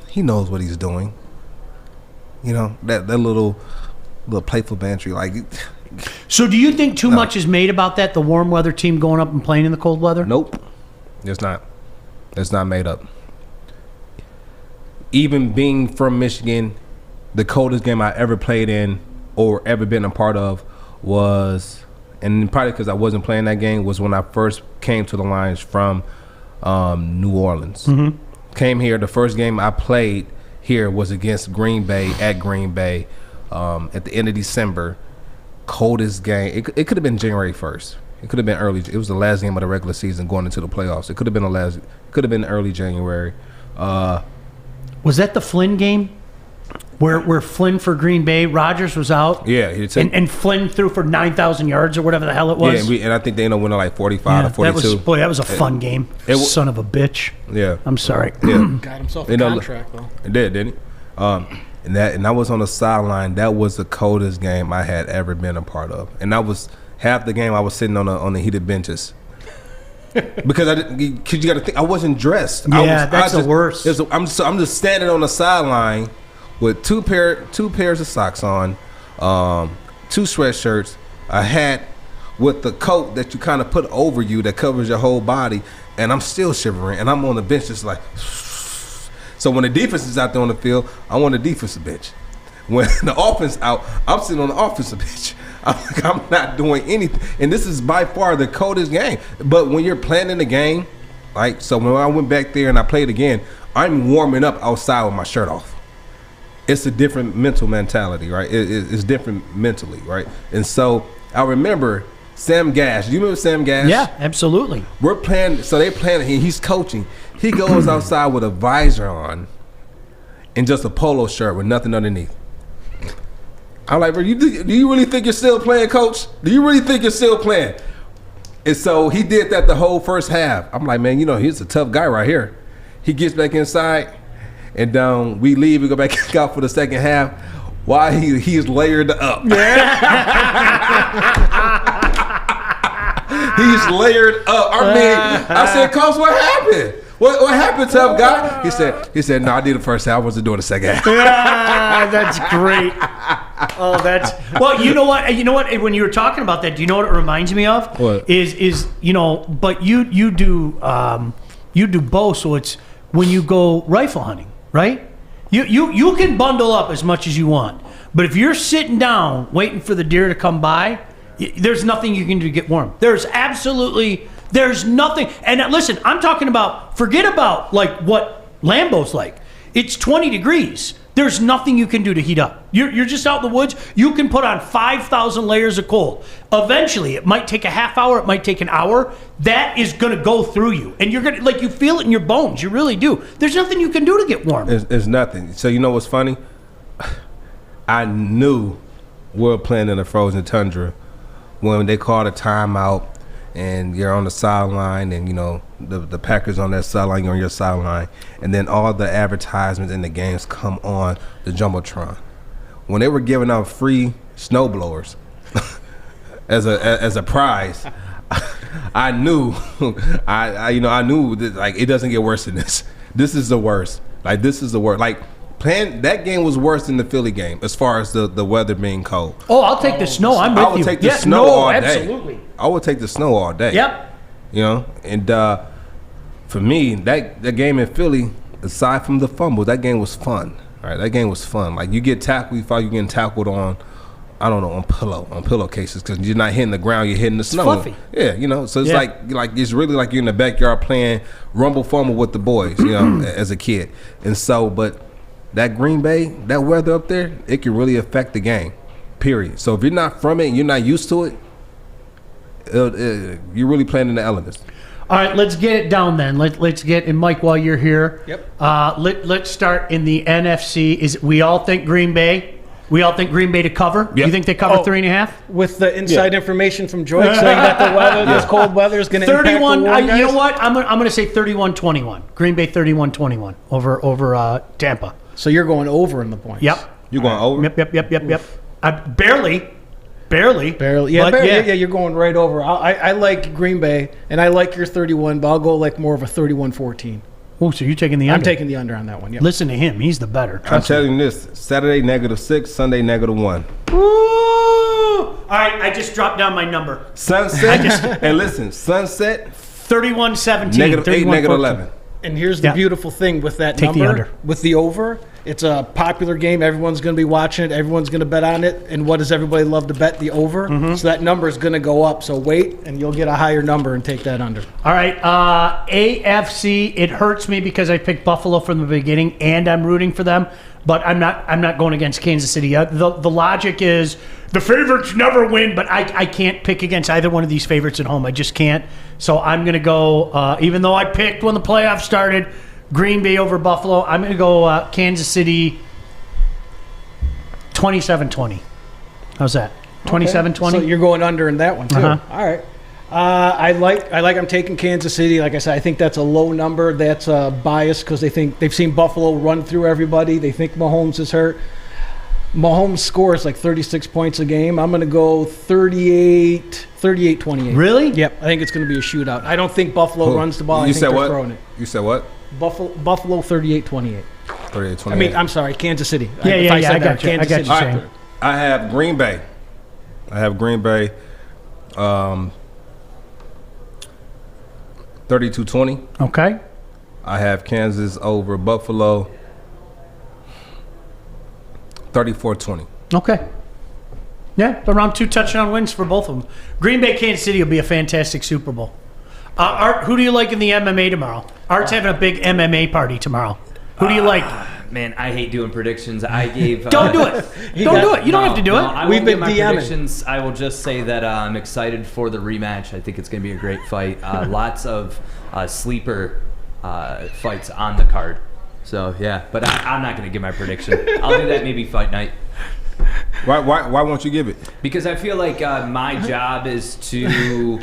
He knows what he's doing. That little playful banter, like So do you think too much is made about that, the warm weather team going up and playing in the cold weather? Nope. It's not. It's not made up. Even being from Michigan, the coldest game I ever played in or ever been a part of was, and probably because I wasn't playing that game, was when I first came to the Lions from New Orleans. Mm-hmm. Came here, the first game I played here was against Green Bay at Green Bay at the end of December. Coldest game. It could have been January 1st. It could have been early. It was the last game of the regular season going into the playoffs. It could have been early January. Was that the Flynn game? Where Flynn for Green Bay, Rodgers was out. Yeah, and Flynn threw for 9,000 yards or whatever the hell it was. Yeah, and I think they ended up winning like 45 or 42. That was a fun game. Son of a bitch. Yeah, I'm sorry. Yeah, got himself a contract though. It did, didn't it? And I was on the sideline. That was the coldest game I had ever been a part of, and that was half the game. I was sitting on the heated benches. Because you got to think, I wasn't dressed. Yeah, that's the worst. I'm just standing on the sideline with two pairs of socks on, 2 sweatshirts, a hat with the coat that you kind of put over you that covers your whole body, and I'm still shivering, and I'm on the bench just like. So when the defense is out there on the field, I'm on the defensive bench. When the offense out, I'm sitting on the offensive bench. I'm not doing anything, and this is by far the coldest game. But when you're planning the game, like, so when I went back there and I played again, I'm warming up outside with my shirt off. It's a different mental mentality, right? It's different mentally, right? And so I remember Sam Gash. Do you remember Sam Gash? Yeah, absolutely. We're playing, so they playing. He's coaching. He goes outside with a visor on and just a polo shirt with nothing underneath. I'm like, bro, do you really think you're still playing, coach? Do you really think you're still playing? And so he did that the whole first half. I'm like, man, he's a tough guy right here. He gets back inside, and we leave. We go back out for the second half. While he's layered up. Yeah. He's layered up. I said, coach, what happened? What happened, tough guy? He said, no, I did the first half. I wasn't doing the second half. That's great. Oh, well, you know what? When you were talking about that, do you know what it reminds me of? What? Is but you do both. So it's when you go rifle hunting, right? You can bundle up as much as you want, but if you're sitting down waiting for the deer to come by, there's nothing you can do to get warm. There's nothing. And listen, I'm talking about, forget about like what Lambeau's like. It's 20 degrees. There's nothing you can do to heat up. You're just out in the woods. You can put on 5,000 layers of cold. Eventually, it might take a half hour. It might take an hour. That is going to go through you. And you're going to, like, you feel it in your bones. You really do. There's nothing you can do to get warm. There's nothing. So you know what's funny? I knew we were playing in the frozen tundra when they called a timeout and you're on the sideline and, the Packers on their sideline, you're on your sideline, and then all the advertisements in the games come on the Jumbotron. When they were giving out free snowblowers as a prize, I knew, I knew that, like, it doesn't get worse than this. This is the worst. Like, this is the worst. Like, that game was worse than the Philly game as far as the weather being cold. Oh, I'll take the snow. I'm with you. I would take the snow all day. Absolutely. I would take the snow all day. Yep. And for me, that game in Philly, aside from the fumble, that game was fun. All right, that game was fun. Like, you get tackled, you thought you getting tackled on pillowcases because you're not hitting the ground, you're hitting the snow. Fluffy. Yeah, so it's like it's really like you're in the backyard playing rumble fumble with the boys, as a kid. And so, but that Green Bay, that weather up there, it can really affect the game, period. So if you're not from it and you're not used to it, you're really playing in the elements. All right, let's get it down then. Let's get, and Mike, while you're here, let's start in the NFC. We all think Green Bay to cover. Yep. You think they cover 3.5? With the inside information from Joyce saying that the weather, this cold weather is going to impact the warm guys? You know what? I'm going to say 31-21. Green Bay 31-21 over Tampa. So you're going over in the points. Yep. You're going over? Yep. Barely. Yeah, barely. You're going right over. I like Green Bay, and I like your 31, but I'll go like more of a 31-14. Oh, so you're taking the under? I'm taking the under on that one, yeah. Listen to him. He's the better. I'm telling you this. Saturday, -6. Sunday, -1. Ooh! All right, I just dropped down my number. Sunset. And listen, Sunset. 31-17. -8, -11. And here's the beautiful thing with that number, the under. with the over. It's a popular game. Everyone's going to be watching it. Everyone's going to bet on it. And what does everybody love to bet? The over. So that number is going to go up. So wait, and you'll get a higher number and take that under. All right, AFC. It hurts me because I picked Buffalo from the beginning, and I'm rooting for them. But I'm not going against Kansas City. The logic is the favorites never win, but I can't pick against either one of these favorites at home. I just can't. So I'm going to go, even though I picked when the playoffs started, Green Bay over Buffalo, I'm going to go Kansas City 27-20. How's that? 27-20? So you're going under in that one, too. All right. I like I'm taking Kansas City. Like I said, I think that's a low number. That's biased because they've seen Buffalo run through everybody. They think Mahomes is hurt. Mahomes scores like 36 points a game. I'm going to go 38-28. Really? Yep. I think it's going to be a shootout. I don't think Buffalo runs the ball. I think they're throwing it. You said what? Buffalo 38-28. 38-28. I mean, I'm sorry, Kansas City. Yeah, I got you. Kansas City. All right. I have Green Bay. 32-20. Okay. I have Kansas over Buffalo 34-20. Okay. Yeah, around 2 touchdown wins for both of them. Green Bay, Kansas City will be a fantastic Super Bowl. Art, who do you like in the MMA tomorrow? Art's having a big MMA party tomorrow. Who do you like? Man, I hate doing predictions. I gave. Don't do it. Don't do it. You don't have to do it. We've been predictions. I will just say that I'm excited for the rematch. I think it's going to be a great fight. Lots of sleeper fights on the card. So yeah, but I'm not going to give my prediction. I'll do that maybe fight night. Why won't you give it? Because I feel like my job is to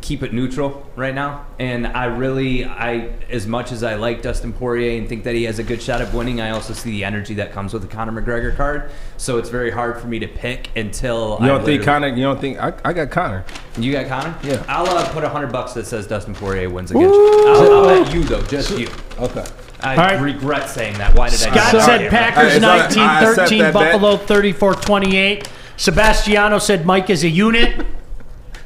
keep it neutral right now, and I as much as I like Dustin Poirier and think that he has a good shot of winning, I also see the energy that comes with the Conor McGregor card. So it's very hard for me to pick until you don't think Conor. You don't think I got Conor? You got Conor? Yeah. I'll put $100 that says Dustin Poirier wins against you. I'll bet you though, just you. Okay. I regret saying that. Why did I? Scott said Packers 19-13, that Buffalo 34-28. Sebastiano said Mike is a unit.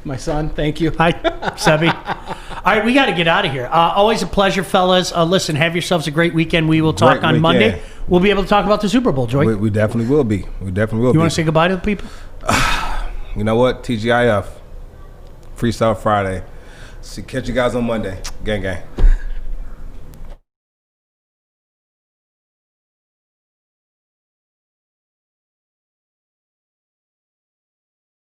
My son, thank you. Hi, Sebi. All right, we got to get out of here. Always a pleasure, fellas. Listen, have yourselves a great weekend. We will talk on Monday. We'll be able to talk about the Super Bowl, Joy. We definitely will be. We definitely will be. You want to say goodbye to the people? You know what? TGIF. Freestyle Friday. See, catch you guys on Monday. Gang, gang.